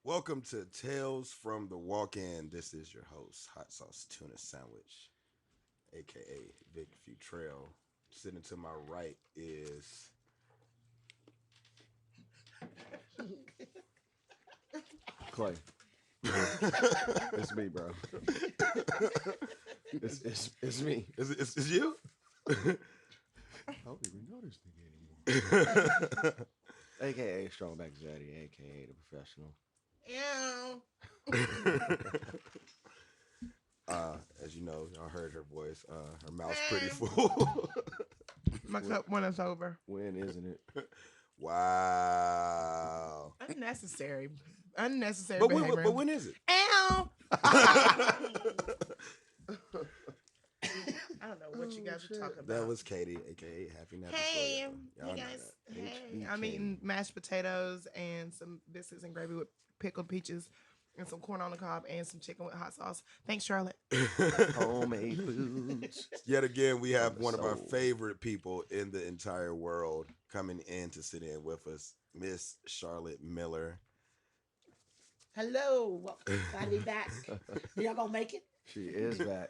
Welcome to Tales from the Walk-In. This is your host, Hot Sauce Tuna Sandwich, aka Vic Futrell. Sitting to my right is Clay. It's me, bro. It's me. Is you? I don't even know this nigga anymore. AKA Strongback Zaddy, AKA the professional. As you know, y'all heard her voice. Her mouth's pretty full. My cup when it's over. When isn't it? Wow. Unnecessary But behavior. when is it? Ow! I don't know what you guys are talking about. That was Katie, aka Happy Nappy. Hey, Y'all know guys. that. Hey, I'm eating mashed potatoes and some biscuits and gravy with pickled peaches and some corn on the cob and some chicken with hot sauce. Thanks, Charlotte. Homemade foods. Yet again, we have From the one of our soul. favorite people in the entire world coming in to sit in with us, Miss Charlotte Miller. Hello, well, glad to be back. Y'all gonna make it? She is back.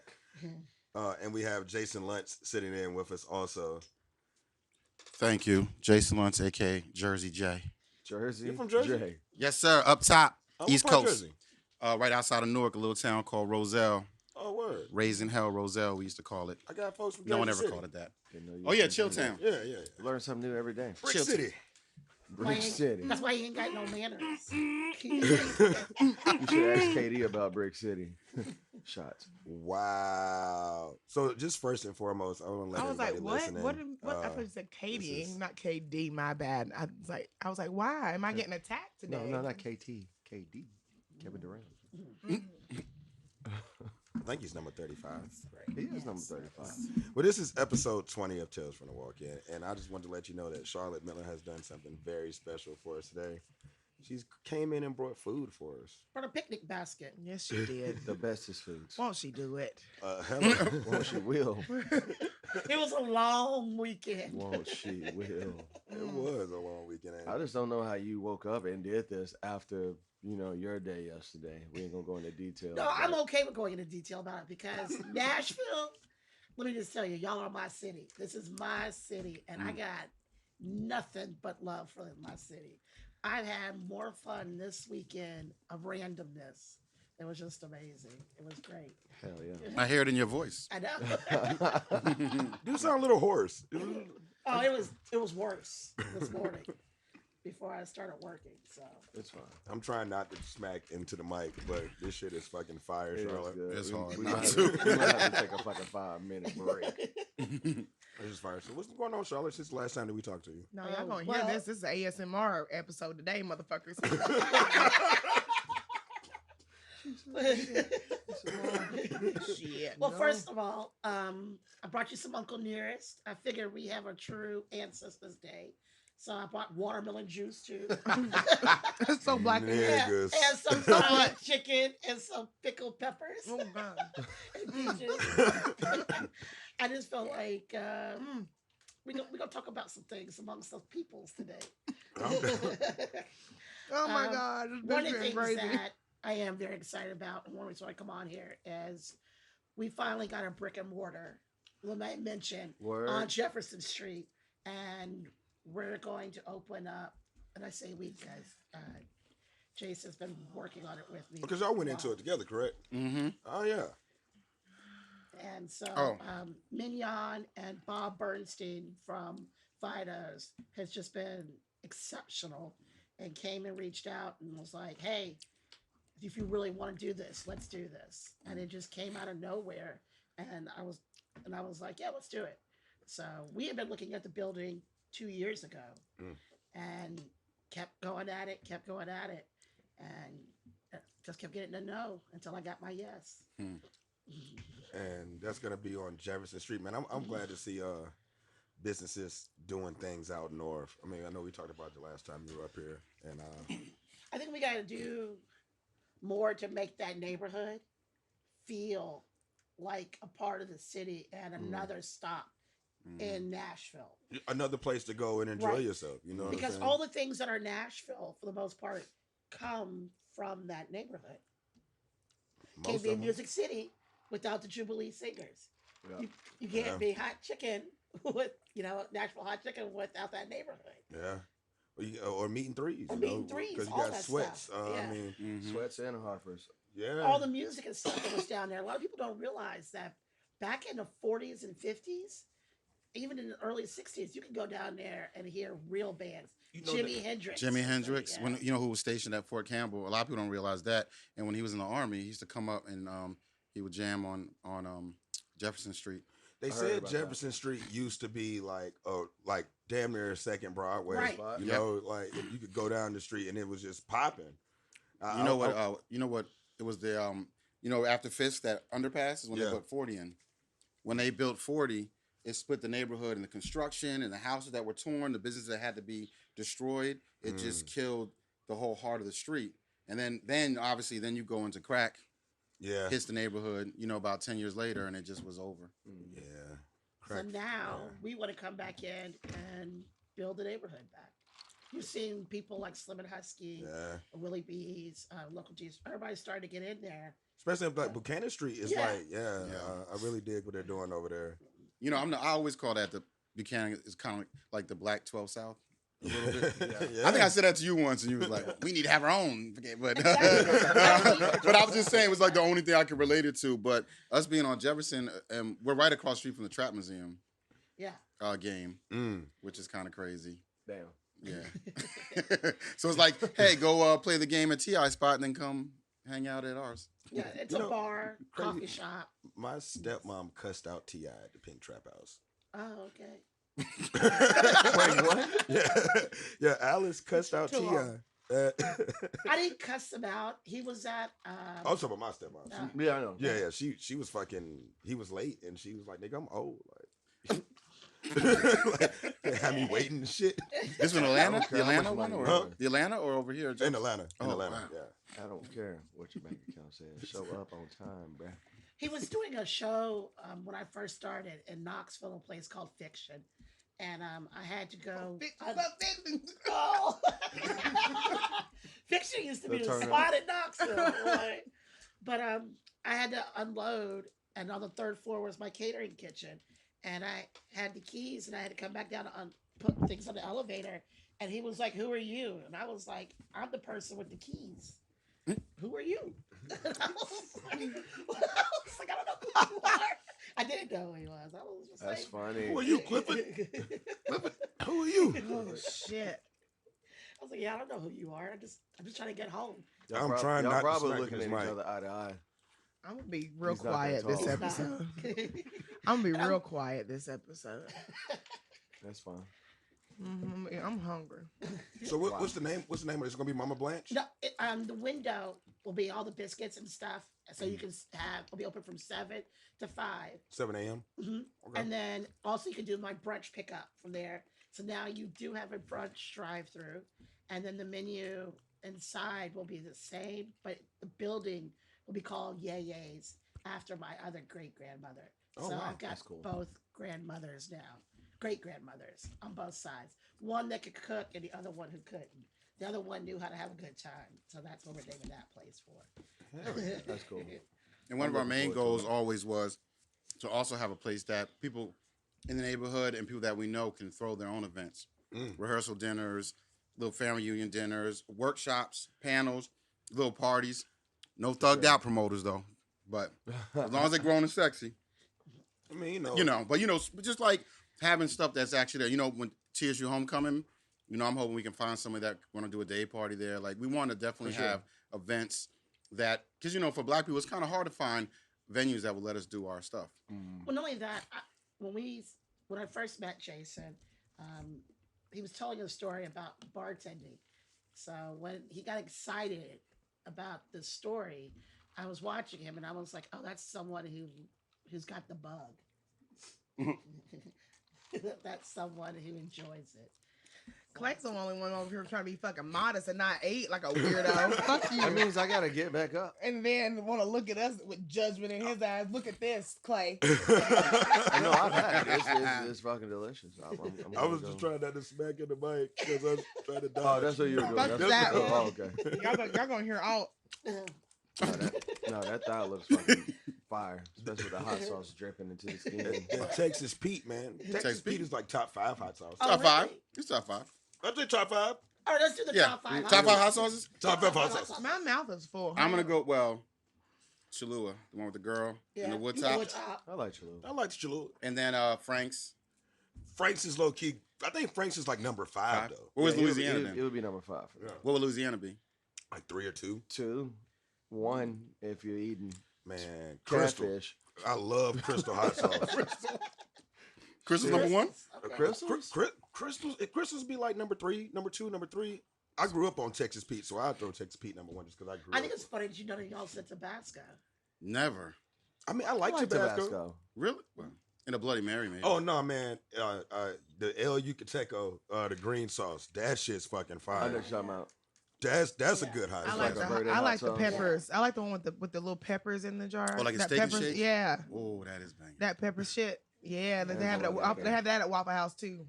And we have Jason Luntz sitting in with us also. Thank you. Jason Luntz, a.k.a. Jersey J. Jersey. You're from Jersey? J. Yes, sir. Up top, Oh, East what part of Coast. Jersey? Right outside of Newark, a little town called Roselle. Oh, word. Raising Hell, Roselle, we used to call it. I got folks from Jersey No one ever City. called it that. Didn't know you Oh, yeah, could do that. Chilltown. Yeah. Learn something new every day. Brick Chill- City. Brick City. That's why he ain't got no manners. You should ask KD about Brick City. Shots. Wow. So just first and foremost, I want to let I was everybody like, what? listening. What? I thought you said Katie, is- not KD. My bad. I was like, why am I getting attacked today? No, not KT. KD. Kevin Durant. I think he's number 35. He is number 35. Well, this is episode 20 of Tales from the Walk-In, and I just wanted to let you know that Charlotte Miller has done something very special for us today. She's came in and brought food for us. For the picnic basket. Yes, she did. The bestest foods. Won't she do it? Hello. Won't she will. It was a long weekend. Won't she will. It was a long weekend. ain't it? I just don't know how you woke up and did this after, your day yesterday. We ain't gonna go into detail. No, I'm okay with going into detail about it because Nashville, let me just tell you, y'all are my city. This is my city, and I got nothing but love for my city. I've had more fun this weekend of randomness. It was just amazing. It was great. Hell yeah. I hear it in your voice. I know. You sound a little hoarse. Oh, it was worse this morning before I started working. So It's fine. I'm trying not to smack into the mic, but this shit is fucking fire, It is Charlotte. good. It's We- hard we not might have to. we might have to take a fucking 5-minute break. This is fire. So what's going on, Charlotte, since the last time that we talked to you? No, y'all Oh, gonna hear well- this. This is an ASMR episode today, motherfuckers. Shit. Well, no. first of all, I brought you some Uncle Nearest. I figured we have a true Ancestors Day. So I bought watermelon juice too. It's so black and Yeah. and, Niggas. and some fried chicken and some pickled peppers. Oh god. and peaches. I just felt like we're gonna talk about some things amongst the peoples today. Oh my Um, god. This One of bitch the been things crazy. that I am very excited about, and one reason I come on here is we finally got a brick and mortar. LeMay mentioned Word. on Jefferson Street, and we're going to open up. And I say we because Jason's been working on it with me. Because y'all went into it together, correct? Mm-hmm. Oh, yeah. And so Oh. Mignon and Bob Bernstein from Fido's has just been exceptional and came and reached out and was like, hey, if you really want to do this, let's do this. And it just came out of nowhere. And I was like, yeah, let's do it. So we had been looking at the building 2 years ago and kept going at it, and just kept getting a no until I got my yes. And that's going to be on Jefferson Street, man. I'm glad to see businesses doing things out north. I mean, I know we talked about it the last time you were up here. And I think we got to do more to make that neighborhood feel like a part of the city and another stop in Nashville. another place to go and enjoy Right. yourself, you know what I'm Because saying? all the things that are Nashville, for the most part, come from that neighborhood. Most Can't be of in them. Music City without the Jubilee Singers. Yeah. You can't Yeah. be hot chicken with Nashville hot chicken without that neighborhood. Yeah. Or meeting threes, Or you meeting know, threes, because you all got that sweats. stuff. Yeah. I mean, Mhm. Sweats and Harpers. yeah. All the music and stuff that was down there. A lot of people don't realize that back in the 40s and 50s, even in the early 60s, you could go down there and hear real bands. You know Jimi that- Hendrix. Jimi or Hendrix, something, when who was stationed at Fort Campbell. A lot of people don't realize that. And when he was in the army, he used to come up and he would jam on Jefferson Street. They I heard said about Jefferson Street used to be like damn near a second Broadway. Right. You Yep. know, like you could go down the street and it was just popping. You know what? You know what? It was the after Fisk, that underpass is when Yeah. they put 40 in. When they built 40, it split the neighborhood and the construction and the houses that were torn, the businesses that had to be destroyed. It just killed the whole heart of the street. And then obviously you go into crack, Yeah. hits the neighborhood. About 10 years later, and it just was over. Yeah. So Crack. now Yeah. we want to come back in and build the neighborhood back. You've seen people like Slim and Husky, Yeah. Willie B's, Local G's. Everybody's starting to get in there. Especially like Buchanan Street is Yeah. like, I really dig what they're doing over there. I always call that the Buchanan is kind of like the Black 12 South. A little bit. Yeah. I think I said that to you once, and you was like, "We need to have our own." But Exactly. but I was just saying it was like the only thing I could relate it to. But us being on Jefferson, we're right across the street from the Trap Museum Yeah. game, Mm. which is kind of crazy. Damn. Yeah. So it's like, hey, go play the game at TI spot, and then come hang out at ours. Yeah. It's You a know, bar, crazy- coffee shop. My stepmom cussed out T.I. at the Pink Trap House. Oh, okay. Wait, what? Yeah, Alice cussed out Too T.I. long. I didn't cuss him out. He was at. I was talking about my stepmom. Yeah, I know. Yeah, she was fucking. He was late, and she was like, "Nigga, I'm old." Like, they had me waiting and shit. This one, Atlanta, Okay, the how much Atlanta one, money or Huh? the Atlanta, or over here? In Atlanta. In Oh, Atlanta. wow. Yeah. I don't care what your bank account says. Show up on time, bruh. He was doing a show when I first started in Knoxville, a place called Fiction, and I had to go. Oh. Fiction used to be The the turn-up. spot in Knoxville, right? But I had to unload, and on the third floor was my catering kitchen, and I had the keys, and I had to come back down to put things on the elevator. And he was like, "Who are you?" And I was like, "I'm the person with the keys." Who are you? And I was like, I don't know who you are. I didn't know who he was. I was just That's like, funny. Who are you, Clifford? Who are you? Oh shit. I was like, yeah, I don't know who you are. I'm just trying to get home. I'm trying y'all not to probably smack looking his at mic. each other eye to eye. I'm gonna be real He's not that quiet this tall. episode. He's I'm gonna be I'm- real quiet this episode. That's fine. I'm hungry. So what's the name? What's the name of it? It's gonna be Mama Blanche. No, the window will be all the biscuits and stuff, so you can it'll be open from 7 to 5. 7 a.m. Mhm. Okay. And then also you can do my brunch pickup from there. So now you do have a brunch drive-through, and then the menu inside will be the same, but the building will be called Yay Yays after my other great grandmother. Oh, So wow. I've got That's cool. both grandmothers now, great grandmothers on both sides. One that could cook, and the other one who couldn't. The other one knew how to have a good time, so that's what we're naming that place for. That's cool. And one I'm of our looking main forward to goals it. always was to also have a place that people in the neighborhood and people that we know can throw their own events, rehearsal dinners, little family reunion dinners, workshops, panels, little parties. No thugged out promoters though, but as long as they're grown and sexy, I mean, But just like having stuff that's actually there. When TSU homecoming, I'm hoping we can find somebody that want to do a day party there. Like we want to definitely For sure. have events that, because for Black people, it's kind of hard to find venues that will let us do our stuff. Well, not only that, when I first met Jason, he was telling a story about bartending. So when he got excited about the story, I was watching him and I was like, "Oh, that's someone who's got the bug. That's someone who enjoys it." Clay's the only one over here trying to be fucking modest and not eat like a weirdo. Fuck you. That means I gotta get back up. And then want to look at us with judgment in his eyes. Look at this, Clay. I know I've had it. It's fucking delicious. I was just trying not to smack in the mic because I was trying to dodge. Oh, that's what you were doing. Fuck That's that, man. oh, okay. Y'all gonna hear all. No, that thigh looks fucking fire, especially with the hot sauce dripping into the skin. And Texas Pete, man. Texas Pete is like top 5 hot sauce. Oh, Top five. really? It's top 5. I say top 5. All right, let's do the Yeah. top 5. Top 5 hot sauces. Top 5 hot sauce. My mouth is full. I'm gonna go. Well, Cholula, the one with the girl and the wood you top, wood top. I like Cholula. I like the Cholula. and then Frank's. Frank's is low key. I think Frank's is like number 5 though. What was Yeah, it would- Louisiana it then? would be number 5. Yeah. What would Louisiana be? Like 3 or 2. 2, 1 if you're eating Man, Crystal. catfish. I love Crystal hot sauce. Crystal's number 1. Okay. Crystals? Crystals be like number 3, number 2, number 3. I grew up on Texas Pete, so I'd throw Texas Pete number 1 just because I grew I up. think it's funny that none of y'all said Tabasco. Never. I mean, I I like like Tabasco. Really? Well, in a Bloody Mary, maybe. Oh no, man! The El Yucateco, the green sauce, that shit's fucking I fire. know what you're talking about. That's Yeah. a good hot I sauce. like like a the birthday I hot like the sauce. peppers. I like the one with the little peppers in the jar. Oh, like a that steak and peppers, shake? Yeah, Oh, that is banging. that pepper shit. Yeah, they Yeah, have I that. like that. They have that at Waffle House too.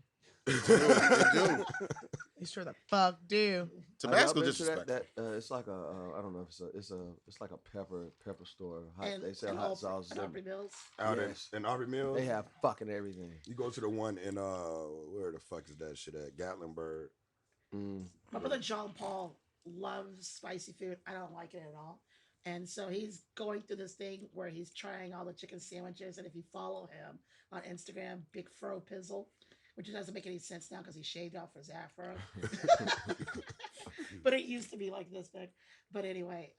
They do. They sure the fuck do. Tabasco I've been to disrespect. that it's like a I don't know if it's like a pepper store. And, They sell and hot Aubrey- sauces. and Aubrey Mills. Out Yes. in Aubrey Mills, They have fucking everything. you go to the one in where the fuck is that shit at? Gatlinburg. Mm. My brother John Paul loves spicy food. I don't like it at all. And so he's going through this thing where he's trying all the chicken sandwiches. And if you follow him on Instagram, Big Fro Pizzle, which doesn't make any sense now because he shaved off his afro. But it used to be like this big. But anyway,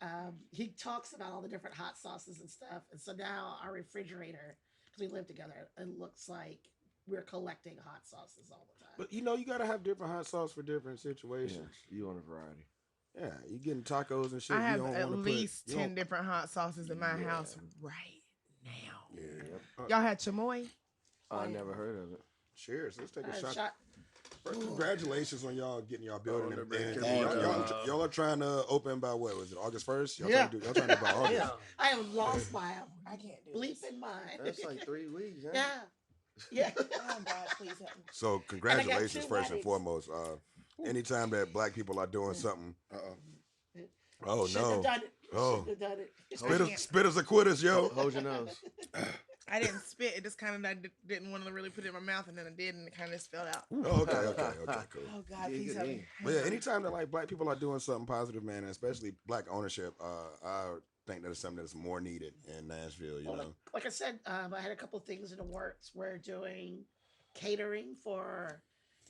he talks about all the different hot sauces and stuff. And so now our refrigerator, because we live together, it looks like we're collecting hot sauces all the time. But you know, you gotta have different hot sauce for different Yes, situations. you want a variety. Yeah, you getting tacos and shit. I you have don't at wanna least put, you 10 don't- different hot sauces in my Yeah. house right now. Yeah. Y'all had chamoy? I yeah. never heard of it. Cheers. Let's take a shot. Shot. First, congratulations on y'all getting y'all building. Oh, and, man. and Thank y'all are trying to open by what was it? August 1st? Y'all Yeah. trying to do by August. I have lost my I can't do bleeping mind. That's like 3 weeks. Huh? Yeah. Yeah. Oh, God, please help me. So congratulations two first and weddings. foremost. Anytime that black people are doing something, Uh-oh. oh Shouldn't no, have done it. Oh. Shouldn't have done it. spitters or quitters, yo. Hold your nose. I didn't spit. It just kind of, I didn't want to really put it in my mouth, and then I did, and it kind of just fell out. Oh, okay, cool. Oh, God, Yeah, please good help me. name. But yeah, anytime that like black people are doing something positive, man, and especially black ownership, I think that is something that's more needed in Nashville. You Well, know, like I said, I had a couple things in the works. We're doing catering for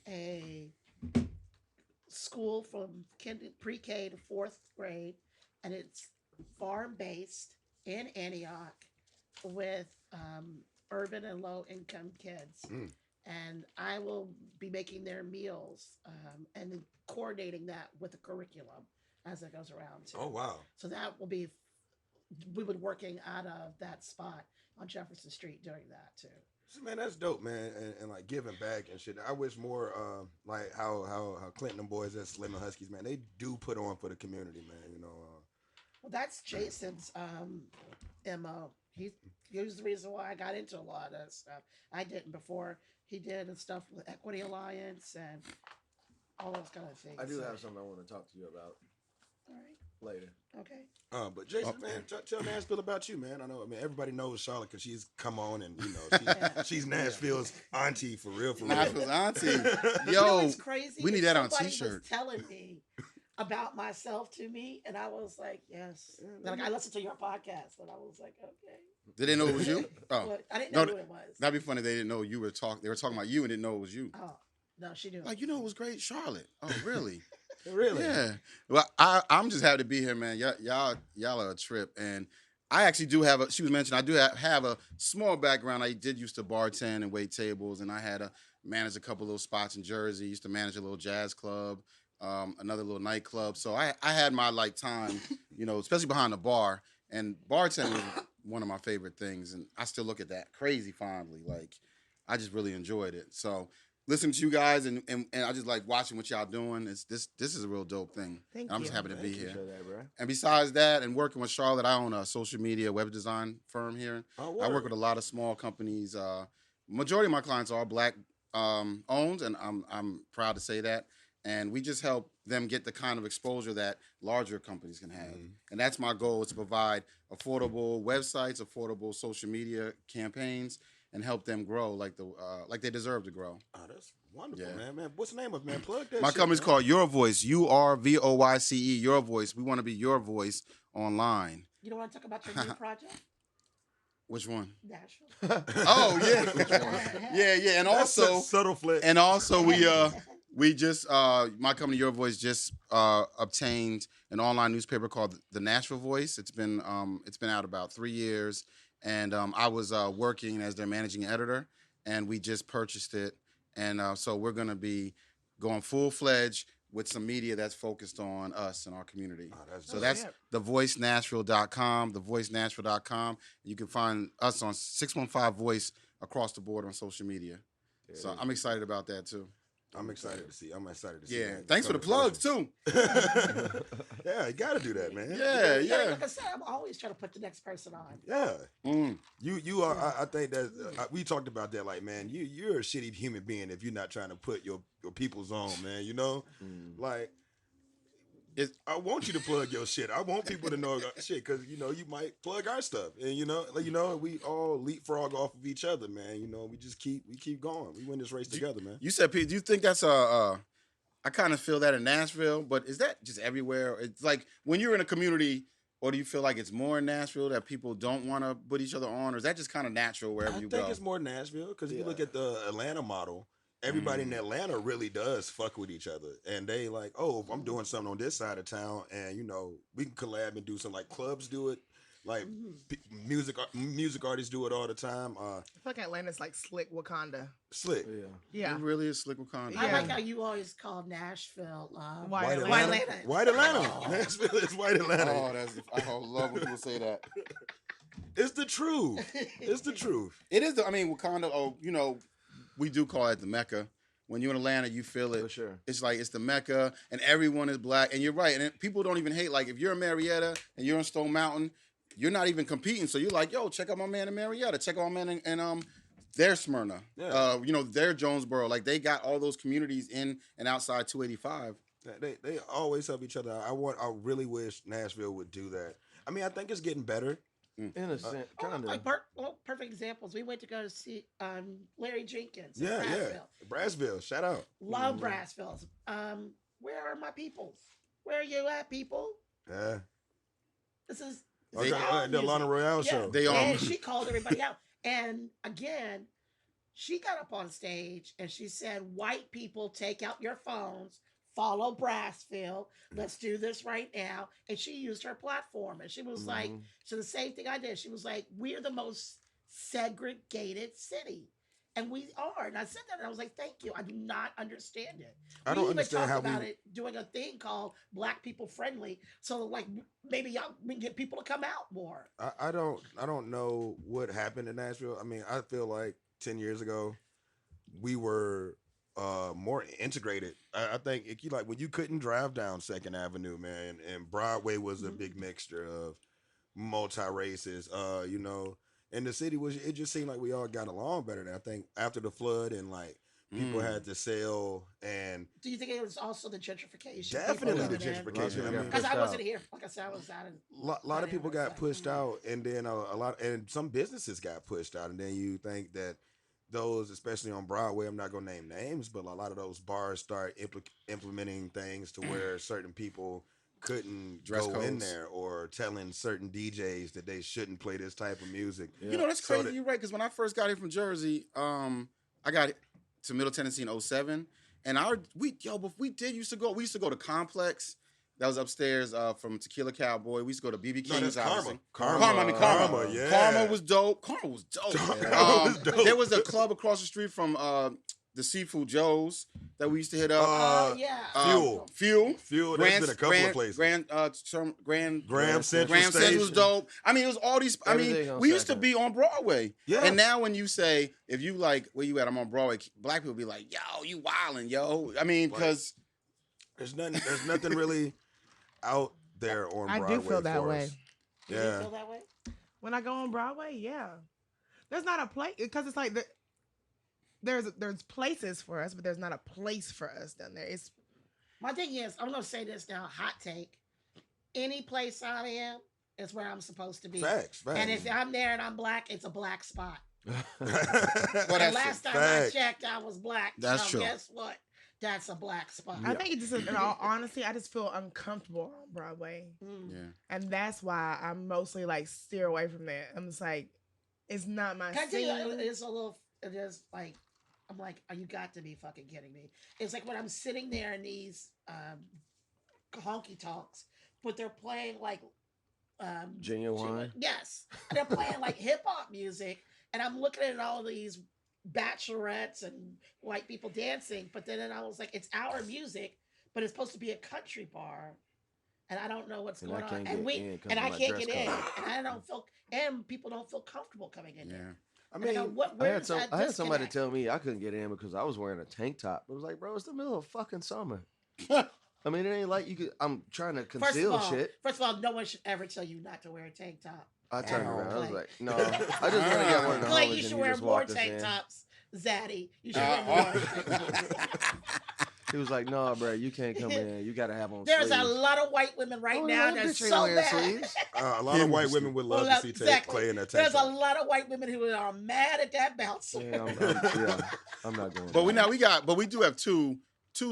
a school from pre-K to 4th grade, and it's farm-based in Antioch with urban and low-income kids. Mm. And I will be making their meals and then coordinating that with the curriculum as it goes around. Too. oh wow, So that will be, we've been working out of that spot on Jefferson Street doing that too. So, man, that's dope, man, and like giving back and shit. I wish more like how Clinton and boys at Slim and Huskies, man, they do put on for the community, man. You know, Well, that's Jason's MO. He was the reason why I got into a lot of that stuff. I didn't before. He did stuff with Equity Alliance and all those kind of things. I do So- have something I want to talk to you about All right. later. Okay. but Jason, man, tell Nashville about you, man. I know, I mean, everybody knows Charlotte because she's come on and you know she's Nashville's auntie for real, for real. Nashville's auntie. You know Yo, what's crazy? we need is that on a somebody t-shirt. was telling me about myself to me, and I was like, yes. Like I listened to your podcast, and I was like, okay. did they know it was you? Oh, But I didn't No, know who it was. that'd be funny. They didn't know you were talking. They were talking about you and didn't know it was you. Oh no, she knew. Like, you know, it was great, Charlotte. Oh, really? Really? Yeah. Well, I'm just happy to be here, man. Y'all are a trip, and I actually do have a. She was mentioned. I do have a small background. I did used to bartend and wait tables, and I had to manage a couple little spots in Jersey. Used to manage a little jazz club, another little nightclub. So I had my like time, you know, especially behind the bar. And bartending was one of my favorite things, and I still look at that crazy fondly. Like, I just really enjoyed it. So listening to you guys, and I just like watching what y'all doing. This is a real dope thing. Thank And I'm just you. happy to be here. Appreciate that, bro. And besides that, and working with Charlotte, I own a social media web design firm here. Oh, I work word. with a lot of small companies. Majority of my clients are Black owned, and I'm proud to say that. And we just help them get the kind of exposure that larger companies can have. And that's my goal, is to provide affordable websites, affordable social media campaigns, and help them grow like they deserve to grow. Oh, that's wonderful, Yeah. man. What's the name of it, man? Plug that My shit, company's man. called Your Voice, URVOICE, Your Voice. We want to be your voice online. You don't want to talk about your new project? Which one? Nashville. Oh yeah, yeah. And That's also, a subtle flex. we just my company Your Voice just obtained an online newspaper called The Nashville Voice. It's been out about 3 years, and I was working as their managing editor, and we just purchased it, and so we're gonna be going full-fledged with some media that's focused on us and our community. Oh, that's So dope. that's thevoicenashville.com, thevoicenashville.com. You can find us on 615 Voice across the board on social media. So I'm excited about that too. I'm excited to see. Yeah. that Thanks for the coming plugs fruition. too. Yeah, you got to do that, man. Yeah. Like I said, I'm always trying to put the next person on. Yeah. Mm. You are. I think that we talked about that. Like, man, you're a shitty human being if you're not trying to put your people's on, man. You know, like. I want you to plug your shit. I want people to know about shit because you know you might plug our stuff, and you know we all leapfrog off of each other, man. You know we just keep going. We win this race together, man. You said, Pete, do you think that's I kind of feel that in Nashville, but is that just everywhere? It's like when you're in a community, or do you feel like it's more in Nashville that people don't want to put each other on, or is that just kind of natural wherever you go? I think it's more Nashville because if you look at the Atlanta model, everybody in Atlanta really does fuck with each other, and they like, oh, if I'm doing something on this side of town, and you know we can collab and do something. Like clubs do it, like music artists do it all the time. I feel like Atlanta's like slick Wakanda. Slick, Yeah. It really is slick Wakanda. I Yeah. like how you always call Nashville White Atlanta. Atlanta. White Atlanta. Oh. Nashville is White Atlanta. I love when people say that. It's the truth. It's the truth. It is. I mean, Wakanda. Oh, you know, we do call it the Mecca. When you're in Atlanta, you feel it. For sure. It's like it's the Mecca, and everyone is Black. And you're right. And people don't even hate. Like if you're in Marietta and you're in Stone Mountain, you're not even competing. So you're like, yo, check out my man in Marietta. Check out my man in their Smyrna. Yeah. You know, their Jonesboro. Like they got all those communities in and outside 285. They always help each other. I really wish Nashville would do that. I mean, I think it's getting better. In a sense, kind of. Perfect examples. We went to go to see Larry Jenkins. in Yeah, Brassville. Brassville, shout out. Love Brassville. Where are my peoples? Where are you at, people? Yeah. This is Okay, our the Lana music. Royale Yeah. show. They are. And she called everybody out. And again, she got up on stage and she said, white people, take out your phones, follow Brassville. Let's do this right now. And she used her platform. And she was like, so the same thing I did. She was like, we're the most segregated city. And we are. And I said that and I was like, thank you. I do not understand it. I don't we understand even how talked about we- it doing a thing called Black People Friendly. So like maybe we can get people to come out more. I don't know what happened in Nashville. I mean, I feel like 10 years ago we were more integrated. I think like when you couldn't drive down Second Avenue, man, and Broadway was a big mixture of multi races. You know, and the city it just seemed like we all got along better. Than I think after the flood and like people had to sell and Do you think it was also the gentrification? definitely the gentrification. I mean, Because I wasn't here. Like I said, I was out in. a lot of people got pushed out, and then and some businesses got pushed out, and then you think that those, especially on Broadway, I'm not gonna name names, but a lot of those bars start implementing things to where certain people couldn't Dress go in codes. there, or telling certain DJs that they shouldn't play this type of music. You know, that's So crazy. You're right. Because when I first got here from Jersey, I got to Middle Tennessee in 2007. And we used to go to Complex. That was upstairs from Tequila Cowboy. We used to go to BB No, King's. that's obviously. Karma. Karma. Karma, yeah. Karma was dope. Karma was dope. Karma was dope. There was a club across the street from the Seafood Joe's that we used to hit up. Yeah. Fuel. There's been a couple of places. Graham Central was Station. dope. I mean, it was all these. I mean, Everything on we used to Saturday. be on Broadway. Yeah. And now when you say, if you like, where you at? I'm on Broadway. Black people be like, yo, you wildin', yo. I mean, because There's nothing really out there on I Broadway. do feel that for way. us. Do you Yeah. feel that way? When I go on Broadway, yeah. There's not a place because it's like there's places for us, but there's not a place for us down there. It's My thing is, I'm gonna say this now, hot take. Any place I am is where I'm supposed to be. Facts. And if I'm there and I'm black, it's a black spot. well, The that's last time Facts. I checked, I was black. That's so true. Guess what? That's a black spot. I think it just in all honesty, I just feel uncomfortable on Broadway. Mm. yeah. And that's why I mostly like steer away from that. I'm just like, it's not my Can I tell you, scene. it's a little, it is like, I'm like, oh, you got to be fucking kidding me. It's like when I'm sitting there in these honky tonks, but they're playing like, Genuine. yes, and they're playing like hip hop music, and I'm looking at all these bachelorettes and white people dancing, but then I was like, it's our music, but it's supposed to be a country bar, and I don't know what's And going I on, can't and get in 'cause and of I my can't dress get in, code. and I don't feel, and people don't feel comfortable coming in Yeah. there. I And I go, mean, where's that I had somebody disconnect? tell me I couldn't get in because I was wearing a tank top. It was like, bro, it's the middle of fucking summer. I mean, it ain't like you could. I'm trying to conceal shit. First of all, no one should ever tell you not to wear a tank top. I turned Oh, around. I was Clay. like, no, I just want to get one of the Clay, homies you should and he wear just more walked us tank in. tops. Zaddy, you should wear more tank tops. He was like, no, bro, you can't come in. You got to have on There's sleeves. a lot of white women right Oh, now yeah, that's bitch ain't so wearing mad. sleeves. a lot of white women would love to see exactly. Clay in that tank There's a top. lot of white women who are mad at that bouncer. Yeah, I'm not going. But we do have two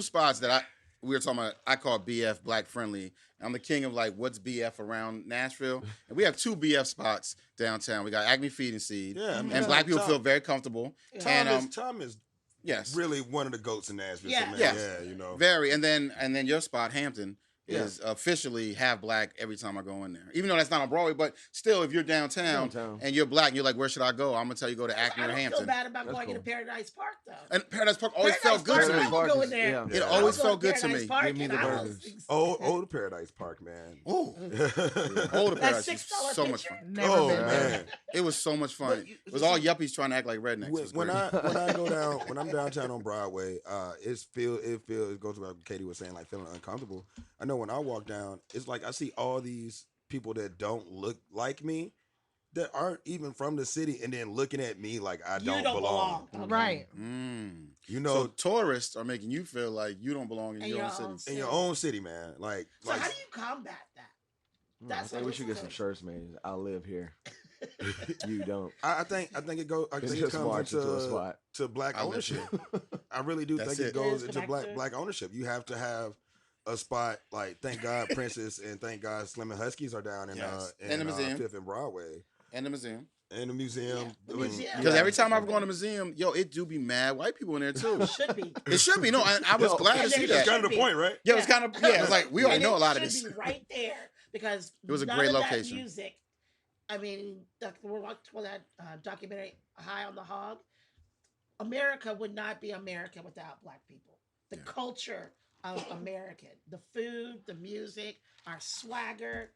spots that we were talking about. I call BF Black Friendly. I'm the king of like what's BF around Nashville, and we have two BF spots downtown. We got Acme Feed and Seed, Yeah, and black people feel very comfortable. Yeah. Tom is Yes, really one of the goats in Nashville. Yeah. So, man, Yes. yeah, you know. very. And then your spot, Hampton, is officially half black every time I go in there. Even though that's not on Broadway, but still, if you're downtown and you're black and you're like, where should I go? I'm gonna tell you go to Acme I or don't feel Hampton. bad about That's going cool. into Paradise Park though. And Paradise Park always felt good to Park, me. I will go in there. Yeah. It I always will go felt good to Paradise me. Park Give me and the I burgers. was- Old Paradise Park, man. Oh, That Paradise was $6 so much picture? fun. Never Oh been there. man. It was so much fun. It was all yuppies trying to act like rednecks. It was When great. I go down when I'm downtown on Broadway, it goes to what Katie was saying, like feeling uncomfortable. I know when I walk down, it's like I see all these people that don't look like me, that aren't even from the city, and then looking at me like I You don't don't belong. belong. Okay. Right. You So know, tourists are making you feel like you don't belong in In your your own city. own in your own city, man. Like, So how do you combat that? I That's think what we it's should get some like. shirts made. I live here. You don't. I think it goes. I It's think it just comes march into a into spot. to black I live ownership. here. I really do That's think it it. goes It is into connected. black ownership. You have to have a spot like thank God Princess and thank God Slim and Huskies are down in Yes. And the in museum. Fifth and Broadway And the museum. and the museum. Yeah, the museum. Because Yeah. every time I've gone to museum, it do be mad white people in there too. Should be. It should be. No, I was glad to And see there that. That's kind of the be. point, right? Yeah, it was kind of, it's like, we already And know a it lot of should this. be right there because It was a none great of location. That music. I mean, we're watching that documentary High on the Hog. America would not be America without black people. The culture of American, the food, the music, our swagger,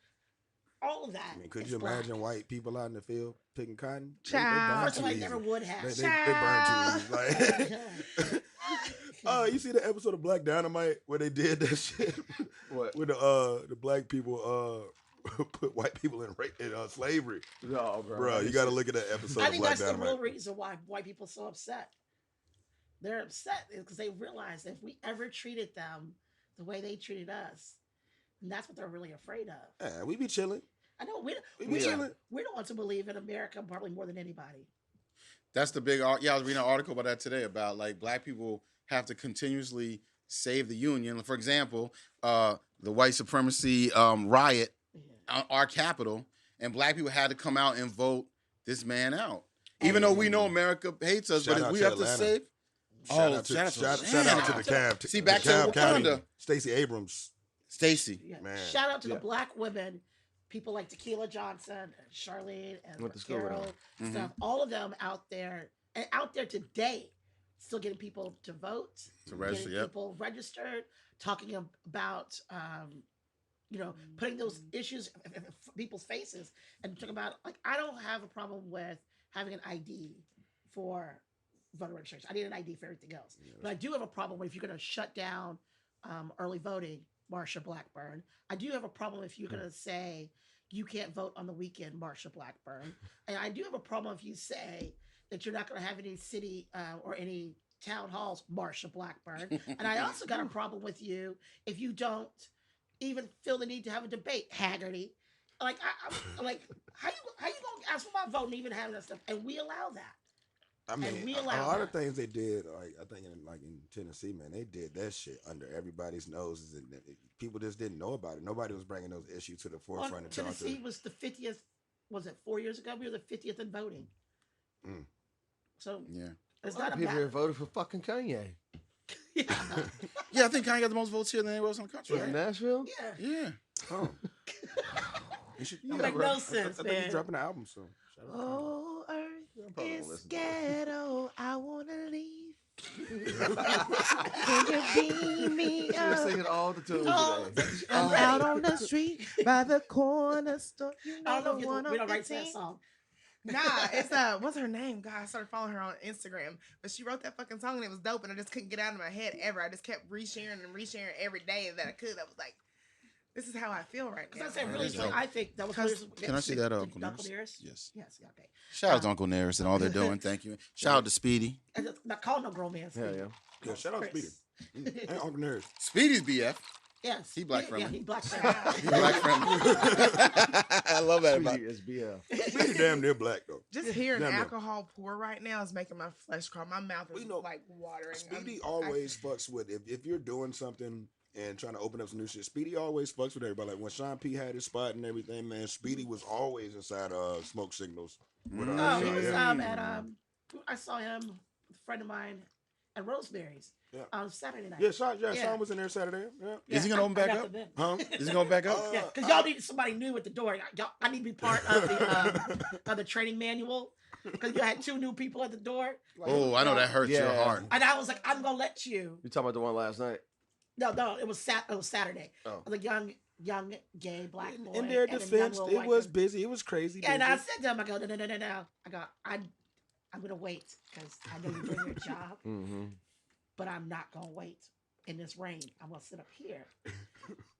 all of that. I mean, could is you black. imagine white people out in the field picking cotton? Child. First of all, I They burn never too would easy. have. They burn too easy. Like, oh, you see the episode of Black Dynamite where they did that shit? What? Where the black people put white people in slavery. No, bro. Bro, you got to look at that episode I of think Black that's the Dynamite. real reason why white people are so upset. They're upset because they realize if we ever treated them the way they treated us, and that's what they're really afraid of. Yeah, we be chilling. I know we be chilling. we don't want to believe in America probably more than anybody. That's the big, I was reading an article about that today about like black people have to continuously save the union. For example, the white supremacy riot on our capital, and black people had to come out and vote this man out. Even though we know America hates us, Shout but out we to have to Atlanta. save. Shout out to the cab. See, back to DeKalb County, Wakanda. Stacey Abrams. Stacey. Yeah. Man. Shout out to the Yeah. black women, people like Tequila Johnson, and Charlene, and Went to school with Carol, her. stuff. All of them out there and out there today still getting people to vote, To register, getting yep. people registered, talking about, putting those issues in people's faces, and talking about, like, I don't have a problem with having an ID for voter registration. I need an ID for everything else. But I do have a problem with if you're going to shut down early voting, Marsha Blackburn. I do have a problem if you're going to say you can't vote on the weekend, Marsha Blackburn. And I do have a problem if you say that you're not going to have any city or any town halls, Marsha Blackburn. And I also got a problem with you if you don't even feel the need to have a debate, Haggerty. Like, I'm like, how you gonna ask for my vote and even have that stuff? And we allow that. I mean, we a allow lot of that. things they did, like I think in Tennessee, man, they did that shit under everybody's noses, and people just didn't know about it. Nobody was bringing those issues to the Well, forefront. and talking Tennessee to, was the 50th. Was it 4 years ago? We were the 50th in voting. Mm. So Yeah. it's A lot not of a people here matter. voted for fucking Kanye. Yeah. Yeah, I think Kanye got the most votes here than anywhere else in the country. Was it Right? Nashville? Yeah. Yeah. oh, you should, Don't make no sense, I think man. he's dropping an album soon. Shout out to Kanye. Oh, I'm earth probably gonna is listen to it. ghetto. I wanna leave. Can you beam me She was up? singing all the tunes Oh, today. I'm I'm out ready. on the street by the corner store. You I know don't know the if one we on don't write that 15? song. Nah, it's what's her name? God, I started following her on Instagram, but she wrote that fucking song and it was dope, and I just couldn't get it out of my head ever. I just kept resharing and resharing every day that I could. I was like, this is how I feel right now. Because I said That really, is dope. I think that was Can I see that, Uncle Uncle Nearest? Nearest? Yes. Yes. Yeah, okay. Shout out to Uncle Nearest and all they're doing. Thank you. Shout out to Speedy. And it's not called no grown man. Hell yeah. Yeah, shout out to Peter. Chris. And Uncle Nerds. Speedy's BF. Yes. He black Yeah, friendly. he black friendly. He black friendly. I love that about Sweetie is BF. Speedy damn near black though. Just hearing Damn it. alcohol pour right now is making my flesh crawl. My mouth is We know like watering. Speedy always fucks with if you're doing something and trying to open up some new shit. Speedy always fucks with everybody. Like when Sean P had his spot and everything, man, Speedy was always inside Smoke Signals. With, Oh, he was yeah. at I saw him with a friend of mine at Rosemary's Yeah. on Saturday night. Yeah, Sean was in there Saturday. Yeah. Is he gonna open back I got up? the bin. Huh? Is he going back up? Yeah, because y'all need somebody new at the door. I need to be part of the training manual because you had 2 new people at the door. Oh, I know that hurts your Yeah. heart. And I was like, I'm gonna let you. You talking about the one last night? No, it was Saturday. Oh. The young gay black boy. In their and a young defense, little it white was girl. busy. It was crazy. Busy. And I said to him, I go, no. I go, I'm gonna wait because I know you're doing your job, Mm-hmm. but I'm not gonna wait in this rain. I'm gonna sit up here,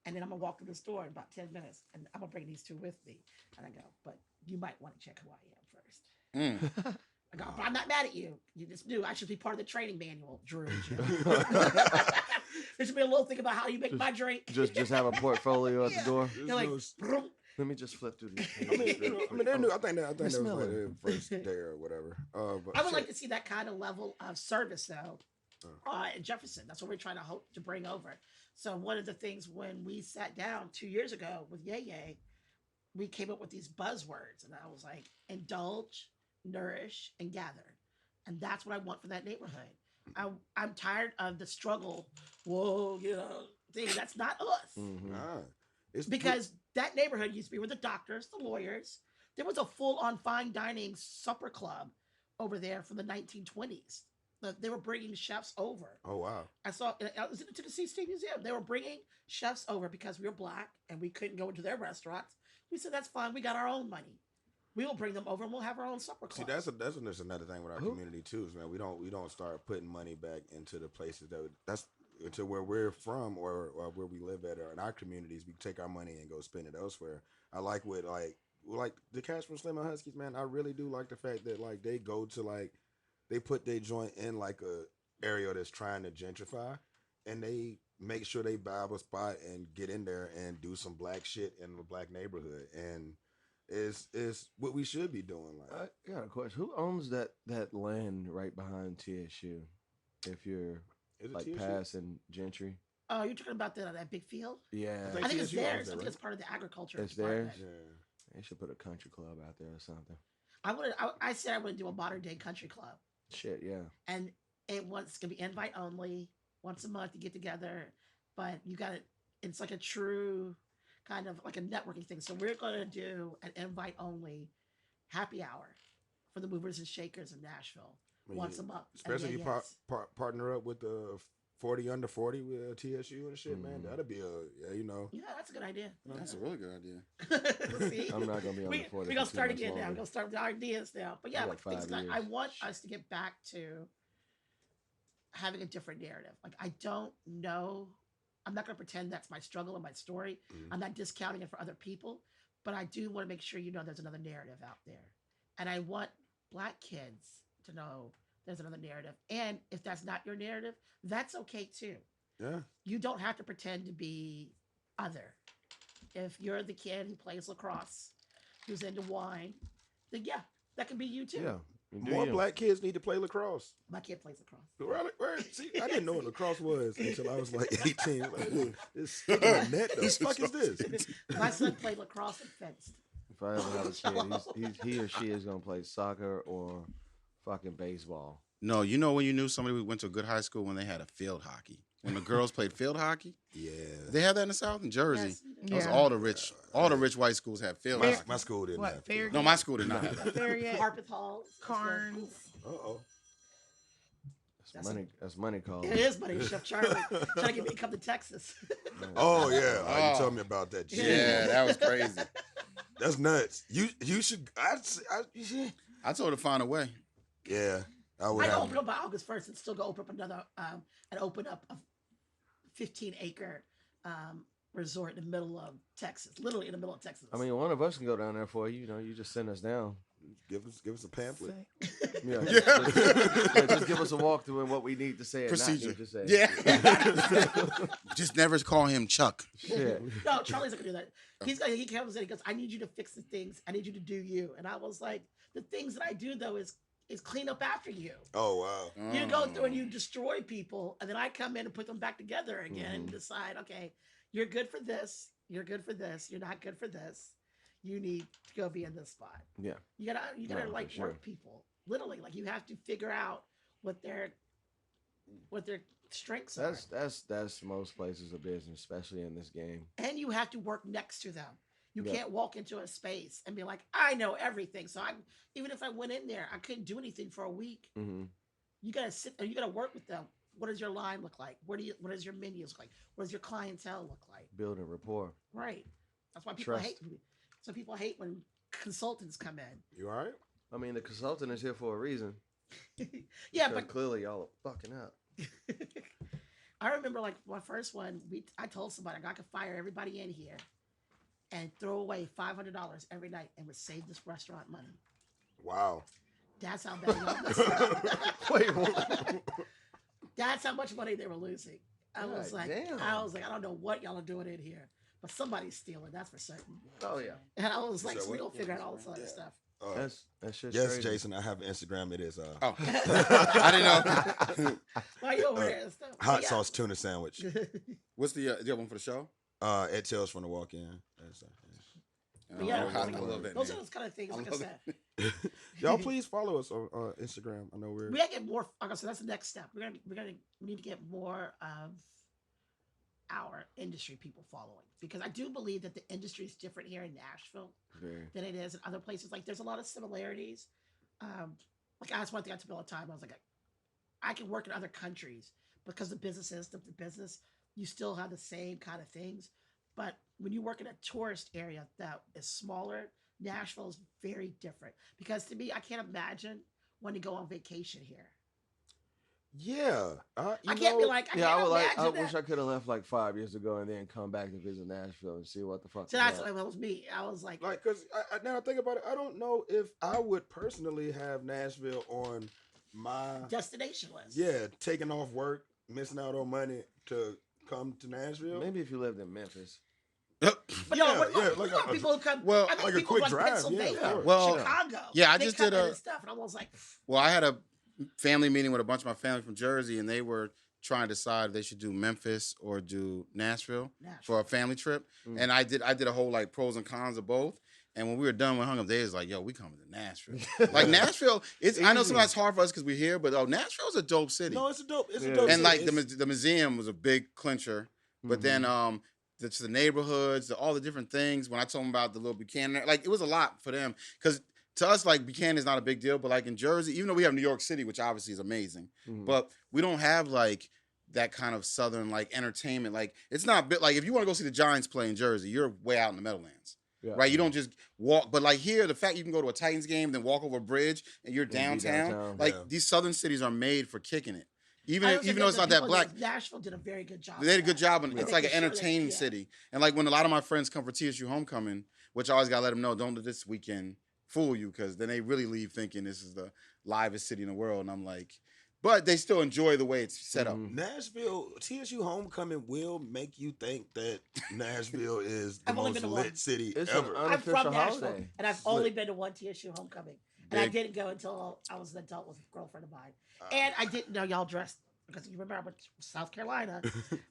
and then I'm gonna walk through the store in about 10 minutes, and I'm gonna bring these 2 with me. And I go, but you might want to check who I am first. Mm. I go, but I'm not mad at you. You just knew I should be part of the training manual, Drew. There should be a little thing about how you make my drink. Just have a portfolio at Yeah. the door. They're like, "Vroom." Let me just flip through these. I mean, they're new. I think that was Miller. like their first day or whatever. But I would shit. like to see that kind of level of service though in Jefferson. That's what we're trying to hope to bring over. So one of the things when we sat down 2 years ago with Ye, we came up with these buzzwords, and I was like, indulge, nourish, and gather. And that's what I want for that neighborhood. I'm tired of the struggle, thing. That's not us. Mhm. Nah, it's Because that neighborhood used to be where the doctors, the lawyers, there was a full-on fine dining supper club over there from the 1920s. They were bringing chefs over. Oh wow. I was in the Tennessee State Museum. They were bringing chefs over because we were black and we couldn't go into their restaurants. We said, that's fine. We got our own money. We will bring them over and we'll have our own supper See, club. that's another thing with our community too, is man, we don't start putting money back into the places that's to where we're from or where we live at or in our communities. We take our money and go spend it elsewhere. I like what like the Cash from Slim and Huskies, man. I really do like the fact that like they go to like they put their joint in like a area that's trying to gentrify, and they make sure they buy a spot and get in there and do some black shit in the black neighborhood, and is what we should be doing. Like, I got a question. Who owns that land right behind TSU? If you're is it like TSU? passing Gentry, Oh, you're talking about that big field? yeah, think I think it's TSU owns theirs. that, I think right? it's part of the agriculture. It's department. theirs? Yeah. they should put a country club out there or something. I said I would do a modern day country club. Shit, yeah. And it's gonna be invite only. Once a month you get together, but you got it. It's like a true kind of like a networking thing. So we're gonna do an invite only happy hour for the movers and shakers of Nashville. I mean, once a month. Especially if you yes. partner up with the 40 under 40 with TSU and shit, man. That'd be Yeah, that's a good idea. That's a really good idea. See? I'm not gonna be on the 40. We're for gonna 2 start months again now. longer. We're gonna start with ideas now. But yeah, got like things 5 like I years. want us to get back to having a different narrative. Like I don't know. I'm not gonna pretend that's my struggle and my story. I'm not discounting it for other people, but I do want to make sure you know there's another narrative out there. And I want Black kids to know there's another narrative. And if that's not your narrative, that's okay too. Yeah. You don't have to pretend to be other. If you're the kid who plays lacrosse, who's into wine, then yeah, that can be you too. Yeah. Do More you. Black kids need to play lacrosse. My kid plays lacrosse. See, I didn't know what lacrosse was until I was like 18. Like, it's sticking a net. The fuck is this? My son played lacrosse and fenced. If I ever have a kid, he or she is gonna play soccer or fucking baseball. No, you know when you knew somebody who went to a good high school when they had a field hockey. When the girls played field hockey, Yeah. they have that in the South, in Jersey. Yes, Those Yeah. all the rich white schools have field My, hockey. my school didn't What, have fair No, my school did not have that. Farragut, Harpeth Hall, Carnes. Uh-oh. That's money called. It is, buddy. Chef Charlie trying to get me to come to Texas. Oh, yeah. Oh, you Oh. told me about that shit. Yeah, that was crazy. That's nuts. You should. I told her to find a way. Yeah. I I would can have. open up by August 1st and still go open up another and open up a 15-acre resort in the middle of Texas, literally in the middle of Texas. I mean, one of us can go down there for you. You know, you just send us down. Give us a pamphlet. Yeah. Yeah. Just give us a walkthrough and what we need to say and Procedure. not need to say. Yeah. Just never call him Chuck. Shit. No, Charlie's not gonna do that. He comes in, he goes, I need you to fix the things. I need you to do you. And I was like, the things that I do though is clean up after you. Oh, wow. You go through and you destroy people, and then I come in and put them back together again and decide, okay, you're good for this, you're good for this, you're not good for this. You need to go be in this spot. Yeah. You gotta No, like for sure. work people. Literally, like you have to figure out what their strengths are. That's most places of business, especially in this game. And you have to work next to them. You Yeah. can't walk into a space and be like, I know everything. So even if I went in there, I couldn't do anything for a week. Mm-hmm. You gotta sit there, you gotta work with them. What does your line look like? What does your menus look like? What does your clientele look like? Building rapport. Right. That's why people Trust. hate me. Some people hate when consultants come in. You all right? I mean, the consultant is here for a reason. Yeah, because but clearly y'all are fucking up. I remember like my first one, I told somebody I could fire everybody in here and throw away $500 every night and would save this restaurant money. Wow. That's how bad y'all was. Wait, what? That's how much money they were losing. I was God like, damn. I don't know what y'all are doing in here, but somebody's stealing. That's for certain. Oh yeah. And I was like, So so we what- gonna figure out all this other Yeah. stuff. That shit's Yes, crazy. Jason, I have an Instagram. It is Oh, I didn't know. Why you over there and stuff? But hot yeah. sauce tuna sandwich. What's the other one for the show? It tells from the walk-in. That's- But yeah, I love that. those are name. those kind of things. I Like I love said, Y'all please follow us on Instagram. I know we're we gotta get more. Like I said, that's the next step. We need to get more of our industry people following, because I do believe that the industry is different here in Nashville Very. than it is in other places. Like there's a lot of similarities. Like that's one thing I told people all the time. I was like, I can work in other countries because the business is the business. You still have the same kind of things, but when you work in a tourist area that is smaller, Nashville is very different. Because to me, I can't imagine when to go on vacation here. yeah. I can't be like, I Yeah, I can't would like. imagine I that. wish I could have left like 5 years ago and then come back to visit Nashville and see what the fuck. So is that's up. what was me. I was like, Because now I think about it, I don't know if I would personally have Nashville on my destination list. taking off work, missing out on money to come to Nashville. Maybe if you lived in Memphis. But no, Yeah, what yeah, about, like what about a- people who come, well, I mean, like a people quick like drive, yeah, Pennsylvania, of course. Well, Chicago. yeah, I they just come did in a- and stuff, and I was like, Well, I had a family meeting with a bunch of my family from Jersey, and they were trying to decide if they should do Memphis or do Nashville for a family trip. Mm. And I did a whole like pros and cons of both. And when we were done with hung up, they was like, "Yo, we coming to Nashville." Like Nashville, I know Easy. sometimes it's hard for us because we're here, but Nashville's a dope city. No, it's a dope. It's Yeah. a dope. And city. like It's- the museum was a big clincher, but then the neighborhoods, all the different things. When I told them about the little Buchanan, like it was a lot for them because to us, like Buchanan is not a big deal, but like in Jersey, even though we have New York City, which obviously is amazing, but we don't have like that kind of southern like entertainment. Like it's not bit like if you want to go see the Giants play in Jersey, you're way out in the Meadowlands. Yeah. Right, you don't just walk, but like here, the fact you can go to a Titans game, then walk over a bridge, and you're be downtown. downtown. Like Yeah. these southern cities are made for kicking it, I even don't think though it's the not that people black. in Nashville did a very good job. They did a of good that. job, and And it's making like an sure that- entertaining yeah. city. And like when a lot of my friends come for TSU homecoming, which I always gotta let them know, don't let this weekend fool you, because then they really leave thinking this is the livest city in the world. And I'm like, but they still enjoy the way it's set up. Nashville, TSU homecoming will make you think that Nashville is the I've only most been to one. lit city It's ever. an I'm unofficial from Nashville, holiday. and I've only been to one TSU homecoming, and I Big. didn't go until I was an adult with a girlfriend of mine, and I didn't know y'all dressed because you remember I went to South Carolina.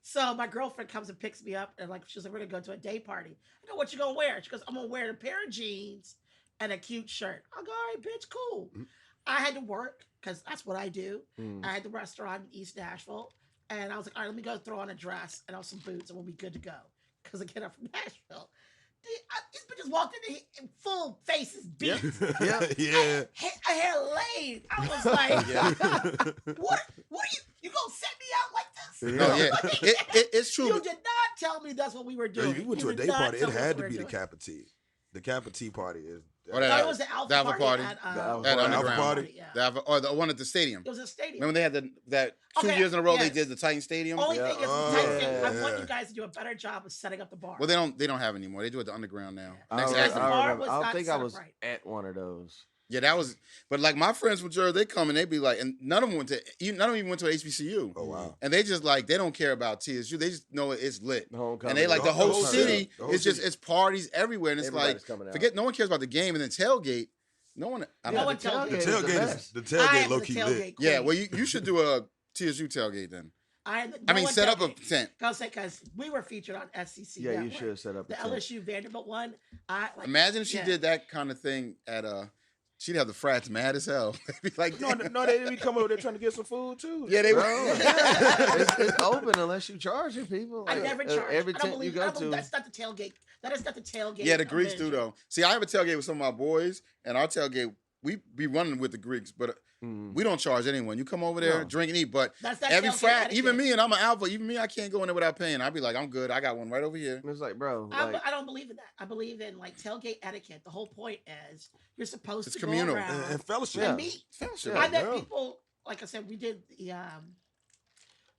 So my girlfriend comes and picks me up, and like she's like, "We're gonna go to a day party." I go, "What you gonna wear?" She goes, "I'm gonna wear a pair of jeans and a cute shirt." I go, "All right, bitch, cool." I had to work because that's what I do. I had the restaurant in East Nashville, and I was like, "All right, let me go throw on a dress and some boots, and we'll be good to go." Because again, I'm from Nashville. These bitches walked in here, full faces beat. Yeah. I had laid. I was like, what are you gonna set me out like this? No, yeah, it's true. You did not tell me that's what we were Yeah, doing. you went to a did day not party. It tell me had what to we be were the doing. Kappa Tea. The Kappa Tea party is. Or No, that- it was the Alpha, the Alpha party. at, The Alpha At party. Underground. Party? Yeah. or the one at the stadium. It was a stadium. Remember they had that 2 Okay, years in a row they yes. did the Titan Stadium. Only Yeah. thing is, Oh, I want yeah. you guys to do a better job of setting up the bar. Well, they don't have it anymore. They do it at the Underground now. I, Next I to was- Acme. the bar remember. was I not think I set up was right. at one of those. Yeah, that was. But like my friends from Jersey, they come and they be like, and none of them even went to HBCU. Oh wow. And they just like they don't care about TSU. They just know it's lit. Homecoming. And they like the The whole whole city. city. The whole It's just city. it's parties everywhere, and it's Everybody's like coming out. forget no one cares about the game, and then tailgate. No one. I No don't one know. tells The you. tailgate I tailgate am low the key tailgate lit. Yeah, queen. well you should do a TSU tailgate then. I I mean, set up a tent. because we were featured on SCC. Yeah, you Network. should set up The a tent. LSU Vanderbilt one. Imagine if she yeah. did that kind of thing at she'd have the frats mad as hell. They'd be like, No, they be coming over there trying to get some food too. yeah, they Bro, were. it's open unless you charging people. I Like, never charge. Every I don't tent you believe, go I don't believe to. that's not the tailgate. That is not the tailgate. Yeah, the Greeks do convention. though. See, I have a tailgate with some of my boys, and our tailgate we be running with the Greeks, but we don't charge anyone. You come over there, No. drink and eat. But That's that every tailgate frat, etiquette. even me, and I'm an alpha. Even me, I can't go in there without paying. I'd be like, I'm good. I got one right over here. And it's like, bro, I, like, I don't believe in that. I believe in like tailgate etiquette. The whole point is you're supposed It's to communal. go around And fellowship. Yeah. and meet. Fellowship. Yeah. I met Yeah. people. Like I said, we did the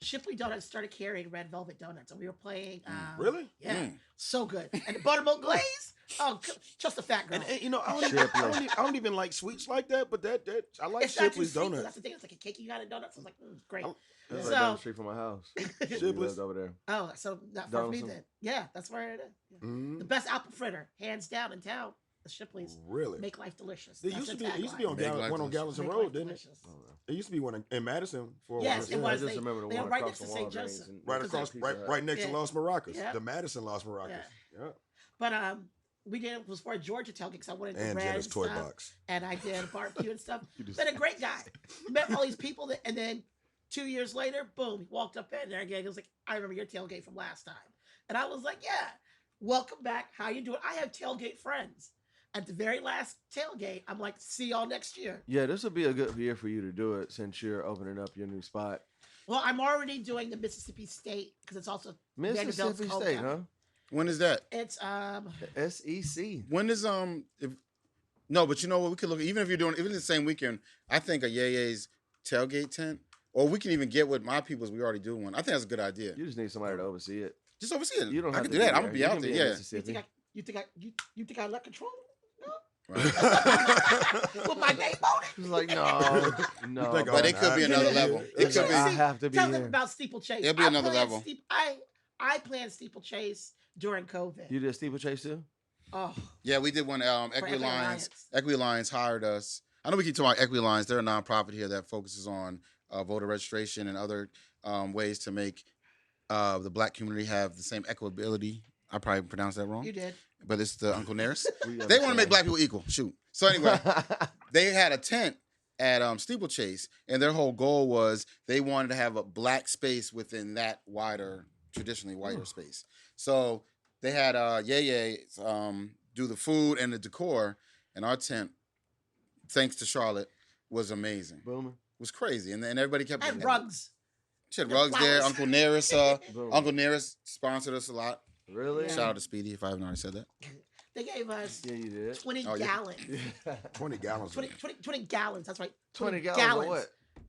Shipley Donuts started carrying red velvet donuts, and we were playing. Really? Yeah, Mm. so good. And the buttermilk glaze. Oh, just a fat girl. And you know, I don't even like sweets like that, but that I like it's not too Shipley's sweet, but donuts. that's the thing. It's like a cake you got in donuts. It's like great. I'm- that's So- right down the street from my house. He Shipley's. lives over there. Oh, so not for me Donaldson. then. Yeah, that's where it is. Yeah. Mhm. The best apple fritter, hands down in town. The Shipley's Really? make life delicious. It That's used to the be. It used to be on Make Gall- life one on delicious. Gallatin Make Road, life didn't it? delicious. It used to be one in Madison for a Yes, while. it was. I just They- remember the they one were right across next from to St. Walgreens Joseph. and- Right Because across, Pizza Hut. right next to Yeah. Los Maracas, Yeah. the Madison Los Maracas. Yeah. Yeah. But we did it was for a Georgia tailgate because I wanted to And red Jenna's and toy stuff, box. and I did barbecue and stuff. You just- Been a great guy. Met all these people, and then 2 years later, boom, he walked up in there again. He was like, "I remember your tailgate from last time," and I was like, "Yeah, welcome back. How you doing?" I have tailgate friends. At the very last tailgate, I'm like, "See y'all next year." Yeah, this would be a good year for you to do it since you're opening up your new spot. Well, I'm already doing the Mississippi State because it's also Vanderbilt's Mississippi State, huh? homecoming. When is that? It's The SEC. When is if no, but you know what? We could look even if you're doing even the same weekend. I think a Ye's tailgate tent, or we can even get with my people's. We already do one. I think that's a good idea. You just need somebody to oversee it. Just oversee it. You don't I have can to do that. be I'm gonna be You out can there. in Yeah. Mississippi. you think I let control? Right. With my name on it? It's like, no, no. think But it Oh, could be nah, another yeah. level. It It's could like, be. I have to be Tell them here. about steeplechase. It'll be another planned level. I planned steeplechase during COVID. You did steeplechase too? Oh, Yeah, we did one. Equi Equi Alliance. Alliance. Equi Alliance hired us. I know we keep talking about Equi Alliance. They're a nonprofit here that focuses on voter registration and other ways to make the black community have the same equability. I probably pronounced that wrong, you did. but it's the Uncle Nearest. We They want to make understand. black people equal. Shoot. So anyway, they had a tent at Steeplechase, and their whole goal was they wanted to have a black space within that wider, traditionally whiter space. So they had do the food and the decor, and our tent thanks to Charlotte, was amazing. Booming. It was crazy, and then everybody kept. And rugs. She had The rugs there. flowers. Uncle Nearest, Boom. Uncle Nearest sponsored us a lot. Really? Yeah. Shout out to Speedy if I haven't already said that. They gave us Yeah, you did. 20 Oh, yeah. gallons. 20 gallons. 20 gallons. That's right. 20 gallons of what?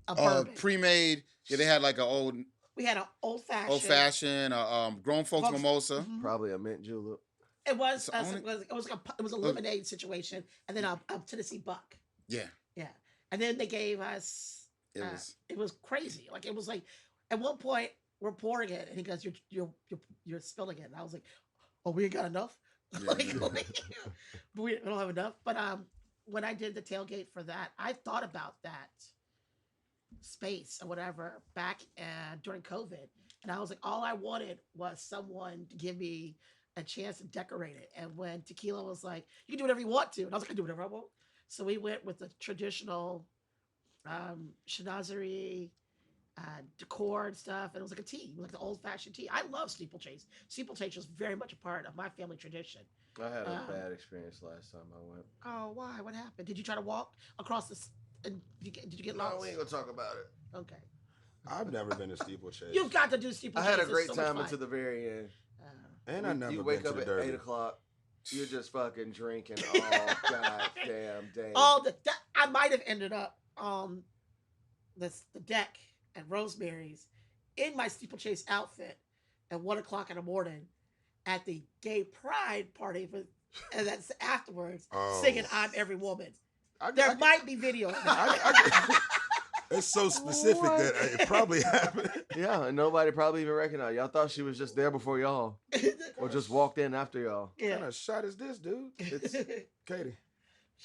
Of bourbon. Pre-made. Yeah, they had like an We had an old old fashioned, grown folks mimosa. Mhm. Probably a mint julep. It was. It's only- It was a lemonade situation, and then a Tennessee Buck. Yeah, Yeah, and then they gave us. it was. It was crazy. Like it was like, at one point we're pouring it, and he goes, "You're spilling it." And I was like, "Oh, we ain't got enough." Yeah. We don't have enough. But when I did the tailgate for that, I thought about that space or whatever back during COVID, and I was like, all I wanted was someone to give me a chance to decorate it. And when Tequila was like, "You can do whatever you want to," and I was like, "I can do whatever I want." So we went with the traditional Chinoiserie decor and stuff, and it was like a tea, like the old-fashioned tea. I love steeplechase. Steeplechase was very much a part of my family tradition. I had a bad experience last time I went. Oh, why? What happened? Did you try to walk across this? And did you get No, lost? we ain't gonna talk about it. Okay, I've never been to steeplechase. you've got to do I steeplechase. had a It's great so much time fun. until the very end. And I never You been wake to up the at Derby. 8 o'clock. You're just fucking drinking all goddamn day. I might have ended up on the deck at Rosemary's in my steeplechase outfit at 1 o'clock in the morning at the gay pride party, and that's afterwards Oh. singing "I'm Every Woman." I- There I- might be video of that. It's so specific that it probably happened. Yeah, and nobody probably even recognized. Y'all thought she was just there before y'all, or just walked in after y'all. What kind Yeah. of shot is this, dude? Katie.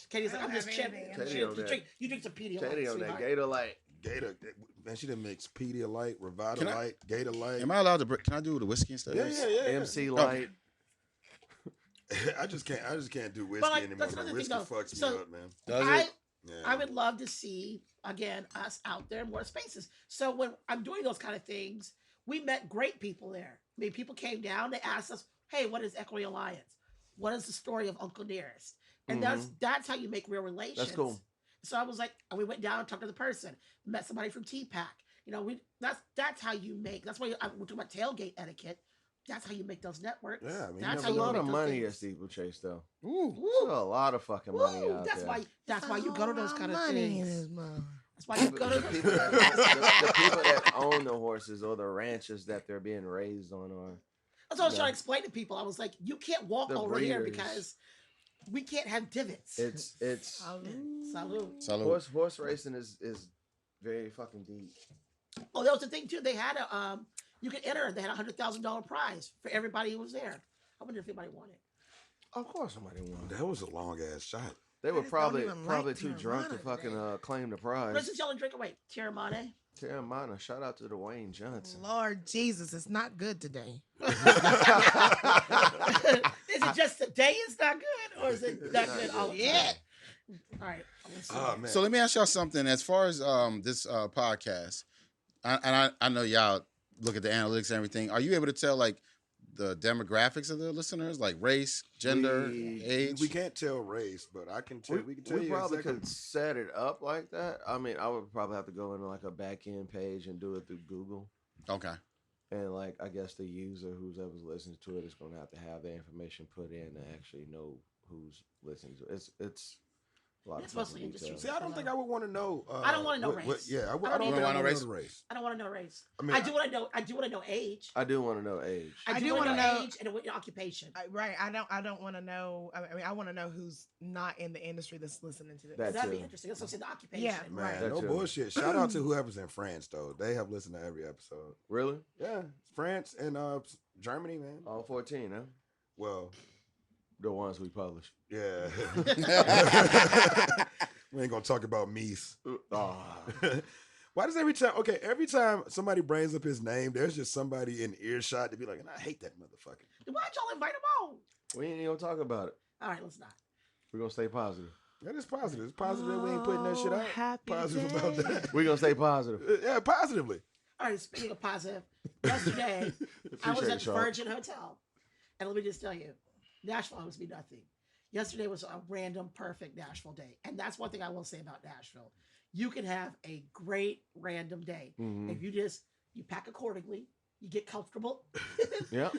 Katie's like, I don't "I'm just have chilling." anything. Katie on that. You drink some Pedialyte, Katie on that sweetheart. Gator Light. Gator. Man, she done mix Pedialyte, Can I- Revitalight, Gator Light. Am I allowed to? Can I do the whiskey instead? Yeah, yeah, yeah. MC Light. I just can't do whiskey But, like, anymore. that's Man. another thing, Whiskey though. fucks So- me up, man. Does I it? Yeah. I would love to see again us out there in more spaces. So when I'm doing those kind of things, we met great people there. I mean, people came down. They asked us, "Hey, what is Equity Alliance? What is the story of Uncle Nearest?" And that's how you make real relations. That's cool. So I was like, and we went down and talked to the person, met somebody from TPAC. You know, that's how you make. That's why we're talking about tailgate etiquette. That's how you make those networks. Yeah, I mean, that's There's how a you lot make of those money things. at steeplechase, though. Ooh. There's a lot of fucking money Woo, out that's there. that's why you go to those kind of things. That's why you But go to the people the people that own the horses or the ranches that they're being raised on are That's what I was Yeah. trying to explain to people. I was like, you can't walk The over here breeders. because we can't have divots. it's Salute. Salute. horse racing is very fucking deep. Oh, that was the thing too. They had a you could enter. They had $100,000 prize for everybody who was there. I wonder if anybody won it. Of course somebody won. That was a long ass shot. They were just don't probably even like too drunk to Tijuana fucking today. claim the prize. Let's just yell and drink away. Tiramane. Terramana, shout out to Dwayne Johnson. Lord Jesus, it's not good today. Is it just today it's not good, or is it not good all the time? Yeah. All right. I'm gonna see. Oh man. So let me ask y'all something. As far as this podcast, I know y'all look at the analytics and everything. Are you able to tell like the demographics of the listeners, like race, gender, age? We can't tell race, but I can tell. We can tell We you probably exactly. could set it up like that. I mean, I would probably have to go into like a back end page and do it through Google. Okay. And like, I guess the user who's ever listening to it is going to have their information put in to actually know who's listening to it. It's a lot It's of mostly fucking industry. details. See, I don't think I would want to know. I don't wanna know what- race. yeah, I I don't don't either. think I You want don't to wanna know the race. I don't want to know race. I mean, I do want to know. I do want to know age. I do want to know age. I I do do want to wanna know know- age and what your occupation. Right. I don't want to know. I mean, I want to know who's not in the industry that's listening to this. That That'd be too. interesting. That's what I'm saying. The occupation. Yeah, Man, right. That no too. bullshit. Shout out to whoever's in France though. They have listened to every episode. Really? Yeah, France and Germany, man. All 14, huh? Well, The ones we publish. yeah. We ain't gonna talk about Mies. Why does every time somebody brings up his name, there's just somebody in earshot to be like, I hate that motherfucker. Why'd y'all invite him on? We ain't even gonna talk about it. All right, let's not. We're gonna stay positive. That is positive. It's positive that we ain't putting that shit out. Happy Positive about day. that. We're gonna stay positive. Yeah, positively. All right, speaking of positive, yesterday I was Appreciate at it, the Sean. Virgin Hotel, and let me just tell you, Nashville owes me nothing. Yesterday was a random, perfect Nashville day. And that's one thing I will say about Nashville. You can have a great random day. Mhm. If you pack accordingly, you get comfortable. Yep.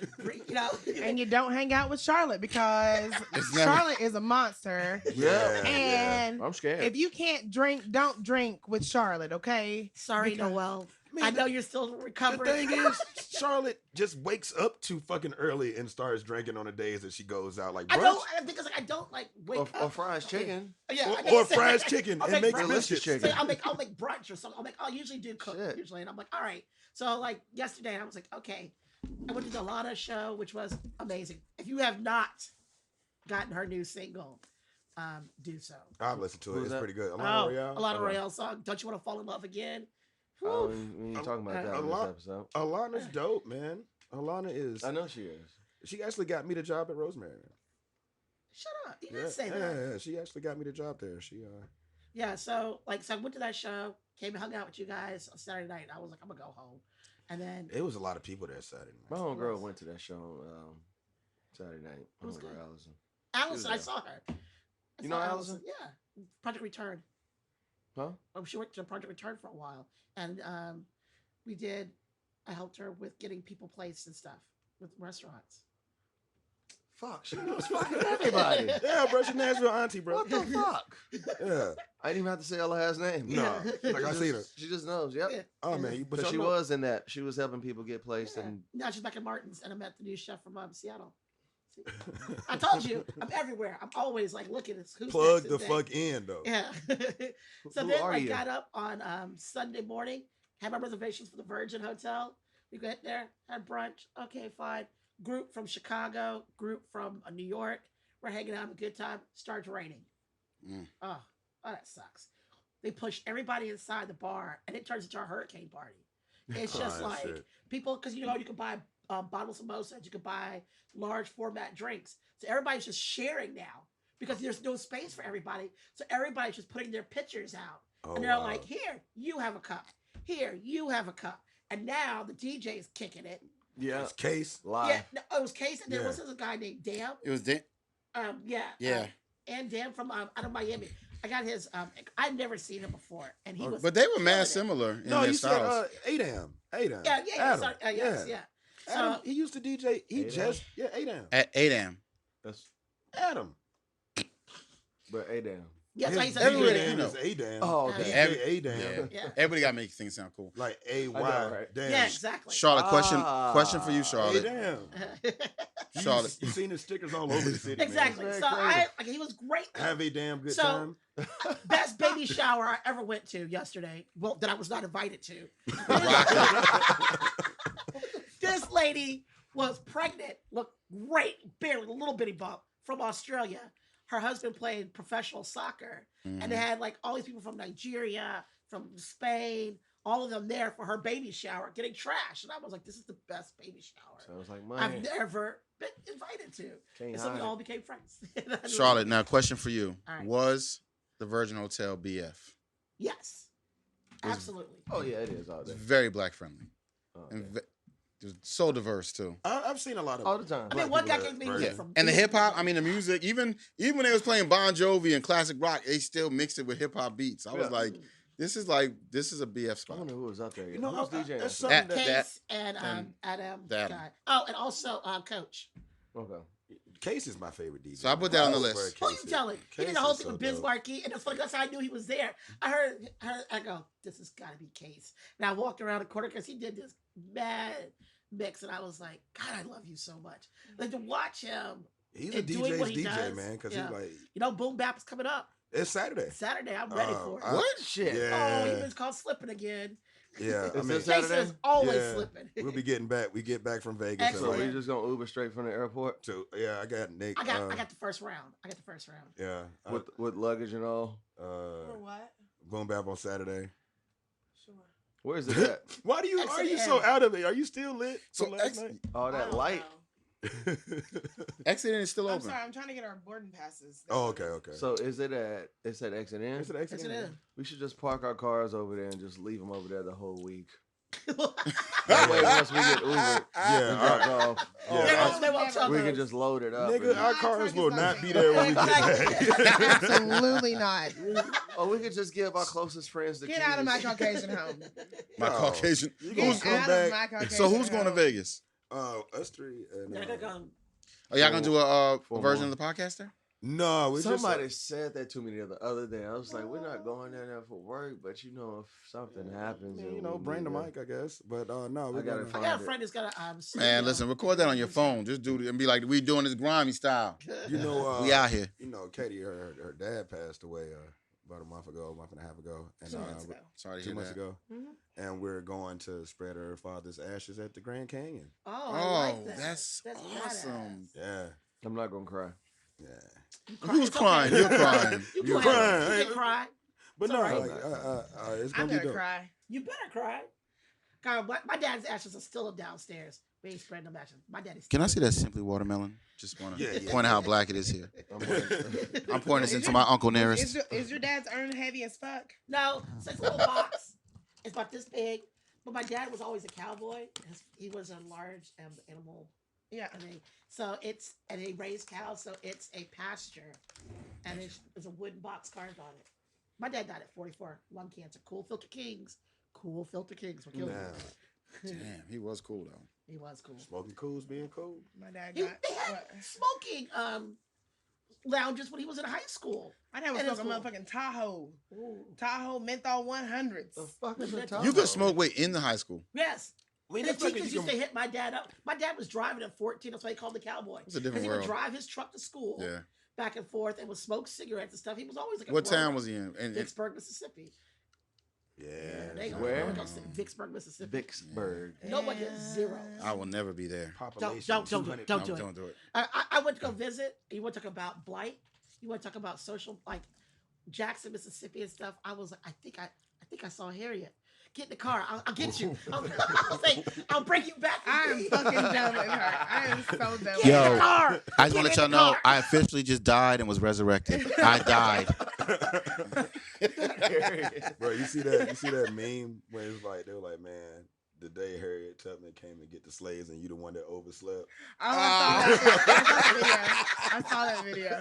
You know, And you don't hang out with Charlotte because Charlotte is a monster. Yeah. And I'm scared. if you can't drink, don't drink with Charlotte, okay? sorry, Because- Noel. Man, I know you're still The recovering. thing is, Charlotte just wakes up too fucking early and starts drinking on the days that she goes out. Like I brunch don't because like, I don't like wake or, up. or fries chicken. Yeah, I or gotta say- fries chicken I'll and make makes breakfast biscuits. chicken. So I'll make brunch or something. I'll usually do cook Shit. usually, and I'm like, all right. So like yesterday, I was like, okay. I went to the Lana show, which was amazing. If you have not gotten her new single, do so. I've listened to it. Who's It's that? pretty good. Alana Royale. Alana Okay. Royale song. Don't you want to fall in love again? Oh, Whew. we ain't talking about that a in lot- this episode. Alana's dope, man. Alana is. I know she is. She actually got me the job at Rosemary. Shut up. You Yeah, didn't say yeah, that. yeah. She actually got me the job there. She Yeah, so I went to that show, came and hung out with you guys on Saturday night. I was like, I'm gonna go home. And then It was a lot of people there Saturday My night. homegirl went to that show Saturday night. It was Homegirl good. Allison. Allison, I there. saw her. You know Allison? Yeah. Project Return. Huh? She went to Project Return for a while. And I helped her with getting people placed and stuff with restaurants. Fuck, she knows fucking everybody. Yeah, bro. She's Nashville auntie, bro. What the fuck? Yeah. I didn't even have to say her last name. No. Like I seen her. She just knows. Yep. Yeah. Oh man, you but But she y'all know- was in that. She was helping people get placed, Yeah. and Now she's back in Martin's, and I met the new chef from Seattle. See? I told you, I'm everywhere. I'm always like looking at who's plug next the today. fuck in though. Yeah. So Who then are I you? got up on Sunday morning, had my reservations for the Virgin Hotel. We got there, had brunch. Okay, fine. Group from Chicago, group from New York. We're hanging out, having a good time. Starts raining. Mm. Oh, that sucks. They push everybody inside the bar, and it turns into a hurricane party. It's just Oh, like shit. people, because you can buy bottles of samosas, you can buy large format drinks. So everybody's just sharing now because there's no space for everybody. So everybody's just putting their pitchers out. Oh, And they're wow. like, here, you have a cup. Here, you have a cup. And now the DJ's kicking it. yeah, It's Case. live. Yeah, no, it was Case, and then Yeah. what's this guy named Dan? It was Dan. Yeah. And Dan from out of Miami. I got his. I'd never seen him before, and he was. But they were killing mad it. similar in No, their you said styles. Adam. Adam. Yeah, Adam. sorry, yes, yeah. Adam, So he used to DJ. He Adam? just Adam. At 8 a.m. That's Adam. but hey damn. yeah, so he His said everywhere DJ that you name know. is Adam. Oh, okay. DJ Every- Adam. Yeah. Yeah. Everybody got to make things sound cool. Like A-Y. right? Damn. Yeah, exactly. Charlotte, Ah. question for you, Charlotte. Adam. Charlotte. You've seen his stickers all over the city. Exactly. Very So creative. he was great. though. Man. Have a damn good So- time. Best baby shower I ever went to yesterday. Well, that I was not invited to. This lady was pregnant, looked great, barely a little bitty bump from Australia. Her husband played professional soccer, and they had like all these people from Nigeria, from Spain, all of them there for her baby shower, getting trashed. And I was like, "This is the best baby shower Sounds like I've money. never been invited to." Can't And so we hide. all became friends. Charlotte, now question for you. All right. Was the Virgin Hotel BF? Yes, Was- absolutely. Oh yeah, it is all It's day. very black friendly. Oh, And okay. it was so diverse too. I've seen a lot of All the time. I mean, black one guy people gave that me version. music from And the hip hop, I mean the music, even when they was playing Bon Jovi and classic rock, they still mixed it with hip hop beats. I was Yeah. like, this is a BF I spot. wonder who was out there. You know, who was that's DJing? something That- that, Case and Adam that- guy. Oh, and also Coach. Okay. Case is my favorite DJ. So I put that on the I list. swear Who you Case is- telling? He Case did the whole is thing so with Biz dope. Markie, and it's funny. That's how I knew he was there. I heard. I go, this has got to be Case. And I walked around the corner because he did this mad mix, and I was like, God, I love you so much. Like to watch him. He's a and doing what DJ's he DJ, does, man, because yeah. he like You know, Boom Bap is coming up it's Saturday. Saturday. I'm ready Oh, for it. I- What? Shit. Yeah. Oh, he was called slipping again. Yeah, I Is mean, this Jason Saturday? is always Yeah. slipping. we'll be getting back. We get back from Vegas. So Excellent. And we like, just gonna Uber straight from the airport yeah, I got Nick. I got the first round. Yeah. with luggage and all. what? Boom Bap on Saturday. Sure. Where is it at? Why are you so XNN. out of it? Are you still lit? So from last night? All I that don't light. know. Accident is still I'm open. sorry, I'm trying to get our boarding passes. Oh, okay. So is it at? It's at X and N. Is it Yes, it accident? is. We should just park our cars over there and just leave them over there the whole week. That way, once we get Uber, Yeah, and dropped off, Yeah, They won't tell we can those. just load it up. nigga, and- our My cars truck is will not not big. be there when we get back. Absolutely not. or we could just give our closest friends the Get out of my keys. Caucasian home. My No. Caucasian. You Get gonna Who's come out back? of my Caucasian So who's going to home. Vegas? Us three. And, They're gonna come. Are y'all gonna do a Four version more. of the podcast there? no, we Somebody just. said that to me the other day. I was like, we're not going there for work, but you know, if something happens, You and know, we bring the need to- mic, I guess. But no, I we're gotta gonna. find I got a it. friend who's got a Man, studio. listen, record that on your phone. Just do it and be like, we doing this grimy style. You know, We out here. You know, Katie, her dad passed away about a month and a half ago, and 2 months ago. Sorry to 2 hear months that. ago, Mhm. and we're going to spread her father's ashes at the Grand Canyon. Oh, I Oh, like that. that's awesome. badass. Yeah, I'm not gonna cry. yeah. Who's It's crying? okay. You're crying. You You're can crying. You can cry. But It's no, all right. like, it's I'm gonna be gonna dope. cry. You better cry. God, my dad's ashes are still downstairs. We ain't spreading them ashes. My daddy's. Can I see that Simply Watermelon? Just want to Yeah. point out how black it is here. I'm pouring this Is into your- my Uncle Nearest. Is your dad's urn heavy as fuck? No, it's a little box. It's about this big. But my dad was always a cowboy. He was a large animal. Yeah. So it's and he raised cows. So it's a pasture, and there's a wooden box carved on it. My dad died at 44, lung cancer. Cool filter kings. Cool filter kings were killed. Nah, Damn, he was cool though. He was cool. smoking cool's being cool. My dad They got. had What? smoking lounges when he was in high school. My dad was And it's smoking cool. motherfucking Tahoe. Ooh. Tahoe menthol 100s. The fuck is You a Tahoe? You could smoke weight in the high school. Yes. I mean, The that's like teachers you used to can, hit my dad up. My dad was driving at 14. That's why he called the cowboy. It's a 'Cause different he would world. drive his truck to school Yeah. back and forth and would smoke cigarettes and stuff. He was always like a What grown-up. town was he in? And Vicksburg, Mississippi. yeah. There you go. Where? Go to Vicksburg, Mississippi. Vicksburg. Nobody gets zero. I will never be there. Population. Don't do it. 200 Don't No, do it. don't do it. I went to go visit. You want to talk about blight? You want to talk about social, like Jackson, Mississippi, and stuff? I was like, I think I saw Harriet. Get in the car. I'll get you. I'll bring you back. I am fucking done with her. I am so done with Get in Yo. the car. I just want to Get let y'all in the know car. I officially just died and was resurrected. I died. Bro, you see that meme where it's like they were like, man, the day Harriet Tubman came to get the slaves and you the one that overslept. Oh, I saw that video.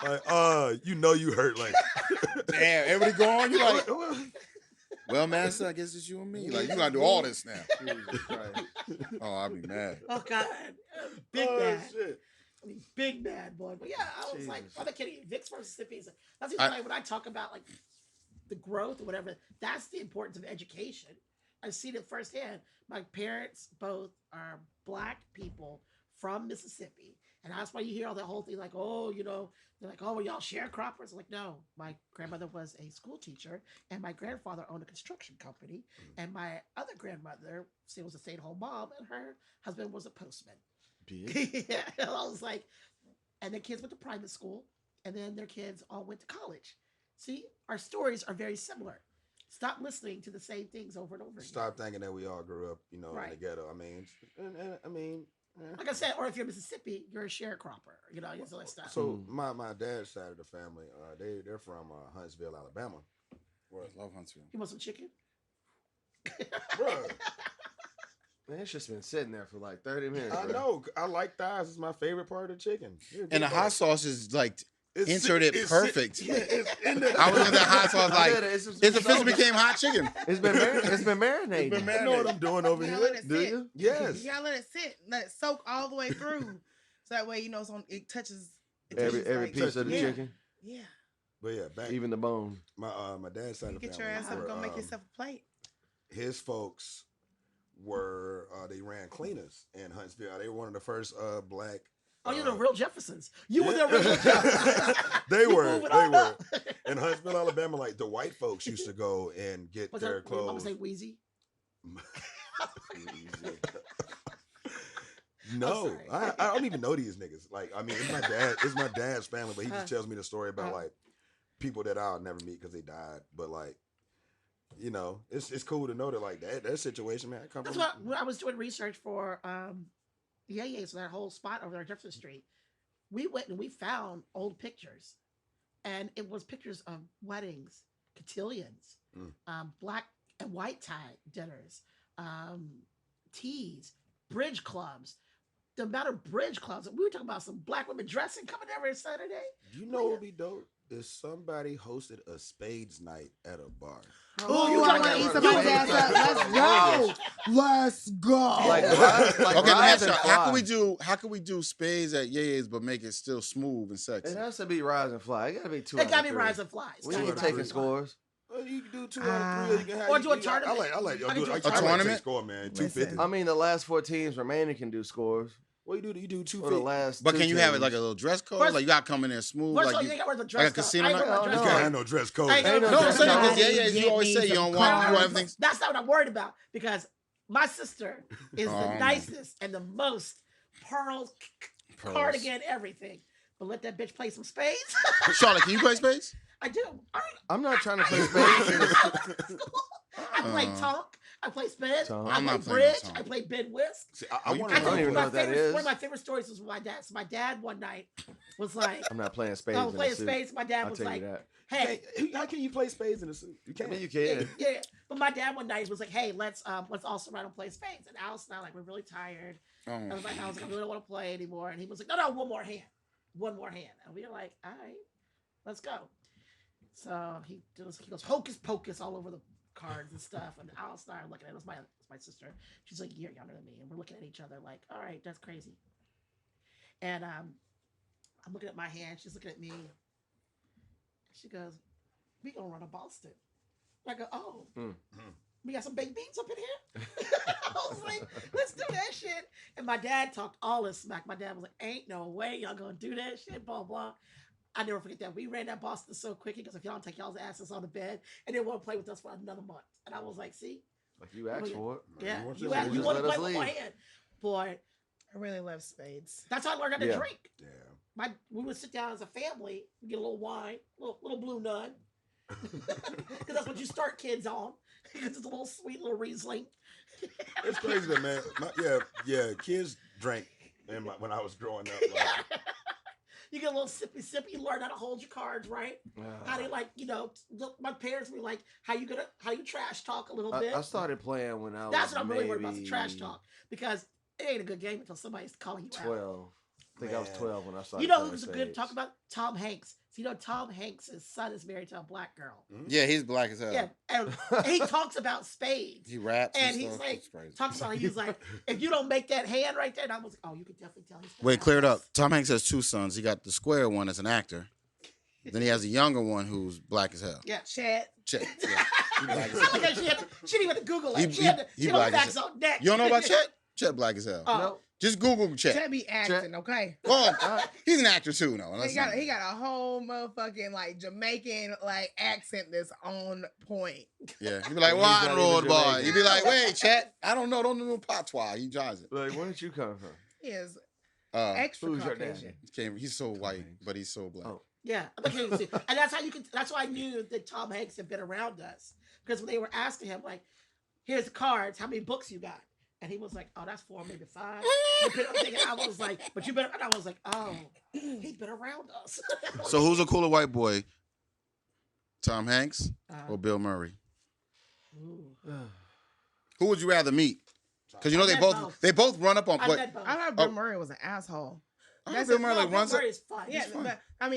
Like, you know you hurt. Like, Damn, everybody gone? You like, well, master, I guess it's you and me. Like, you gotta do all this now. Jesus Christ. Oh, I'll be mad. Oh God, big oh, bad. shit. I mean, big bad boy. But yeah, I was like, Jesus. I'm not kidding. Vicksburg, Mississippi is. That's the like when I talk about like the growth or whatever. That's the importance of education. I've seen it firsthand. My parents both are black people from Mississippi, and that's why you hear all that whole thing like, oh, you know, they're like, oh, well, y'all sharecroppers. I'm like, no, my grandmother was a school teacher, and my grandfather owned a construction company, and my other grandmother, she was a stay-at-home mom, and her husband was a postman. Bitch. Yeah, I was like, and their kids went to private school, and then their kids all went to college. See, our stories are very similar. Stop listening to the same things over and over again. Stop thinking that we all grew up, in Right. the ghetto. I mean, Like I said, or if you're Mississippi, you're a sharecropper. You know, all that stuff. So my dad's side of the family, they're from Huntsville, Alabama. I love Huntsville. You want some chicken? Bruh, Man, it's just been sitting there for like 30 minutes. I bro. know. I like thighs. It's my favorite part of the chicken. And the hot sauce is like inserted it's perfect. Yeah, it's in there. I was looking at that hot sauce I like, said it's officially became hot chicken. It's been marinating. I know what I'm doing over You here. gotta let it Do sit. you? Yes. You gotta let it sit, let it soak all the way through, so that way you know it's on. It touches. Every like- piece of the yeah. chicken, Yeah. But yeah, back even the bone. my dad's side You of the get your family. ass up, were, go make yourself a plate. His folks were they ran cleaners in Huntsville. They were one of the first black. Oh, you're the real Jeffersons. You were the Yeah. original Jeffersons. They You were. moving They on were. up. In Huntsville, Alabama, like the white folks used to go and get Was their that your mama clothes. say Wheezy? No, sorry. I don't even know these niggas. Like, I mean, it's my dad's family, but he just tells me the story about like people that I'll never meet because they died. But like, it's cool to know that like that situation, man. I come That's from. what when I was doing research for so that whole spot over there, Jefferson Street. We went and we found old pictures, and it was pictures of weddings, cotillions, black and white tie dinners, teas, bridge clubs. The amount of bridge clubs. We were talking about some black women dressing coming every Saturday. You know what would be dope? If somebody hosted a spades night at a bar. Oh, you I trying want to to eat get somebody's ass up. Let's go. Like, Okay, let me ask rise y'all, and how can we do spades at Ye's but make it still smooth and sexy? It has to be rise and fly. It gotta be two. It out gotta of be three. rise and fly. It's We gotta ain't be taking rise and fly. scores. Well, you can do 2 out of 3, or you can have. Or do a tournament. I like. I can do a I tournament. like tournament? score, man. Listen. 250. I mean, the last 4 teams remaining can do scores. What you do? You do Or the 250. last. But 2 can you have it teams. like a little dress code? First- Like you gotta come in there smooth, First of like all, you. you ain't got to wear the like dress a code. casino I ain't night? wearing Oh, the You dress no. can't code. have no dress code. I ain't Ain't got no No, I'm saying dress because code. you always say you don't want everything. That's not what I'm worried about because my sister is the Oh. nicest and the most pearls, cardigan, everything. But let that bitch play some spades. Charlotte, can you play spades? I do. I'm not trying to play spades. I play tonk. I play spades. Tonk. I I'm play not playing bridge. tonk. I play bid whisk. See, Oh, I you want can- to. I don't even know my what that favorite, is. one of my favorite stories was with my dad. So my dad one night was like, I'm not playing spades. I in was a playing suit. spades. My dad I'll was tell like, you that. hey, How can you play spades in a suit? You I can't. mean, you yeah, can. yeah. But my dad one night was like, hey, let's all surround and play spades. And Alice and I like we're really tired. Oh. I was like, I really don't want to play anymore. And he was like, no, one more hand. One more hand. And we were like, all right, let's go. So he goes hocus pocus all over the cards and stuff. And Alice and I are looking at it. It's my sister. She's like a year younger than me. And we're looking at each other like, all right, that's crazy. And I'm looking at my hand. She's looking at me. She goes, we gonna run a Boston. I go, oh. We got some baked beans up in here. I was like, let's do that shit. And my dad talked all this smack. My dad was like, ain't no way y'all gonna do that shit, blah, blah. I never forget that. We ran that Boston so quick because if y'all don't take y'all's asses on the bed and they want to play with us for another month. And I was like, see? Like you asked for it. Yeah. want You, your want money. to Just let play us with one leave. hand. Boy, I really love spades. that's how I learned how to Yeah. drink. Yeah. We would sit down as a family, we get a little wine, little blue nun. Because that's what you start kids on. Because it's a little sweet little Riesling. It's crazy that man. Yeah. Kids drank when I was growing up. Like, You get a little sippy. You learn how to hold your cards right. How they my parents were like, how you trash talk a little bit. I started playing when I was That's what I'm really worried about, the maybe trash talk. Because it ain't a good game until somebody's calling you out. 12. I think I was Man. 12 when I started. You know playing who's a good spades. talk about? Tom Hanks. So you know Tom Hanks' son is married to a black girl. Yeah, he's black as hell. Yeah, and he talks about spades. He raps And and he's stuff. like, It's crazy. talks about, he's like, if you don't make that hand right there, and I was like, oh, you can definitely tell he's Wait, clear it up. Tom Hanks has 2 sons. He got the square one as an actor. Then he has a younger one who's black as hell. Yeah, Chad. Chet. Yeah. He black as hell. Okay, she didn't even Google it. He- She had to, he she black don't as facts on deck. You don't know about Chet? Chet black as hell. Oh, No. Just Google Chet. That be acting, okay? Well, he's an actor too, no. He got a whole motherfucking like Jamaican like accent that's on point. Yeah, he'd be like, He's "Why not Lord even boy?" Jamaican. He'd be like, "Wait, Chet, I don't know patois." He tries it. Like, where did you come from? He is Uh, extra who's your Caucasian. he's so white, but he's so black. Oh. yeah. Okay, see. And that's how you can. That's why I knew that Tom Hanks had been around us because when they were asking him, like, "Here's the cards. How many books you got?" And he was like, "Oh, that's 4, maybe 5." I'm thinking, I was like, "But you better." And I was like, "Oh, he's been around us." So who's a cooler white boy? Tom Hanks Uh, or Bill Murray? ooh. Who would you rather meet? Because you know I they met both both. they both run up on. I But met both. I thought Bill Murray was an asshole. That's Bill Murray No, like Bill runs up. Murray is fun. Yeah, He's fun. but I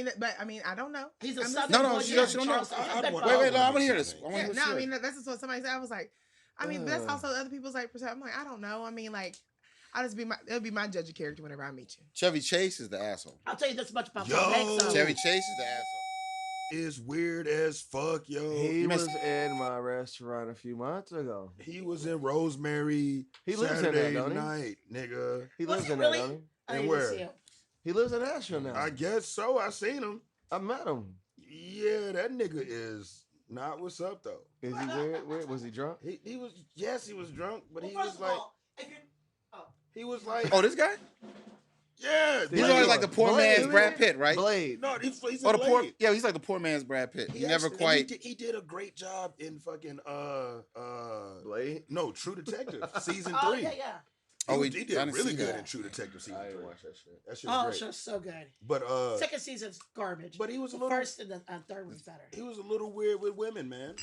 mean, I don't know. He's a I'm southern just- No, boy. she Yeah, don't know. Charleston. I'd I met want- both. Wait, no, I want to hear Yeah, this. I wanna Yeah, hear no, I shit. mean that's just what somebody said. I was like, I mean, that's also other people's like perception. I'm like, I don't know. I mean, like, it'll be my judge of character whenever I meet you. Chevy Chase is the asshole. I'll tell you this much about Yo. Tom Hanks. though. Chevy Chase is the asshole. Is weird as fuck, yo. He You was missed- in my restaurant a few months ago. He was in Rosemary. He lives in Saturday there, don't he? night, nigga. He Was lives he in really? there, don't he? I And didn't where? see him. He lives in Asheville now. I guess so. I seen him. I met him. Yeah, that nigga is not what's up though. Is he weird? Was he drunk? He was he was drunk, but Well, he first was of like all, if you're, he was like Oh, this guy? yeah. He's He's Blade. always like the poor Blade. man's Brad Pitt, right? Blade. no, he's Or the in poor, Blade. yeah, he's like the poor man's Brad Pitt. He never actually- quite. He did a great job in fucking Blade. no True Detective season oh 3. yeah. Oh, he I did didn't really see good that. in True Detective season I 3. didn't watch that shit. That shit was Oh, great. it's just so good. But Second season's garbage. but he was a The little first and the third was better. he was a little weird with women, man.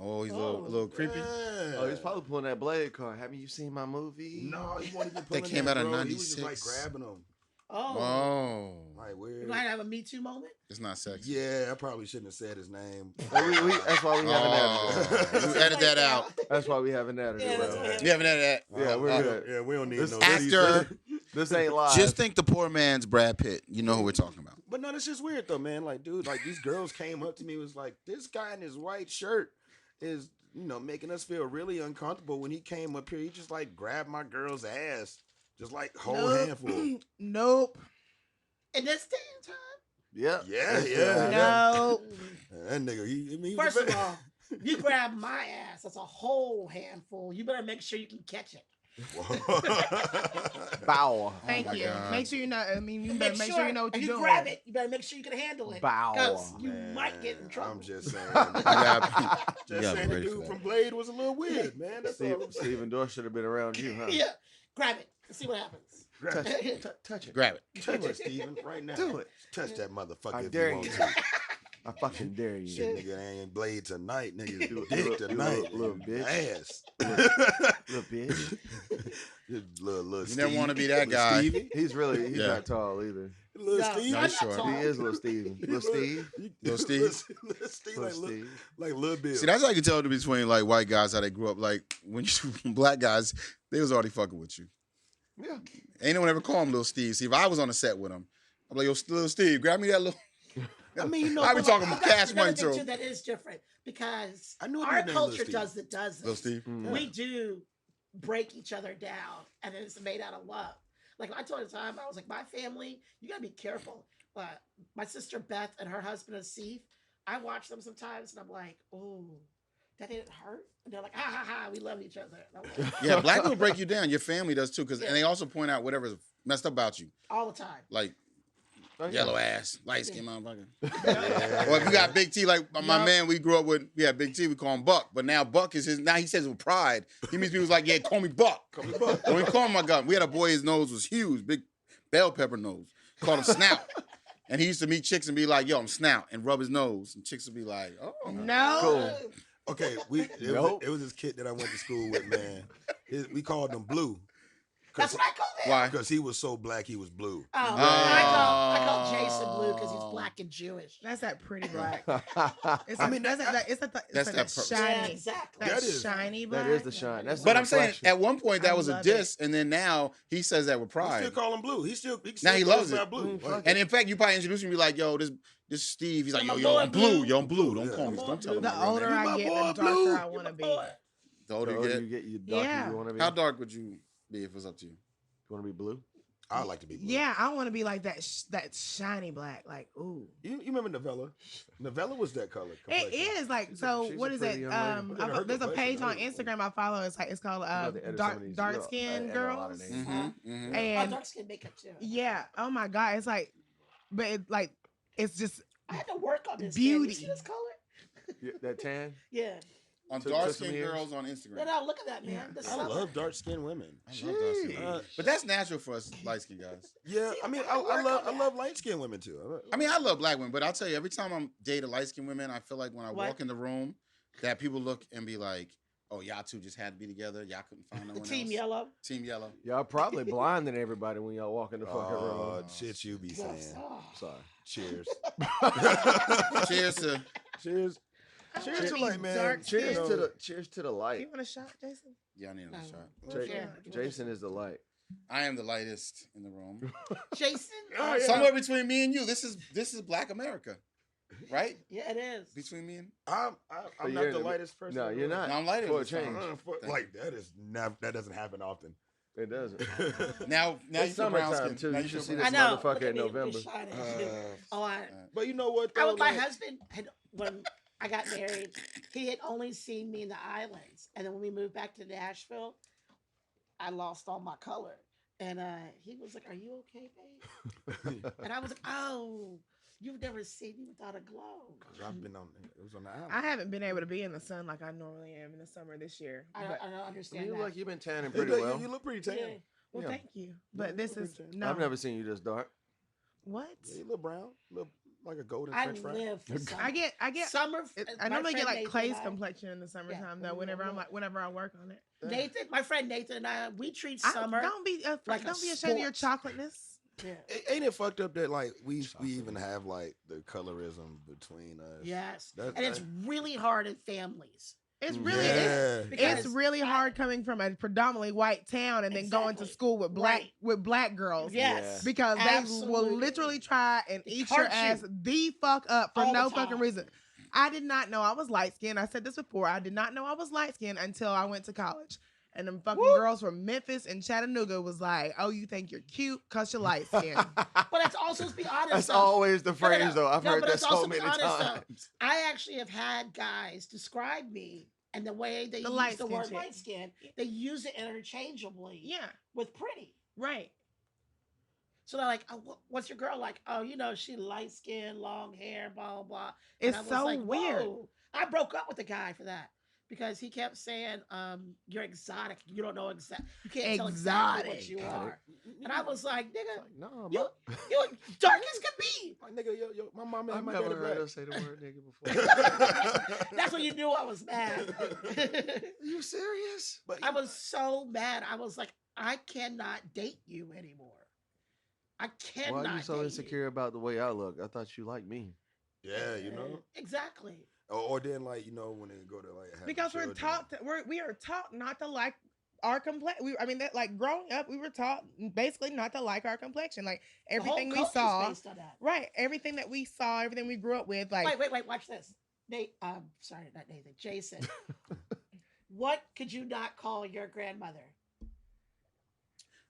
Oh, he's a Oh. little creepy. Yeah. Oh, he's probably pulling that Blade card. Haven't you seen my movie? No, he wasn't even pulling came that, out in bro. He was just like 96. grabbing them. Oh. Oh, Like You weird. might have a Me Too moment. it's not sexy. Yeah, I probably shouldn't have said his name. That's why we haven't edited Oh, you edit that out. That's why we haven't edited Yeah, that's bro. what You haven't edited that. Yeah, we're good. Yeah, we don't need This no actor- This ain't live. Just think the poor man's Brad Pitt. You know who we're talking about. But no, that's just weird though, man. Like, dude, like these girls came up to me, was like, this guy in his white shirt is, making us feel really uncomfortable. When he came up here, he just like grabbed my girl's ass, just like whole Nope. handful. Nope. In this day and time. Yeah. Yeah. No. That nigga, he was First the of best. all, you grab my ass. That's a whole handful. You better make sure you can catch it. Bow. Thank my you. God. Make sure you know. I mean, you better make sure you know what if you're you doing. grab it, you better make sure you can handle it. Bow. Because you Man, might get in trouble. I'm just saying. You gotta Just be saying the ready for dude that. from Blade was a little weird, man. That's all I'm saying. Stephen Dorff should have been around you, huh? Yeah. Grab it and see what happens. Grab it. Touch it. Grab it. Touch it, Steven, right now. Do it. Touch that motherfucker I if dare you want you. to. I fucking dare you. Shit, nigga, ain't Blade tonight, nigga. Do it, Dick do it, tonight, little bitch. ass. Little bitch. Little You never Steve. wanna be that Little guy. Stevie. He's Yeah. not tall either. Little No, Steve. No, I'm he's not short. tall. He is little Steven. Little Steve. Little Steve? Little Steve, Little like, Steve. like Lil Bill. See, that's how you can tell the difference between like white guys how they grew up. Like when you black guys, they was already fucking with you. Yeah. Ain't no one ever call him Little Steve. See, if I was on the set with him, I'm like, yo, Little Steve, grab me that little. I mean, I be But talking that's cash another money thing, to too, him. that is different because I knew a our dude named Lil culture Steve. does this. Little Steve. Mm. We do break each other down, and it's made out of love. Like I told you the time, I was like, my family, you gotta be careful. My sister Beth and her husband Asif, I watch them sometimes, and I'm like, oh, that didn't hurt. And they're like, ha ha ha, we love each other. And I'm like, Yeah, black people break you down. Your family does too, Yeah. and they also point out whatever's messed up about you, all the time. like Oh, yeah. yellow ass, light skin motherfucker. Yeah. Or if you got Big T, like my Yeah. man we grew up with, we had Big T, we call him Buck. But now Buck is his, now he says it with pride. He means people like, yeah, call me Buck. Call me Buck. Don't even call him my gun. We had a boy, his nose was huge, big bell pepper nose. Called him Snout. And he used to meet chicks and be like, yo, I'm Snout, and rub his nose. And chicks would be like, oh. No. Cool. Okay, Nope. it was this kid that I went to school with, man. We called him Blue. That's what I call it. Why? Because he was so black, he was blue. Oh, Oh. I call Jason Blue because he's black and Jewish. That's that pretty black. It's I I mean, mean, it's that's that that shiny, Yeah, exactly. that That is- shiny black. That is the shine. That's But the I'm saying, reflection. at one point, that I was a love diss, and then now he says that with We still pride. call him Blue. He still Now he goes loves by it. Blue. Mm, Like, And in fact, you probably introduce him and be like, yo, this Steve. He's like, I'm yo, a yo, boy I'm blue. Blue. Yo, I'm blue. Don't Yeah. call me. I'm a Don't tell boy me The my real older name. I my get, boy, the Blue. darker I want to be. The The older older you you get. get, you darker Yeah. you want to be. How dark would you be if it was up to you? You want to be blue? I like to be Blue. Yeah, I want to be like that. That shiny black. Like, ooh, You remember Novella? Novella was that color. it complexion. is like. She's So a what is pretty it? young lady. Look at her There's a complexion. page on Her- Instagram I follow. It's called they edit some dark of these- dark you know, skin I know a lot girls. of names. Mm-hmm. Oh, And dark skin makeup too. yeah, oh my god, it's like, but it like it's just I had to work on this. Beauty. You see this color? Yeah, that tan. Yeah. On Took dark some skinned years. girls on No, Instagram. no, look at that, man. Yeah. This I summer. love dark skinned women. I love dark skinned Uh, But that's natural for us light skinned guys. Yeah, See, I mean, I I work love on I that. love light skinned women too. I mean, I love black women, but I'll tell you, every time I'm dating light skinned women, I feel like when I What? walk in the room, that people look and be like, oh, y'all two just had to be together. Y'all couldn't find no one Team else. yellow. Team yellow. Y'all probably blinding everybody when y'all walk in the fucking Oh, room. shit, you be saying. Yes. Oh. Sorry. Cheers. Cheers to. Cheers. I Cheers wanna to be like, man. dark Cheers skinned. to the cheers to the You light. want a shot, Jason? Yeah, I need another No. shot. Ja- Yeah. Jason is the light. I am the lightest in the room. Jason. Oh, yeah. Somewhere between me and you. This is Black America, right? Yeah, it is. Between me and. I'm But not you're the the- lightest person. No, in the you're room. not. No, I'm lighter For a this time. change. Thank Like that doesn't happen often. It doesn't. Now you It's feel brown summertime, skin. too. Now You should feel see brown I this skin. know. motherfucker Look at in me, November. we're shining. Uh, Oh, But you know what? I Though, with my like, husband had when I got married, he had only seen me in the islands, and then when we moved back to Nashville, I lost all my color, and he was like, "Are you okay, babe?" And I was like, "Oh, you've never seen me without a glow." 'cause I've been on. It was on the island. I haven't been able to be in the sun like I normally am in the summer this year. I but- don't understand You that. look like you've been tanning You pretty look- well. You look pretty tan. Yeah. well, Yeah. thank you. But this is no. I've never seen you this dark. What? Yeah, you look brown. Like a golden I French fry. live for summer. I get. Summer. I my normally get friend like Nathan Clay's and I- complexion in the summertime though. Whenever I work on it. Nathan, my friend Nathan and I, we treat I, summer. don't be like a don't be ashamed of your sport. chocolateness. Yeah. Ain't it fucked up that like we even have like the colorism between us? Yes, That- and it's that- really hard in families. It's really Yeah. it's Because really hard coming from a predominantly white town and then going to Exactly. school with black girls. Yes, Because they will absolutely. literally try and eat your hurt you. ass the fuck up for All the no fucking time. reason. I did not know I was light skinned. I said this before. I did not know I was light skinned until I went to college. And them fucking girls from Memphis and Chattanooga was like, "Oh, you think you're cute because you're light skinned." But that's also to be honest. That's though, always the no, phrase, though. I've no, heard but that it's so also many be honest, though. times. I actually have had guys describe me and the way they The use light the skin word chick. light skin, they use it interchangeably Yeah, with pretty. right. So they're like, oh, what's your girl like? Oh, she light skin, long hair, blah, blah, blah. And It's I was so like, weird. whoa. I broke up with the guy for that because he kept saying, you're exotic. You don't know exactly. You can't tell exactly what you Exotic. are. And I was like, nigga, Like, no, you dark as could be. Like, nigga, yo, my mom and I've my never daddy heard black. her say the word nigga before. That's when you knew I was mad. Are you serious? But I was so mad. I was like, I cannot date you anymore. I cannot. Why are you so date insecure about the way I look? I thought you liked me. yeah, you know. Exactly. Or then like when they go to like have Because we're children. taught we are taught not to like our complexion. I mean, that like growing up, we were taught basically not to like our complexion. Like everything the we whole culture's saw, based on that. right? Everything that we saw, everything we grew up with, like Wait, watch this. Sorry, not Nathan. Jason. What could you not call your grandmother?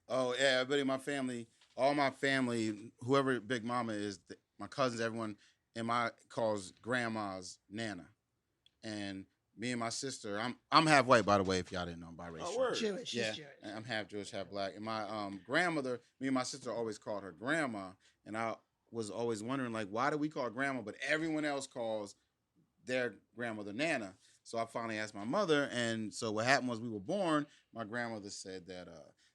Oh yeah, everybody in my family, all my family, whoever Big Mama is, my cousins, everyone in my calls grandma's Nana, and me and my sister. I'm half white, by the way, if y'all didn't know. I'm biracial. Oh, word. Jewish. She's Yeah, Jewish. and I'm half Jewish, half black. And my grandmother, me and my sister always called her grandma, and I was always wondering like, why do we call her grandma, but everyone else calls their grandmother Nana? So I finally asked my mother, and so what happened was we were born. My grandmother said that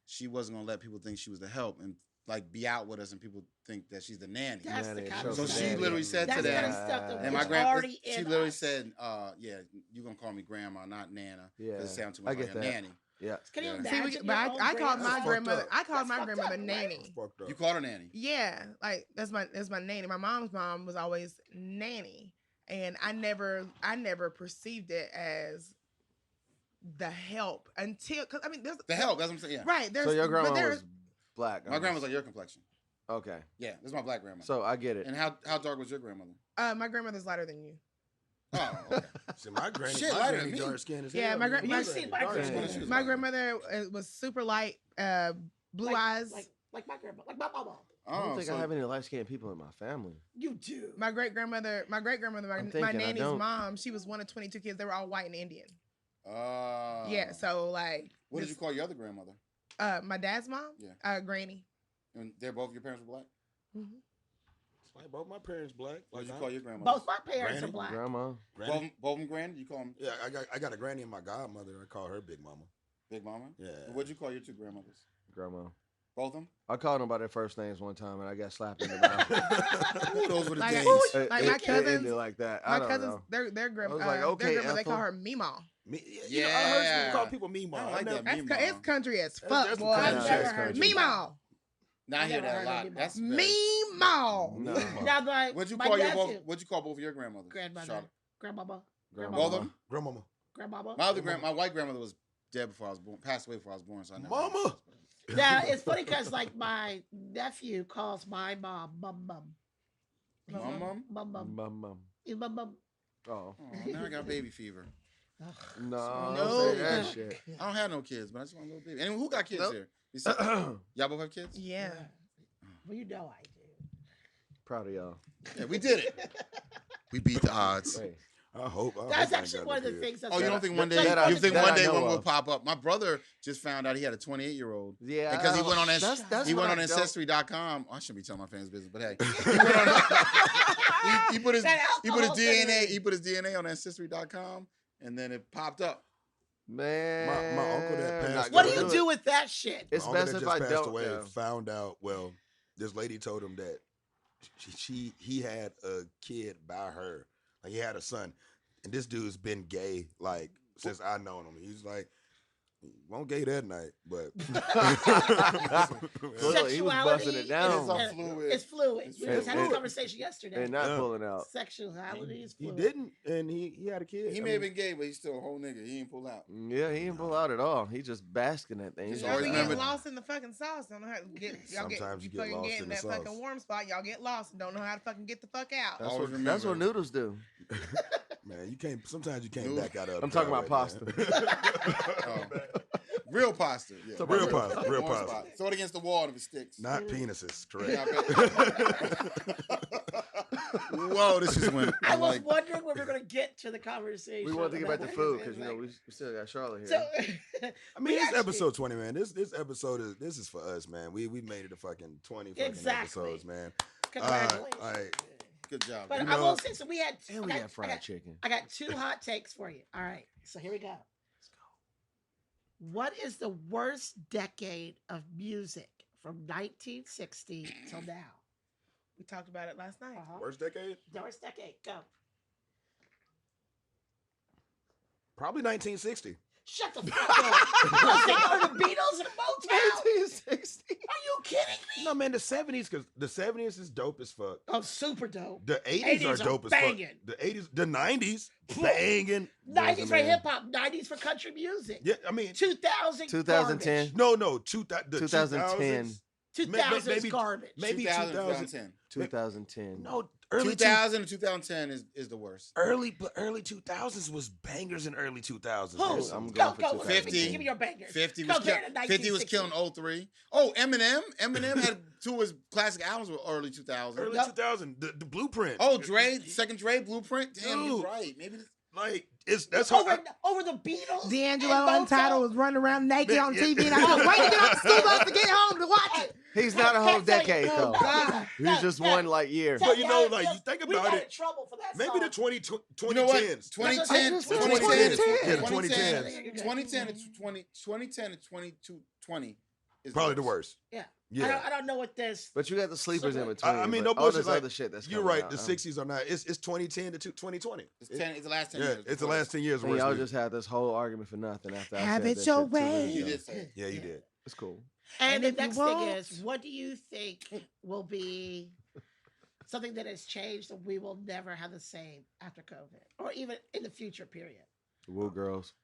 she wasn't gonna let people think she was the help and like be out with us, and people think that she's the nanny. That's the Nanny, kind show of So stuff. she nanny. literally said That's to the kind them, of stuff that and my was grandma, already she in literally us. said, yeah, you gonna call me grandma, not Nana. Yeah, It sounds too I much get like a that. nanny. Yeah. Can you Yeah. see, imagine? but your own I called my That's grandmother. fucked up. I called That's my fucked grandmother up, right? Nanny. Fucked up. You called her nanny. Yeah, like that's my nanny. My mom's mom was always nanny, and I never perceived it as the help until because I mean there's The help, that's what I'm saying. Yeah. right. There's So your but grandma there's was black. My grandma's like your complexion. Okay. Yeah, this is my black grandma. So I get it. And how dark was your grandmother? my grandmother's lighter than you. Oh, okay. See, my granny, Shit, my lighter granny than me. dark skin as Yeah, hell. my gra- man. my- You've seen my dark grandma. skin. What she was My like? grandmother was super light, blue eyes. like my grandma, like my mama. I don't think so I have any light skinned people in my family. You do. My great grandmother, my thinking, I nanny's don't. mom, she was one of 22 kids. They were all white and Indian. Yeah. So like, What did this- you call your other grandmother? my dad's mom, Yeah. Granny. And they're both your parents were black. It's like both my parents black. What did you Like, call your grandmother? Both my parents Granny? are black. Grandma. granny. Both of them grand. You call them Yeah, I got a granny and my godmother. I call her Big Mama. Big Mama. Yeah. What'd you call your two grandmothers? Grandma. Both of them. I called them by their first names one time and I got slapped in the mouth. Ooh, those were the Like, days. Like my It cousins- ended like that. I My don't cousins, know. their grandma, I was like, okay, their grandma, they Ethel. call her Meemaw. You know, I heard Yeah. people call people Meemaw. I don't I like never- that. That's it's country as That's- fuck, that's boy. country. I've Yeah, never it's heard country. Meemaw. Now I hear never that a heard lot. of That's Meemaw. No. Now, my What'd you my call your nephew, both? What'd you call both of your grandmothers? grandmother, Charlotte. grandmama, Grandma. Both of them. Grandmama. grandmama. My other my white grandmother was dead before I was born. Passed away before I was born. So I never. Mama. Now it's funny because like my nephew calls my mom mum. Mum? Mum. Mum. Mum mum. Oh. Oh, now I got baby fever. No, No. don't say that shit. I don't have no kids, but I just want a little baby. And who got kids Nope. here? Besides- y'all both have kids? Yeah. Well, you know I do. Proud of y'all. Yeah, we did it. We beat the odds. Wait. I hope. That's I actually one of the things. That's Oh, you that- don't think one day That I- you think that one I day know one will of. pop up? My brother just found out he had a 28-year-old. Yeah. Because he went on that's he what went I on don't- ancestry.com. I shouldn't be telling my fans business, but hey, he, went on, he put his That he put his alcohol DNA thing. he put his DNA on ancestry.com, and then it popped up. Man. My uncle that passed not What gonna do you it. do with that shit? It's My uncle best that if just I passed don't. away Yeah. found out. Well, this lady told him that he had a kid by her. Like he had a son, and this dude's been gay like since I known him. He's like, won't gay that night, but Look, he was busting it down. It's all fluid. It's fluid. It's We just had this fluid. conversation yesterday. And not Yeah. pulling out. Sexuality is he fluid. didn't, and he had a kid. He may have been gay, but he's still a whole nigga. He ain't pull out. Yeah, he didn't pull out at all. He just basking that thing. Just Y'all always be remember- getting lost in the fucking sauce. Don't know how to get. Y'all Sometimes you get fucking lost get in in the that sauce. fucking warm spot. Y'all get lost and don't know how to fucking get the fuck out. That's Always what remember. noodles do. Man, you can't. Sometimes you can't Ooh. back out of. I'm talking about man. pasta. Real pasta. Yeah. Talking Real about pasta. Real Warm pasta. spot. Throw it against the wall if it sticks. Not penises, Yeah, correct? I bet. Whoa, this is when I I'm was like, wondering when we were going to get to the conversation. We want to get back to about food things. because we still got Charlotte here. So, I mean, we it's actually- episode 20, man. This episode is for us, man. We made it to fucking 20 fucking Exactly. episodes, man. Congratulations. all right. good job. But You I know- will say, so we had. and we got fried chicken. I got 2 hot takes for you. All right, so here we go. Let's go. What is the worst decade of music from 1960 till now? We talked about it last night. Worst decade? The worst decade. Go. Probably 1960. Shut the fuck up. Was they going to the Beatles and Motown? 1960. Are you kidding me? No, man, the 70s, because the 70s is dope as fuck. Oh, super dope. The 80s, 80s are are dope as banging. fuck. The 80s, the 90s, banging. 90s for Man. hip hop, 90s for country music. Yeah, I mean, 2000 2010. no, the 2010. 2000s, 2000 maybe- garbage. maybe 2000, 2000. 2010. No, early 2000 to 2010 is the worst. early 2000s was bangers in early 2000s. Who? man. I'm Go, going for go. 50. Give me your bangers. 50 Go was, get it, 50 was 1960. killing 03. Oh, Eminem. Eminem had 2 of his classic albums were early 2000. Early Yep. 2000, the Blueprint. Oh, Dre, second Dre, Blueprint. Damn, you're Dude. right. Maybe this, Like that's how. Over the Beatles. D'Angelo and Untitled Motown. was running around naked Man, on yeah. TV, and I was waiting to get off the school bus to get home to watch it. He's not a whole Can't tell you- decade, though. God. He's just one like year. Tell But me you how know, it like, feels. you think We about got it, in trouble for that maybe song. the 20, you know what? 2010s. 2010, That's 2010, 2010. 2010 to 2020 is Probably the worst. Yeah. Yeah. I don't know what this. But you got the sleepers in I between. I mean, but no all bullshit. this Like, other shit that's you're coming right. out, The 60s are not. It's 2010 to 2020. It's the last 10 Yeah, years. it's the last 10 years. And worst y'all music. just had this whole argument for nothing after I Have said it that your shit 2 minutes way. You ago. did say it. Yeah, you did. It's cool. And And the if you next thing won't- is, what do you think will be something that has changed that we will never have the same after COVID, or even in the future period? Woo girls.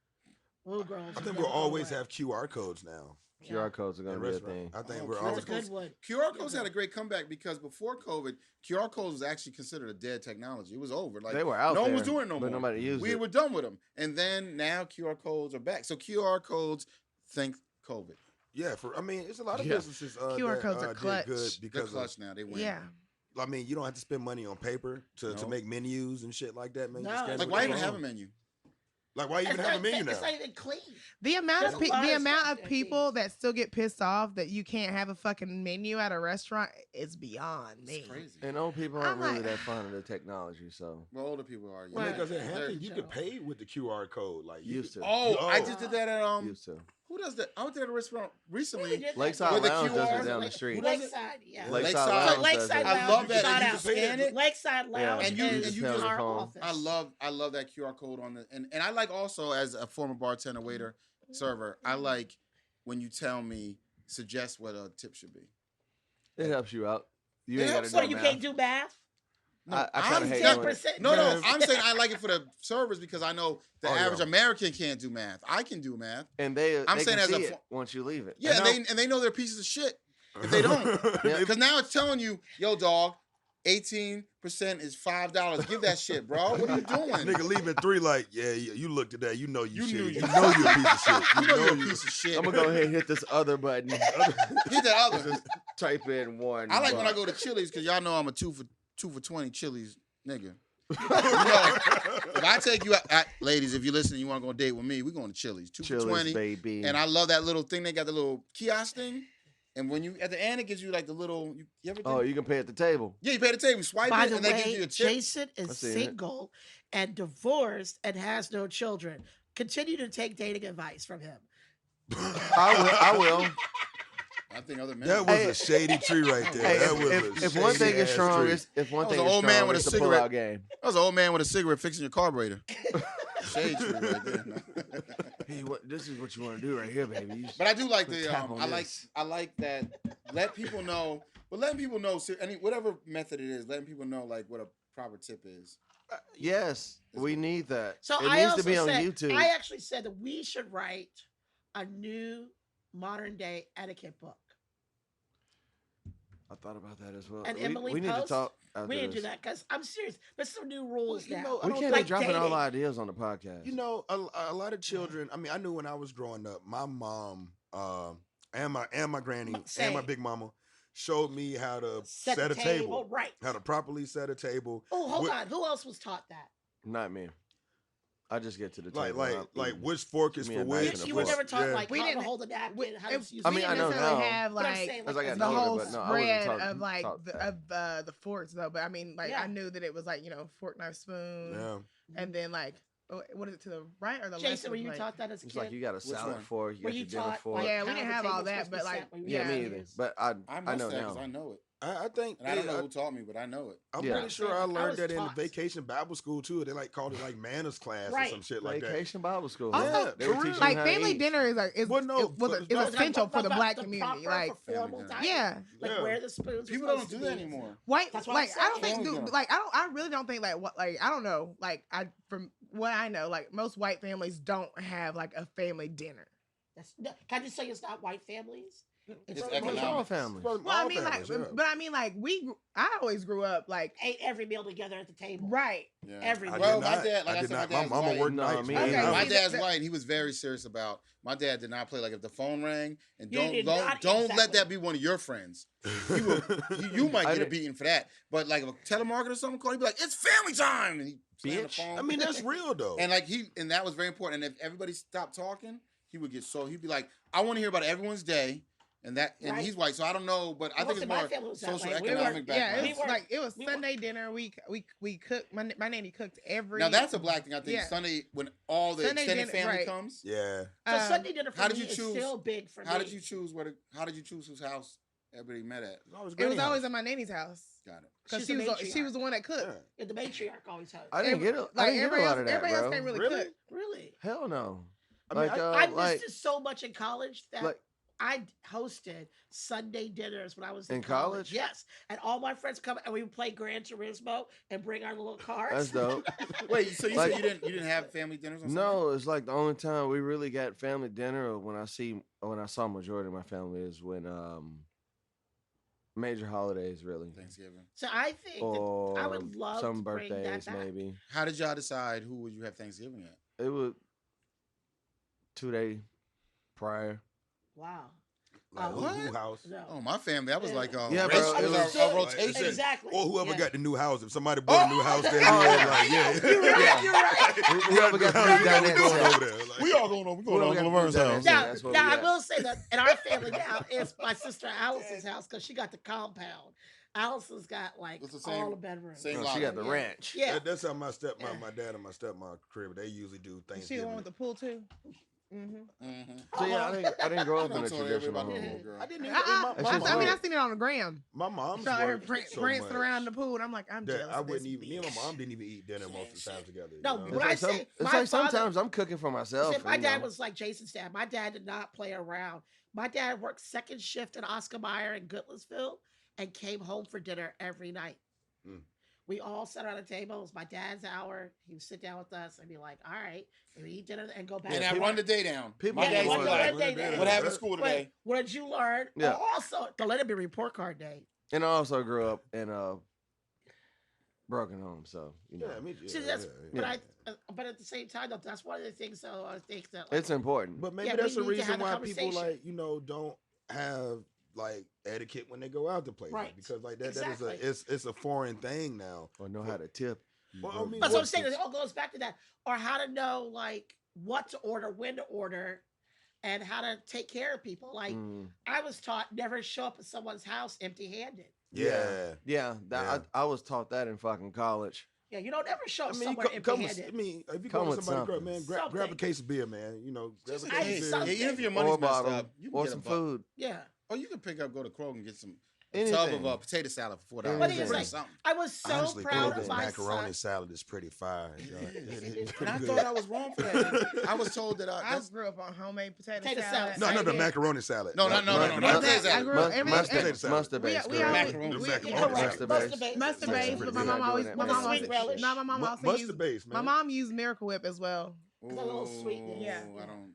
Woo girls. I think never we'll go always away. have QR codes now. QR codes are in going to be a restaurant. thing. I think Oh, we're QR That's a always. good one. QR codes had a great comeback because before COVID, QR codes was actually considered a dead technology. It was over. Like They were out no there. one was doing it no but more. nobody used We it. were done with them, and then now QR codes are back. So QR codes, thank COVID. Yeah, I mean, it's a lot of Yeah. businesses. QR that, codes are did clutch. good They're because clutch now. They win. Yeah. I mean, you don't have to spend money on paper to No. make menus and shit like that, man. You No, just scan it Like with why your even have a phone. menu? Like why even It's have a not- menu now? It's not even clean. The amount There's of a lot the of amount stuff of there, people things. that still get pissed off that you can't have a fucking menu at a restaurant is beyond me. It's crazy. And old people I'm aren't really like- that fond of the technology, so Well, older people are. Yeah. I mean, Right. because at They're- Hampton, you could pay with the QR code. Like you used could- to. Oh, I Oh. just did that at Used to. Who does that? I went to a restaurant We recently. did that. Lakeside With the Lounge does QR, it down the Lake- street. Who does it? Lakeside, yeah. Lakeside Lounge Lounge does Lakeside it. Lounge. I love that. Shout You out. just scan it. Lakeside Lounge And you- is and you just- our phone. office. I love that QR code on the and I like also as a former bartender, waiter, server. I like when you tell me suggest what a tip should be. It helps you out. You It ain't got to helps. do So you math. can't do math? No, I kinda I'm hate saying- doing it. 10%. No, I'm saying I like it for the servers because I know the Oh, yeah. average American can't do math. I can do math. And they I'm they saying can as a see fo- it once you leave it. Yeah, And and they know they're pieces of shit if they don't. Yeah. Because now it's telling you, yo, dog, 18% is $5. Give that shit, bro. What are you doing? Nigga leaving 3 like, yeah, you looked at that, you know you, You shit. knew You you- know you're a piece of shit. You know you're a piece of shit. I'm gonna go ahead and hit this other button. Hit that other. Just type in one. I like when I buck. go to Chili's because y'all know I'm a 2 for 20 Chili's nigga. You know, if I take you out, ladies, if you're listening, you want to go on a date with me, we're going to Chili's. 2 for Chili's, 20. baby. And I love that little thing. They got the little kiosk thing. And when you, at the end, it gives you like the little, you ever Oh, you can pay at the table. yeah, you pay the table, swipe By it, the and they give way, you a tip. Jason is I've seen it. single and divorced and has no children. Continue to take dating advice from him. I will. I think other men. That was Hey, a shady tree right there. Hey, That was if a one thing shady is ass strong, tree. if one That thing was is an old man strong, with a it's the cigarette. pull-out game. That was an old man with a cigarette fixing your carburetor. Shade tree right there. Hey, this is what you want to do right here, baby. But I do like Let's the tap on I like this. that. Let people know, but letting people know. Any whatever method it is, letting people know like what a proper tip is. Yes, we need that. So it I needs also to be on said, YouTube. I actually said that we should write a new modern day etiquette book. I thought about that as well. And we, Emily we need to Post? talk after We didn't do this. that because I'm serious. There's some new rules you now. know, I We don't can't like be dropping all dating. ideas on the podcast. You know, a lot of children. I mean, I knew when I was growing up, my mom and my granny and my Same. big mama showed me how to Set set the a table, right. how to properly set a table. Oh, hold What- on. Who else was taught that? Not me. I just get to the Like table. like which fork is Give me for a knife which. and a You were fork. never taught yeah. like We how to didn't- hold a napkin, how to use I mean, I know necessarily now, have But I'm like saying, as I like, got the older, whole but no, I wasn't spread taught- of like taught that. the forks though. But I mean, like Yeah. I knew that it was like fork, knife, spoon, Yeah. and then like what is it, to the right or the left? Jason, were of the you plate? taught that as a It's kid? like you got a Which salad one? fork, you Were got you your dinner taught, fork. like, Yeah, we how didn't the have all table's that, supposed to but be like set when you Yeah, were me kids? either. But I I know must have because now. I know it, I think and I don't know I- who taught me, but I know it. I'm Yeah. pretty sure I I learned was that in the taught. vacation Bible school too. They like called it like manners class or Right. some shit like that. Vacation Bible school. Also, Yeah, they were for teaching real. you Like how to family eat. dinner is Well, no, is but- no, essential for the black the community. proper Like for formal Family time. yeah, Like Yeah. where the spoons. People are don't supposed do to that be. anymore. white That's what like I'm I don't think saying. like I really don't think like what like I don't know like I from what I know like most white families don't have like a family dinner. Can I just say it's not white families? It's It's economics. all families. Well, Well, I all mean families, like yeah. but I mean like I always grew up like Ate every meal together at the table. right. Yeah. Every I Well, did my not. dad, like I did said, not. my My dad's mama white. worked No, nights. me man. either. Okay, My see, dad's that- white, and he was very serious about. My dad did not play like if the phone rang, and You don't did don't, not- don't let exactly. that be one of your friends. You might I get a didn't- beating for that. But like if a telemarketer or something called, he'd be like, "It's family time," and he slammed the Bitch. phone. I mean, that's real though. and and that was very important. And if everybody stopped talking, he would get he'd be like, "I want to hear about everyone's day." And Right. he's white, so I don't know, but I Well, think see, it's my more family was that social way. We economic Yeah, background. it was We were- like it was we were- Sunday dinner. We cooked. My nanny cooked every. Now that's a black thing. I think Yeah. Sunday when all the Sunday extended dinner, family right. comes. yeah. So Um, Sunday dinner for how did me you is choose- still big for How me. did you choose How did you choose whose house everybody met at? It was always at my nanny's house Got it. because She's she the was she matriarch. was the one that cooked. Yeah. Yeah, the matriarch always hosts. I didn't get a, I didn't get a everybody lot else, of that, everybody bro. else can't really Really? cook. Really? Hell no. I mean, Like, I like missed it so much in college that like- I hosted Sunday dinners when I was in In college? Yes, and all my friends come and we would play Gran Turismo and bring our little cars. that's dope. Wait, so you Like- said you didn't have family dinners on Sunday? No, it's like the only time we really got family dinner or when I saw majority of my family is when major holidays really. Thanksgiving. So I think Or that I would love some to bring that birthdays back. maybe. How did y'all decide who would you have Thanksgiving at? It was 2 day prior. Wow. Like, What? who house? No. Oh, my family. That was Yeah. like Yeah, bro, it was- a rotation. Exactly. Or whoever Yeah. got the new house. If somebody bought a new house, then Oh, we was yeah. like, yeah. You're right. Yeah. You're right. Whoever got the How new we dinette going set. over there? Like, We all going on. We going Whoever on got Uncle the Verne's new dinette house. set. Now, that's what now we I got. will say that in our family now is my sister Alice's house because she got the compound. Allison's got like It's the same- all the bedrooms. same No, lot. she got the Yeah. ranch. Yeah. that's how my Yeah. my dad and my stepmom crib. They usually do Is she the Thanksgiving. one with the pool too? Mm-hmm. Mm-hmm. So yeah, I didn't grow up in a Don't tell traditional everybody home. girl. I didn't even. I It's just mean, I weird. seen it on the gram. My mom's Saw her worked so prancing much around the pool, and I'm like, I'm that jealous. I of wouldn't this even. Me and bitch. my mom didn't even eat dinner most of the time together. No, you know? but It's I like, say it's my like father- sometimes I'm cooking for myself. See, my you dad know. was like Jason's dad. My dad did not play around. My dad worked second shift at Oscar Mayer in Goodlettsville and came home for dinner every night. Mm. We all sat around the table. It was my dad's hour. He would sit down with us and be like, all right, and we eat dinner and go back. And to I work. run the day down. People My Yeah, dad's run be the like, day down. what happened at school today? Wait, what did you learn? Yeah. Oh, also, don't let it be report card day. And I also grew up in a broken home, so you know Yeah, me too. See, that's, yeah. but at the same time, though, that's one of the things. So I think that like, it's important. But maybe Yeah, that's we the need to reason have a why people conversation. don't have like etiquette when they go out to places Right. because like that Exactly. that is it's a foreign thing now. Or know how to tip. Well, I mean, That's what I'm What's saying. this? It all goes back to that, or how to know like what to order, when to order, and how to take care of people. Like Mm. I was taught never show up at someone's house empty-handed. Yeah. Yeah, I was taught that in fucking college. Yeah, you don't ever show I up mean, somewhere come with, empty-handed. I mean, if you Come go to with somebody's crib, something. man, grab a Something. case of beer, man. You know, grab Just a in I case case. of Yeah, beer. even if your Or money's a messed bottle, up, you can or get a some buck. food. Yeah, Oh, you can go to Kroger and get a Anything. tub of potato salad for $4. But Anything. he's like, Something. I was so Honestly, proud Kroger's of my macaroni son. salad is pretty fire. It's And pretty I good. thought I was wrong for that. I was told that I that's grew up on homemade potato Potato salad. salad. No, the Yeah. macaroni salad. No, Not not potato potato salad. I grew up every Mustard we- based. we correct? always- Macaroni. we- Macaroni. correct. Mustard based. Mustard Yeah, based, pretty but my good. mom always, Doing my that mom with always, sweet relish. no, my mom also Mustard used, based, my man. mom used Miracle Whip as well. A little sweetness. Yeah. I don't.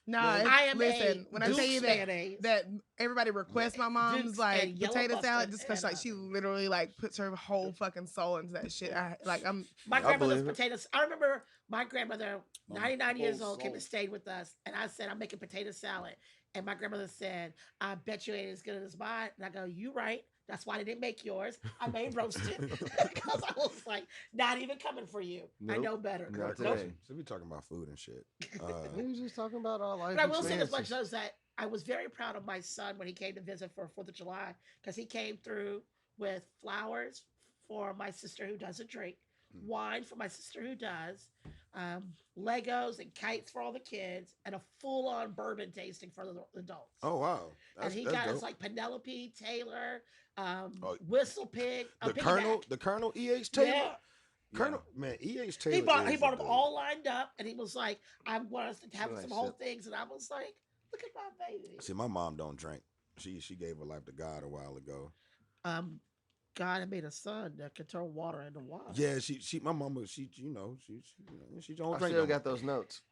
No, I am listen, when I tell you Duke's mayonnaise. that everybody requests my mom's Duke's like and yellow potato salad mustard just because and, like she literally like puts her whole fucking soul into that shit. I'm My I grandmother's believe it. potatoes. I remember my grandmother, Mama, 99 years whole old, came and soul. stayed with us. And I said, I'm making potato salad. And my grandmother said, I bet you ain't as good as mine. And I go, you right. That's why they didn't make yours. I made roasted because I was like, not even coming for you. I Nope. know better. Not Nope. today. So we talking about food and shit. We was just talking about our life. But I will say this much experiences. though, is that I was very proud of my son when he came to visit for 4th of July because he came through with flowers for my sister who doesn't drink, wine for my sister who does, Legos and kites for all the kids, and a full-on bourbon tasting for the adults. Oh wow. and he That's got us dope. like Penelope Taylor, Oh, Whistle Pig, the Colonel E.H. Taylor. Yeah. Colonel, man, E.H. Taylor. He brought is them the dude. all lined up, and he was like, "I want us to have Nice some whole shit. things," and I was like, "Look at my baby." See, my mom don't drink. She gave her life to God a while ago. God had made a son that could turn water into wine. Yeah, my mama, she don't I drink. still no got more. those notes.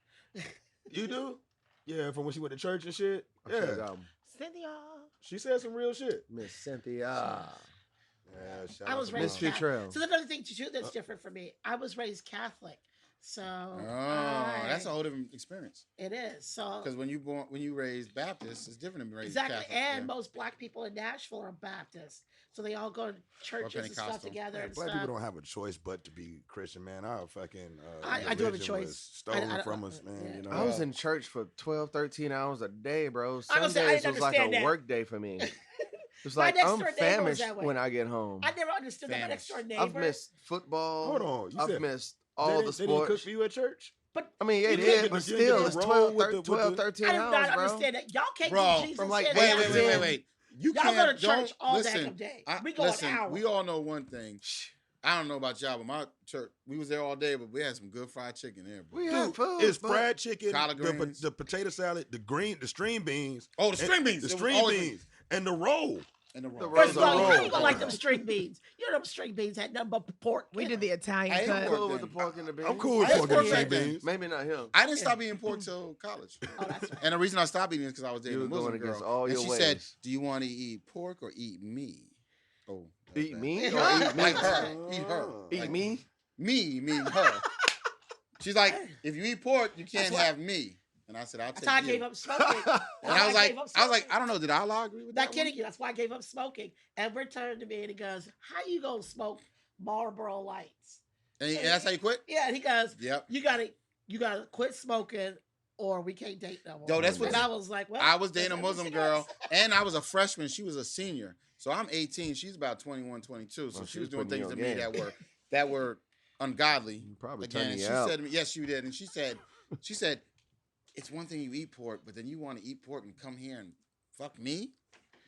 You do? Yeah, from when she went to church and shit. I still Yeah, got 'em. Cynthia. she said some real shit. Miss Cynthia. Yeah, shout I out was to raised mom. Mystery Trail. So another thing too that's different for me. I was raised Catholic, so That's a whole different experience. it is. So Because when you raised Baptist, it's different than being raised exactly, Catholic. and yeah. most Black people in Nashville are Baptists, so they all go to churches and stuff Pentecostal. together. Man, and black stuff. people don't have a choice but to be Christian, man. Our fucking I do have a religion choice. was stolen I- from us, man. yeah. You know, I was in church for 12, 13 hours a day, bro. I was saying, I Sundays didn't was like a understand that. work day for me. It's My like next I'm door neighbor was famished that way. when I get home. I never understood that. My next door neighbor. I've missed football. Hold on, you I've said missed they all didn't- the they didn't cook sports. for you at church. but I mean, yeah, You it didn't is, get but to- you didn't get still, to it's roll 12, with the- with 12 the- 13 I do hours, not bro. understand that. Y'all can't Bro, do Jesus from like and eight Wait, to wait, 10. wait. You Y'all can't go to church don't all listen. damn day. We go listen, an hour. we all know one thing. I don't know about y'all, but my church, we was there all day, but we had some good fried chicken there, bro. We had Dude, food. it's but fried chicken, Collard greens. the potato salad, the string beans. Oh, the string beans. The It was string always beans, and the roll. And the The roll. rolls First of all, roll. how you gonna like them string beans? You know them string beans had nothing but pork. We in did them. the Italian I ain't cut. I'm pork cool with then. the pork and the beans. I'm cool with I ain't pork and pork string back then. beans. Maybe not him. I didn't stop eating pork till college. Oh, that's right. And the reason I stopped eating is because I was dating You a were Muslim going girl. against all and your she ways. said, "Do you want to eat pork or eat me?" Oh, that's Eat bad. me or Huh? eat me? Like her. Eat her. Eat Like, me? Me, mean her. She's like, if you eat pork, you can't That's what- have me. And I said, I'll That's take how I you. gave up smoking. And I was like, gave up I smoking. don't know, did Allah agree with Not that? kidding one? you. That's why I gave up smoking. Edward turned to me and he goes, "How you gonna smoke Marlboro Lights?" And that's how you quit? Yeah, and he goes, Yep. You gotta quit smoking, or we can't date no more." Yo, that's what- And I was like, "Well, I was dating a that's Muslim everything girl, else." and I was a freshman. She was a senior. So I'm 18. She's about 21, 22. So Well, she was doing putting you things to on me game. that were ungodly. Probably Again, turn and you she out. said to me, yes, she did. And she said, it's one thing you eat pork, but then you want to eat pork and come here and fuck me?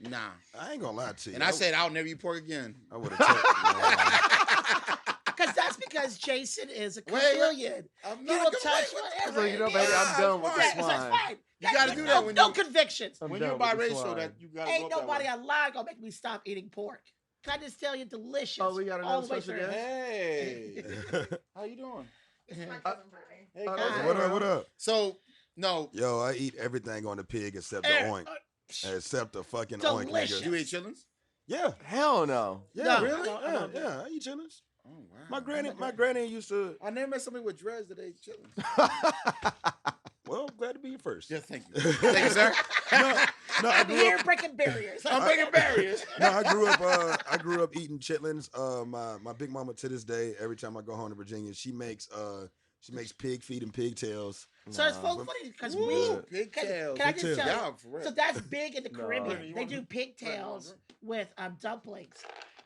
Nah. I ain't gonna lie to you. And I said, I'll never eat pork again. I would have Because that's because Jason is a Wait, chameleon. I'm He not will gonna touch wait with- whatever. So, you know, it baby, is. I'm done with Yeah, the Yeah, so that's swine. fine. You gotta do that no, when no you- convictions. I'm When done you're with the biracial, swine. that you gotta Ain't go that nobody way. alive gonna make me stop eating pork. Can I just tell you, delicious. Oh, we got all another the way special through. guest? Hey. to. How you doing? It's my Uh, cousin Brittany. Hey, Oh, guys. that's What up? What up? So, no. Yo, I eat everything on the pig except the Eh, oink, except the fucking oink, delicious. nigga. You eat chillins? Yeah, Hell no. yeah, No, really? I Yeah, don't do yeah. I eat chillins. Oh, wow. My granny used to. I never met somebody with dreads that ate chillins. Well, glad to be you first. Yeah, thank you. Thank you, sir. No, I I'm grew here up. breaking barriers. I'm breaking barriers. No, I grew up. I grew up eating chitlins. My big mama to this day, every time I go home to Virginia, she makes pig feet and pigtails. So it's Nah. so funny because Ooh, we. pigtails. Can I just Pigtails. tell you? Yeah, for real. So that's big in the No. Caribbean. You They want do to- pigtails with dumplings,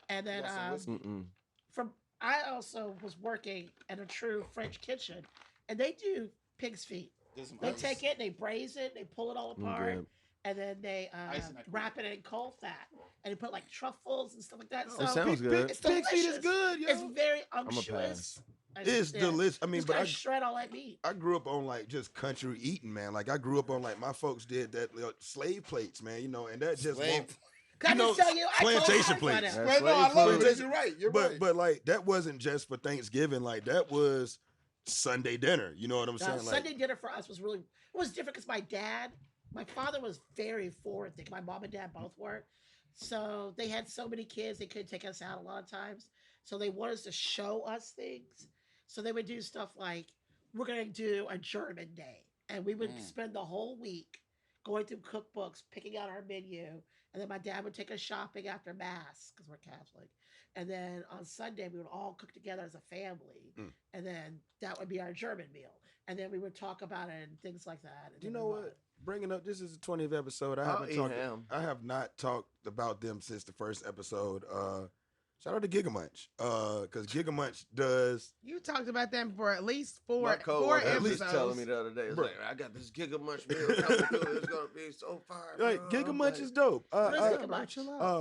and then Want some whiskey? Mm-mm. from I also was working at a true French kitchen, and they do pig's feet. There's some They ice. take it, they braise it, they pull it all I'm apart, good. and then they Ice in that wrap it in cold fat, and they put like truffles and stuff like that. Oh, So It sounds good. it's Pig feet is delicious. good, yo. It's very a unctuous. and It's yeah, delicious. I mean, Just but gotta shred all that meat. I grew up on like just country eating, man. Like I grew up on like my folks did that slave plates, man. And that just Slave. won't. Can I just tell you, I told plantation her plates. about Wait, it. no, I slave love food. it. You're right. You're right. But like that wasn't just for Thanksgiving. Like that was Sunday dinner. You know what I'm Now, saying? Like, Sunday dinner for us was different because my father was very forward thinking. My mom and dad both were. So they had so many kids, they couldn't take us out a lot of times. So they wanted us to show us things. So they would do stuff like, we're going to do a German day. And we would spend the whole week going through cookbooks, picking out our menu. And then my dad would take us shopping after Mass because we're Catholic. And then on Sunday, we would all cook together as a family. And then that would be our German meal. And then we would talk about it and things like that. And you then know we what? would- Bringing up, this is the 20th episode. I'll eat ham. I have not talked about them since the first episode. Shout out to Giga Munch, because Giga Munch does. You talked about them for at least four My coworker was episodes. just telling me the other day, it's Bro. like, I got this Giga Munch meal coming through. It's gonna be so fire. Like bro." Giga I'm Munch like, is dope. What is Giga Munch?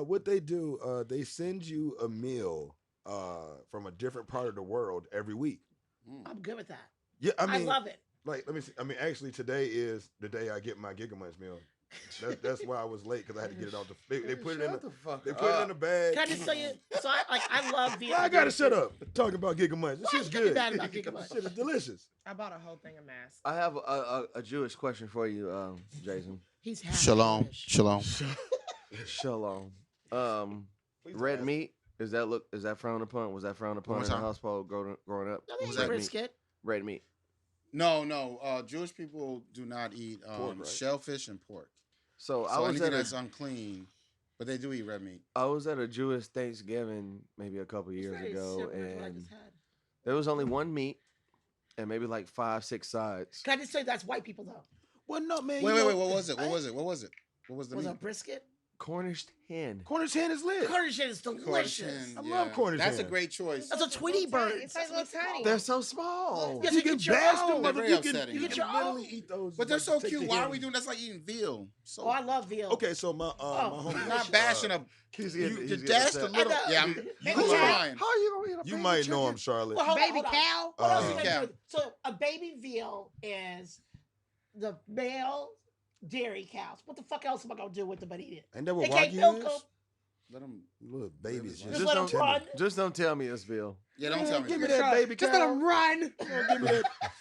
What they do, they send you a meal from a different part of the world every week. I'm good with that. Yeah, I I mean, love it. like, let me see. I mean, actually, today is the day I get my Giga Munch meal. That's why I was late because I had to get it out. They put it in. Shut the fuck They up. put it in a bag. Can I just tell you? So I love Vietnamese. I gotta shut up. Talking about Giga Munch. This Why shit's you getting good. mad about Giga Munch? This shit is delicious. I bought a whole thing of masks. I have a Jewish question for you, Jason. He's half Shalom. Jewish. Shalom. Shalom. Please Red don't meat, is that frowned upon? Was that frowned upon more in the time. household growing up? No, they was eat that? brisket. Red meat. No. Jewish people do not eat Pork, right? shellfish and pork. So I So was anything at that's a unclean, but they do eat red meat. Jewish Thanksgiving maybe a couple It's years very ago, similar to what I and just had. there was only one meat and maybe like 5-6 sides. Can I just say that's white people though? Well, no, man. Wait. you know, What was it? What was it? What was it? What was the Was meat? a brisket? Cornish hen. Cornish hen is lit. Cornish hen is delicious. Cornish hen, I love Cornish That's a hen. great choice. That's a Tweety bird. It's like little tiny. They're so small. Yes, You you can get your bash them, own. They're mother. very You can upsetting. you get can your literally own. eat those. But they're like, so take cute. the Why are hen. we doing that's like eating veal? So Oh, I love veal. Okay, so my Oh, homie. not bashing a He's you getting- he's getting dashed a upset. little. And, Yeah, I'm Baby who's cow. lying? How are you gonna eat a You baby might know chicken? him, Charlotte. Well, hold on, Baby hold on. cow? What else Uh, you gonna cow. do? So a baby veal is the male dairy cows. What the fuck else am I gonna do with them but eat it? Ain't that what They can't Wagyu milk is? them. Let them. Little babies. Just Just let them tender. run. Just don't tell me it's veal. Yeah, don't tell me. Give me that baby Just let cow. them run.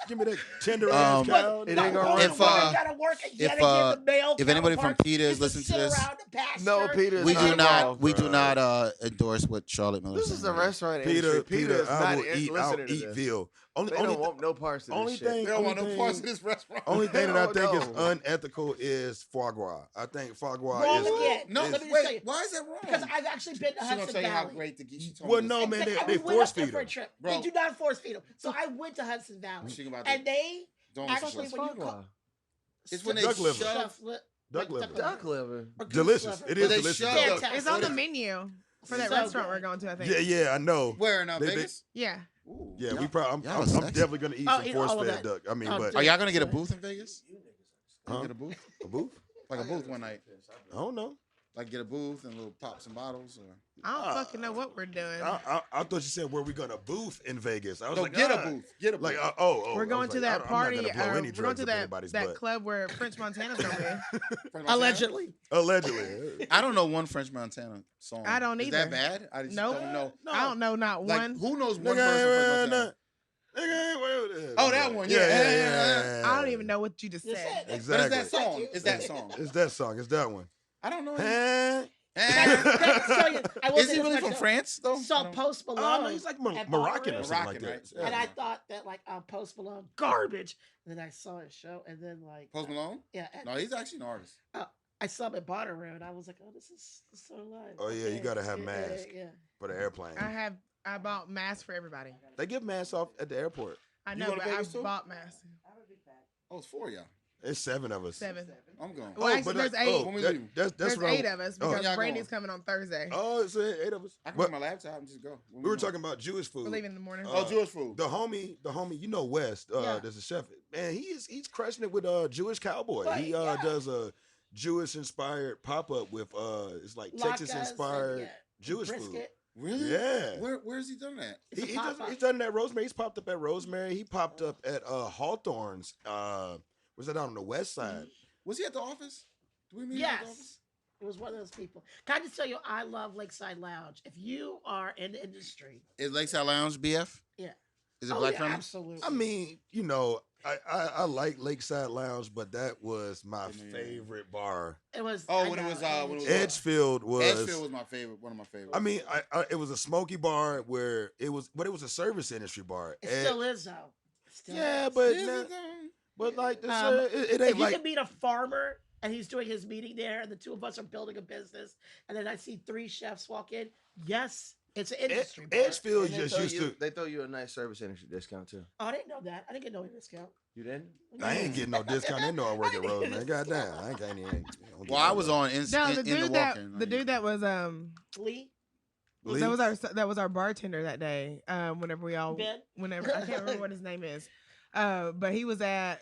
Give me that tender ass cow. It ain't gonna If, run. gotta work again if, and give the male if anybody from counterparts PETA is just listening to sit this, around the pasture. No, Peter. We is do not not. involved. We do not endorse what Charlotte Miller. This is a restaurant Peter, industry. Peter, is I not will eat. I'll listening to eat this. veal. Only, They only, don't want no parts of only this shit. thing. They don't want only no parts of thing- this restaurant. Only thing that I think is No. unethical is foie gras. I think foie gras Wrong is. again. No, Let me just tell wait. you. Why is that wrong? Because I've actually been to She gonna Hudson tell you how Valley. great the she told Well, me no, this. man, And they we went force up there feed for a them. trip. Bro. They do not force feed them. So I went to Hudson Valley, I'm thinking about and that. they Don't actually listen when to you Foie cook, gras. It's when they Duck liver. shove. stuff li- Duck like liver. Duck liver. or goose Delicious. liver. It But is they delicious. shove though. the- Fantastic. It's on the menu for that So restaurant good. we're going to, I think. Yeah, I know. Where in They- Vegas? Yeah. Ooh, Yeah, y'all- we probably. y'all I'm sexy. definitely gonna eat I'll some eat all of force-fed that. duck. I mean, Oh, but Are y'all gonna get a booth in Vegas? Huh? Get a booth? a booth? Like a booth one night? I don't know. Like get a booth and little pops and bottles, or I don't fucking know what we're doing. I thought you said where we gonna booth in Vegas. I was no, like, get ah. a booth. Get a booth. Like, we're I going was to like, that I'm party. not gonna blow any We're going drugs to up anybody's that butt. club where French Montana's gonna be. French Montana? Allegedly. Allegedly. I don't know one French Montana song. I don't Is that either. bad? I just Nope. don't know. I don't know not Like, one. who knows one Nigga, person from French Montana? Oh, that one, Yeah. I don't even know what you just You said. said But Exactly. it's that song. It's that song. It's that song. It's that one. I don't know. Huh? Is he really from France though? So Post Malone. Oh, no, he's like at Moroccan or Bonnaroo. something like Moroccan, that. right? And I thought that like Post Malone garbage. And then I saw his show, and then like Post Malone? yeah, and No, he's actually an artist. I saw him at Bonnaroo, and I was like, oh, this is so live. Oh, yeah, you gotta have masks. Yeah. For the airplane. I bought masks for everybody. They give masks off at the airport. I You know, going but to I Vegas too? bought masks. Oh, it's 4 y'all. It's 7 of us. 7. I'm going. Well, actually, there's 8. When we that- leave? that's There's what 8 of us because y'all Brandy's going? coming on Thursday. Oh, it's 8 of us. I can But bring my laptop and just go. When we were going? talking about Jewish food. We're leaving in the morning. Oh, Jewish food. The homie, you know West, Yeah. there's a chef. Man, he's crushing it with Jewish Cowboy. Right, He yeah. does Jewish inspired pop up with it's like Texas Latkes and, inspired yeah, Jewish food. brisket. Really? Yeah. Where's he done that? It's a pop-up. He's done that Rosemary. He's popped up at Rosemary. He popped up at Hawthorne's. Was that on the west side? Was he at the office? Do we meet him at the office? Yes. It was one of those people. Can I just tell you, I love Lakeside Lounge. If you are in the industry, Is Lakeside Lounge BF? yeah. Is it Black yeah, Family? absolutely. I mean, you know, I like Lakeside Lounge, but that was my favorite bar. It was. Oh, I when it know, was, and when it was Edgefield was. Edgefield was my favorite. One of my favorites. I mean, it was a smoky bar where it was, but it was a service industry bar. It still is though. It still Yeah, is. but Is nah, it, though? but like this, it if ain't you like can meet a farmer and he's doing his meeting there, and the two of us are building a business, and then I see 3 chefs walk in. Yes, it's an industry. bar. Edgefield And they just throw used you- to. They throw you a nice service industry discount too. Oh, I didn't know that. I didn't get no discount. You didn't? I ain't getting no discount. They know I work at Rosemary. Goddamn, I ain't even. Well, I was on in No, the the walk-in. dude that was Lee, that was our bartender that day. Whenever we all Ben? whenever I can't remember what his name is. But he was at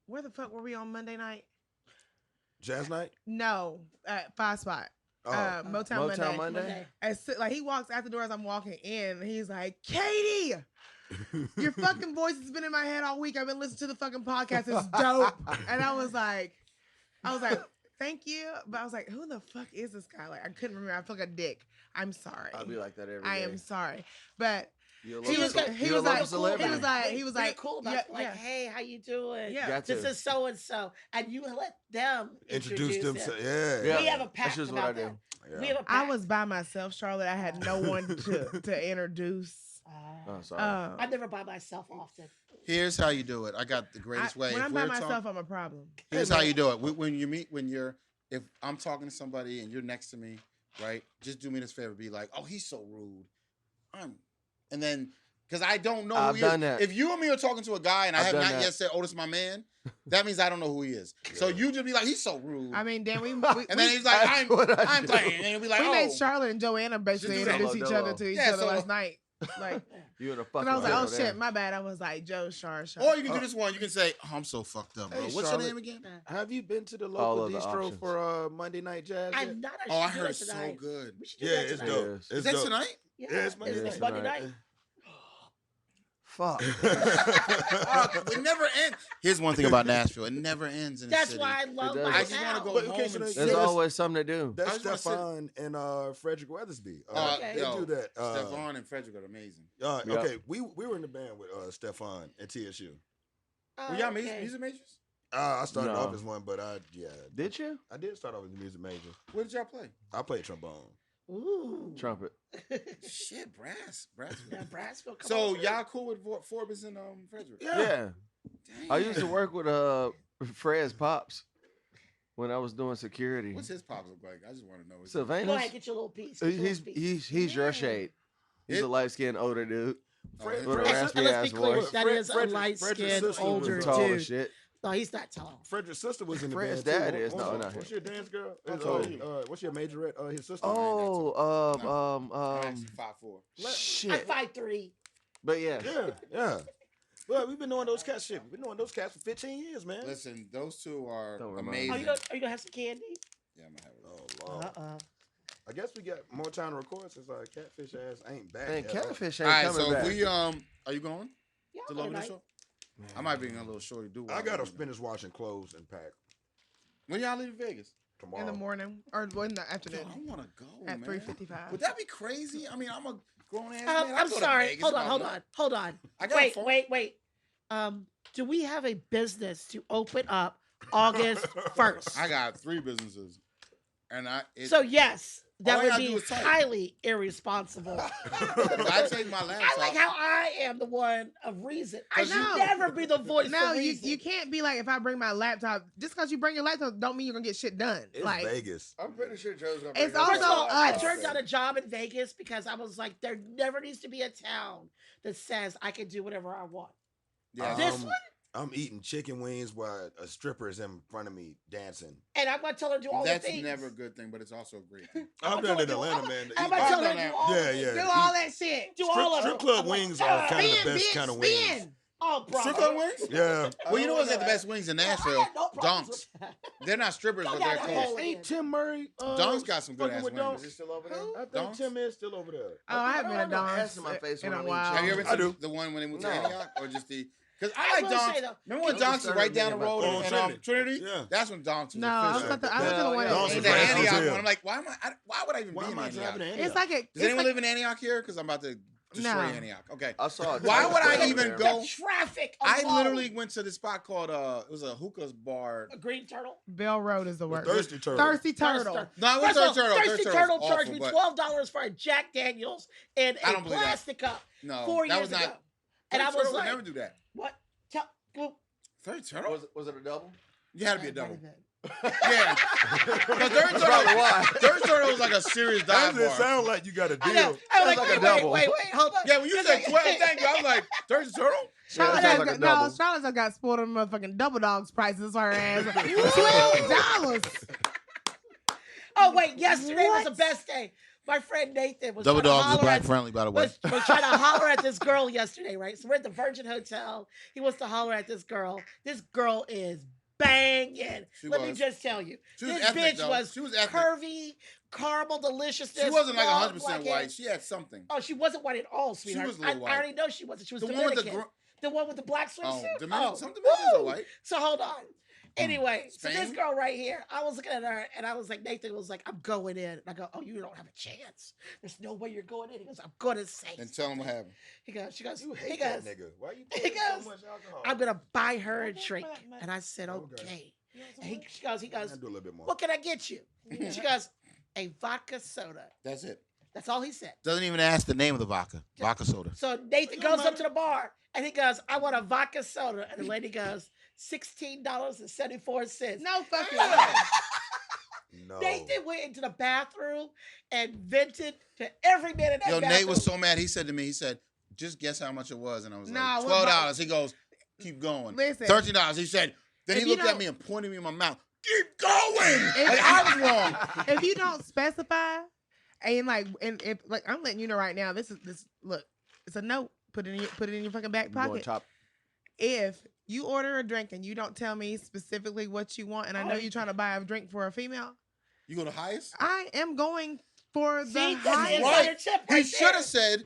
where the fuck were we on Monday night? Jazz night. No, at 5 Spot. Oh, Motown Monday. Monday. Like he walks out the door as I'm walking in, and he's like, "Katie, your fucking voice has been in my head all week. I've been listening to the fucking podcast. It's dope." And I was like, "Thank you," but I was like, "Who the fuck is this guy?" Like I couldn't remember. I feel like a dick. I'm sorry. I'll be like that every day. I am sorry, but You're a he local was ce- he you're a was local like celebrity. he was Be like cool about yeah, it. Like, yeah. hey, how you doing? Yeah. Got This to. is so and so, and you let them Introduce him. themselves. Yeah. Yeah. We have a That's pact just what about I do. that. Yeah. We have a I pact. was by myself, Charlotte. I had no one to introduce. Oh, sorry. I'm never by myself often. Here's how you do it. I got the greatest way. When If I'm by we're myself, talk- I'm a problem. Here's how you do it. When you meet, if I'm talking to somebody and you're next to me, right? Just do me this favor. Be like, oh, he's so rude. And then, because I don't know I've who he is. done that. If you and me are talking to a guy and I I've have done not that. yet said, oh, this is my man, that means I don't know who he is. So you just be like, he's so rude. I mean, then and then he's like, That's what I I'm do. playing. And he'll be like, we oh. made Charlotte and Joanna basically Just do that. introduce each other to each Yeah, other so- last night. Like, You in a and fucking. I was like, oh over there. shit, my bad. I was like, Joe, Char. Or you can do this one. You can say, oh, I'm so fucked up, bro. Hey, What's Charlotte. your name again? Have you been to the All local of the distro options. for Monday Night Jazz? yet? I'm not. Oh, I should do heard that it's so tonight. good. We should do Yeah, that it's tonight. dope. Yes. It's Is that dope. tonight? Yeah, Yeah, it's Monday it's night. Monday night. Fuck. It never ends. Here's one thing about Nashville. It never ends in the That's city. why I love does. my I just want to town. go But, home okay, so and they- sit. There's Yes. always something to do. I That's just wanna sit- Stefan and Frederick Weathersby. Okay. They do that. Stefan and Frederick are amazing. Yep. Okay, we were in the band with Stefan at TSU. Oh, Were y'all okay. music majors? I started No. off as one, but I Did you? did start off as a music major. What did y'all play? I played trombone. Ooh. Trumpet. Shit, brass. Yeah, Brassville. Come So on through. y'all cool with Forbes and Frederick? Yeah. Dang. I used to work with Fred's pops when I was doing security. What's his pops look like? I just want to know. Go ahead, Sylvanus. get your little piece. Get your He's little piece. he's your Yeah. shade. He's It- a light skinned older dude Fred- with a Fred- raspy And let's ass be clear, voice. that Fred- is a Frederick- light-skinned, Frederick's sister older was Tall dude. as shit. No, he's not tall. Frederick's sister was in the Fred's band dad too. is. No, not What's him. your dance girl? I Is, told you. what's your majorette? His sister. Oh, I'm actually 5'4". I'm shit. 5'3". But yeah, Yeah. Well, we've been knowing those cats shit. We've been knowing those cats for 15 years, man. Listen, those two are Don't remind amazing. me. Are you gonna have some candy? Yeah, I'm gonna have it. Oh, Lord. Uh-uh. I guess we got more time to record since our catfish ass ain't back. man, yet. catfish All ain't right, coming so back. if we are you going Yeah, to I'll go Logan tonight. show? I might bring a little shorty do. I gotta finish washing clothes and pack When y'all leave Vegas? tomorrow. in the morning or in the Yo, afternoon I want to go, at man. 3:55. Would that be crazy? I mean, I'm a grown ass man. I I'm go to sorry. Vegas Hold about on. nothing. Hold on. I got a phone. Wait. Do we have a business to open up August 1st? I got 3 businesses, and So yes, All that I would gotta be do is type. highly irresponsible. I take my laptop. I like how I am the one of reason. I 'Cause should you- never be the voice No, of you reason. you can't be like if I bring my laptop. Just because you bring your laptop, don't mean you're gonna get shit done. It's like Vegas. I'm pretty sure Joe's gonna. It's bring also First of all, I us. turned down a job in Vegas because I was like, there never needs to be a town that says I can do whatever I want. Yeah. This Um, one, I'm eating chicken wings while a stripper is in front of me dancing. and I'm gonna tell her to do all That's the things. never a good thing, but it's also a great thing. I've done it in Atlanta, man. I'm Eat- gonna tell her done to do that. all Yeah, the things. yeah. do all that shit. Do all of Strip it. club I'm like, wings are kind of the Spin, best bitch, kind of spin. wings. Oh, bro. Strip club wings? Yeah. Well, you know what's at the best wings in Nashville? No problems Donks. with that. They're not strippers, Go but down they're that close. hole. Ain't Tim Murray? Donks got some good fucking ass with wings. Donks? Is he still over there? I think Donks? Tim is still over there. Oh, I haven't been a don't want no Don's ass in my face in when a I'm eating while. chicken. Have you ever I been do. to the one when they moved to No. Antioch? Or just the... Because I I like will Donks. say, though, Remember when it Donks was was right down the starting road to be and about Trinity? Yeah. That's when Donks was No, I was official. at the one Don's in was The right Antioch. on Antioch Hill. one. I'm like, why would I even Why be am in I Antioch? driving to It's Antioch? like a. Does It's anyone like, live in Antioch here? Because I'm about to destroy No. Antioch. Okay. I saw it. Why would I Over even there. go? The traffic. I alone. literally went to this spot called it was a hookah's bar. A green turtle. Bell Road is the The word. Thirsty Turtle. Thirsty Turtle. No, I went First of to all, Turtle. Thirsty Turtle's Turtle awful, charged me but $12 for a Jack Daniels in I a don't believe that. plastic cup no, 4 that years was not. ago. And I Thirsty was Turtle would like, never do that. what? Well, Thirsty Turtle? Was it a double? You had to be a double. Might Yeah. Because Thirsty That's probably Turtle, why. Thirsty Turtle was like a serious How dive does it bar. sound like you got a I know. deal? I was Sounds like, like a double. wait, hold on. Yeah, when you said 12, thank you. I was like, Thirsty Turtle? Charlotte that sounds has like a got, no, double. Charlotte's have got spoiled on motherfucking double dogs prices for her ass. $12. Oh, wait, yesterday was the What? best day. My friend Nathan was Double trying to Dogs is holler black at, friendly, by the way. was trying to holler at this girl yesterday, right? So we're at the Virgin Hotel. He wants to holler at this girl. This girl is banging. She Let me was. just tell you. She was This ethnic, bitch though. was She was ethnic. curvy, caramel deliciousness. She wasn't like long 100% black white. hair. She had something. Oh, she wasn't white at all, sweetheart. was a little I white. already know she wasn't. She was The one with Dominican. the The one with the black swimsuit. Dominican, some Dominicans are woo! white. So hold on. Anyway, so this Spain? girl right here, I was looking at her and I was like, Nathan was like, I'm going in. And I go, oh, you don't have a chance. There's no way you're going in. He goes, I'm gonna say. And tell them what happened. She goes, You he hate that goes, nigga. Why you he putting goes, so much alcohol? I'm gonna buy her a Okay, drink. but- And I said, Okay. okay. And he goes, I do a little bit more. what can I get you? She goes, a vodka soda. That's it. That's all he said. Doesn't even ask the name of the vodka. Vodka soda. So Nathan goes up to the bar and he goes, I want a vodka soda. And the lady goes, $16.74. No fucking Ah! way. No. Nathan went into the bathroom and vented to every man in that Yo, bathroom. Nate was so mad. He said to me, he said, just guess how much it was. And I was Nah, like, what $12. He goes, keep going. Listen. $13. He said, then If he you looked at don't- me and pointed me in my mouth. Keep going. If- Like, I was wrong. If you don't specify, and like, and if like, I'm letting you know right now, this look, it's a note. Put it in your fucking back You going pocket. top. If you order a drink and you don't tell me specifically what you want, and I know you're trying to buy a drink for a female, You go to highest? I am going for the See, that's highest. the Right. insider tip He right should there. have said,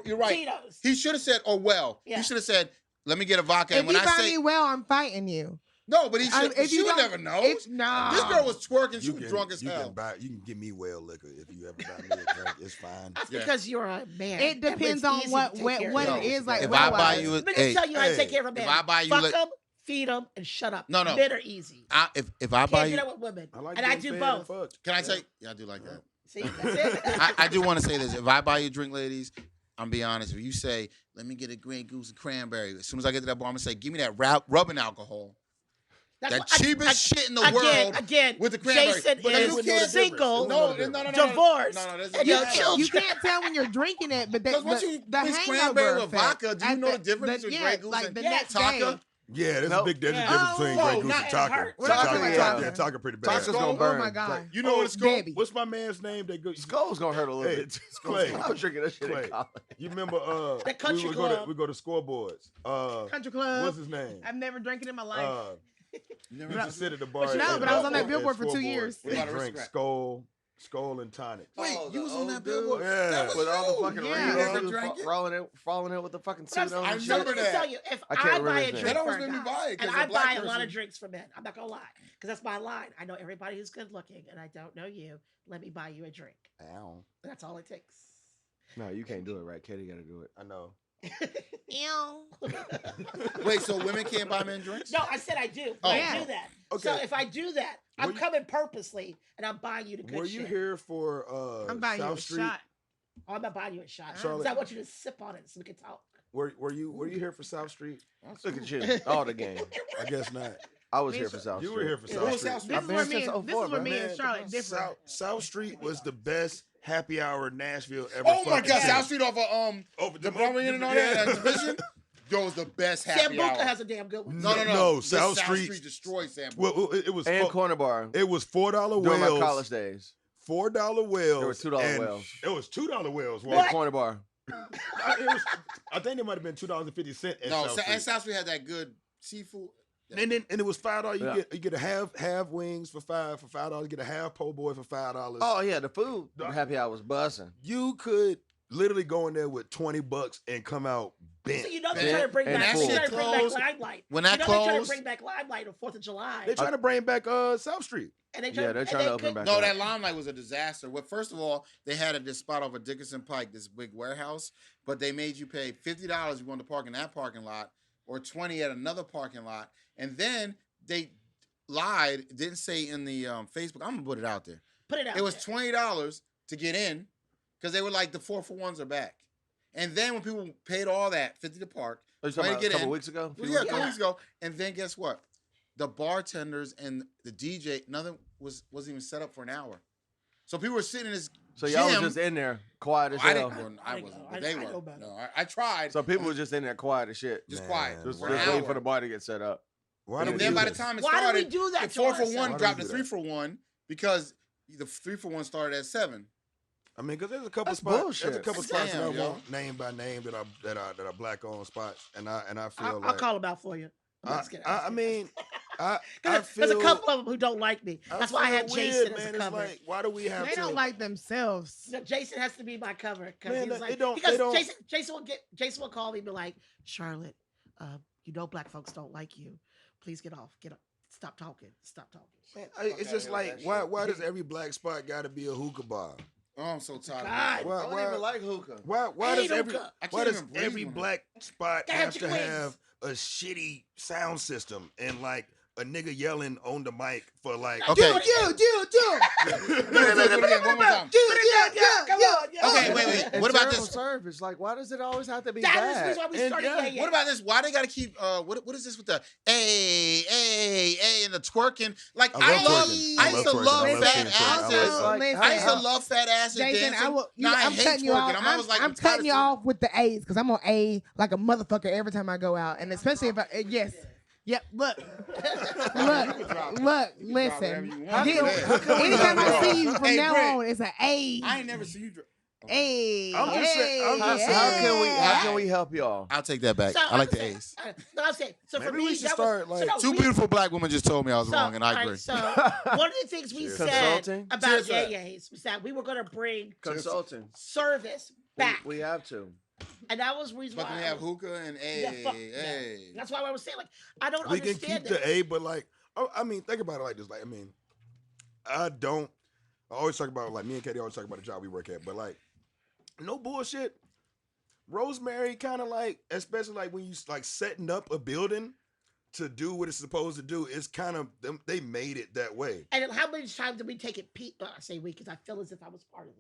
you're right. Tito's. He should have said, oh, well. Yeah. He should have said, let me get a vodka. If And when you I find say, me well, I'm fighting you. no, but he should, If she you would don't- never know. Nah. This girl was twerking. She You was can, drunk as you hell. you can give me well liquor if you ever buy me a drink. It's fine. That's Yeah. because you're a man. It and depends it's on easy what to take what, care of what you. it is like. If I buy weather-wise. you, Let me hey, just tell you how to hey, take care of a man. if I buy you, Fuck like- them, feed them, and shut up. No. Men are easy. if I buy Can't do you, that with women. I like and I getting do fed and both. fucked. can I say? Yeah, I do like that. See, that's it. I do want to say this. If I buy you a drink, ladies, I'm be honest. If you say, let me get a Grey Goose and cranberry, as soon as I get to that bar, I'm going to say, give me that rubbing alcohol. That's That what- cheapest shit in the world Again, with the cranberry. Jason But is you can't- single, No, divorced, there's and your no- children. You can't tell when you're drinking it, but Because once you the mix hangover cranberry with effect vodka, do you at know the difference between Grey Goose like and the Yeah, next Tonka? day. Yeah, there's Yeah. a big difference Yeah. between Oh, Grey Goose not and in Tonka. heart. What I'm talking about? Yeah, Tonka pretty bad. Tonka's gonna Oh burn. my god. You know what it's called? Debbie. What's my man's name? That goes. Skull's gonna hurt a little Hey, bit. Clay. I was drinking that shit Clay. in college. You remember? That country we club. go to scoreboards. Country club. What's his name? I've never drank it in my life. You used to sit at the bar. But you know, at- but I was on that at billboard for 2 Scoreboard years. What about and drink Aristocrat? Skull and tonic. Wait, Oh, you was the on that old billboard? dude? Yeah. That was With all the you. fucking Yeah. rings, You ever he was drank it? falling in with the fucking But suit on. I and shit. remember Let me that. tell you, if I can't I remember buy a his name. drink That for always a made me guy, buy it, 'cause and a I black buy a lot person- of drinks for men, I'm not gonna lie, because that's my line. I know everybody who's good looking, and I don't know you. Let me buy you a drink. Ow. That's all it takes. No, you can't do it right. Katie got to do it. I know. Ew. Wait, so women can't buy men drinks? No, I said I do. Oh. I Yeah. do that. Okay. So if I do that, I'm Were you- coming purposely, and I'm buying you the good Were shit. you here for I'm buying you South a Street? shot. Oh, I'm not buying you a shot. Charlotte. So I want you to sip on it so we can talk. Were you here for South Street? Look at you. All the game. I guess not. I was Me here too. for South You Street. were here for Yeah, South what was Street. South Street? This I've is been where me since and this is 04, where me man. and Charlotte different. South Street was the best happy hour in Nashville ever. Oh my fucking God, seen. South Street off of Over the Broadway and all that division. Yo, was the best happy Sambuca hour. has a damn good one. No. This South South Street- destroyed Sambuca. Well, it was And Corner Bar. it was $4 During my whales. college days. $4 whales. There were $2 and whales. It was $2 whales. And What? Corner Bar. I think it might have been $2.50. No, South and Street. South Street had that good seafood. And it was $5. Yeah. You get a half wings for $5. You get a half po' boy for $5. Oh yeah, the food happy hour was buzzing. You could literally go in there with $20 and come out bent. So you know Man, they're trying to bring and back, that they're shit trying to bring back closed. Limelight. When that you know they're trying to closed- bring back Limelight on 4th of July. They're trying to bring back South Street. And they Yeah, they're and trying to they open could- back No, up. that Limelight was a disaster. Well, first of all, they had this spot over Dickinson Pike, this big warehouse, but they made you pay $50 if you wanted to park in that parking lot, or $20 at another parking lot, and then they lied, didn't say in the Facebook. I'm gonna put it out there. Put it out. It was there. $20 to get in because they were like the 4-for-1s are back. And then when people paid all that, 50 to park, Are you talking 20 about to a get couple in. weeks ago? Well, yeah, a couple weeks ago. And then guess what? The bartenders and the DJ, nothing wasn't even set up for an hour. So people were sitting in this So y'all was gym. just in there quiet as I hell. didn't. Well, I I wasn't. know, But they I were. know better. No, I tried. So people were just in there quiet as shit. just Man, quiet. Just for an waiting hour. for the bar to get set up. Why do And we then do by the this? time it Why do started, we do that the to 4-for-1 ourselves? dropped Why to do we do that? 3-for-1 because the 3-for-1 started at 7. I mean, because there's a couple That's spots. bullshit. There's a couple That's spots that I damn, yo. want name by name that are black owned spots, and I feel I'll like call them out for you. I'm just kidding. I mean, I there's feel a couple of them who don't like me. That's why I had feel Jason weird, as man. a cover. It's like, why do we have They to? don't like themselves. No, Jason has to be my cover because Man, he's they like don't- because they don't- Jason will call me and be like, Charlotte, you know black folks don't like you. Please get off. Get up. Stop talking. Stop talking. Man, it's just like why does every black spot got to be a hookah bar? Oh, I'm so tired. God. of Why, I don't why, even like hookah. why Hate does every hookah. I why can't does even breathe every when I- black spot Gotta have have to chicken wings. have a shitty sound system and like a nigga yelling on the mic for like Okay. Do. One more time. Come on. Okay, wait. And What about terrible this? service? Like, why does it always have to be That is the bad? reason why we And started. yeah, Yeah. What about this? Why they gotta keep what is this with the a and the twerking? Like I love twerking. I used to twerking. love I love fat seeing twerking. asses. I Listen, I used to love fat asses Jason, dancing. I'm I hate cutting you off. twerking. I'm always like, I'm cutting you off with the A's because I'm on A like a motherfucker every time I go out, and especially if I yes. Yep. Look. Listen. How Anytime I see you from Hey, now Brent, on, it's an A. I ain't never seen you. A. I'm just saying- I'm just saying- How can we help y'all? I'll take that back. So, I like the I'm saying- A's. No, I'm saying. So for Maybe we me, should that start, was like, so no, Two we- beautiful black women just told me I was so, wrong, and I all agree. right, so one of the things we Cheers. said Consulting? about Cheers for that. Yayays was that we were going to bring Consulting. service back, We have to. and that was the reason But why. then we have hookah and Yeah, fuck, A. That's why I was saying, like, I don't we can understand keep this. the A, but like I mean, think about it like this. Like I always talk about like me and Katie always talk about the job we work at, but like no bullshit. Rosemary kind of like, especially like when you like setting up a building to do what it's supposed to do, it's kind of them. They made it that way. And how many times did we take it? I say we because I feel as if I was part of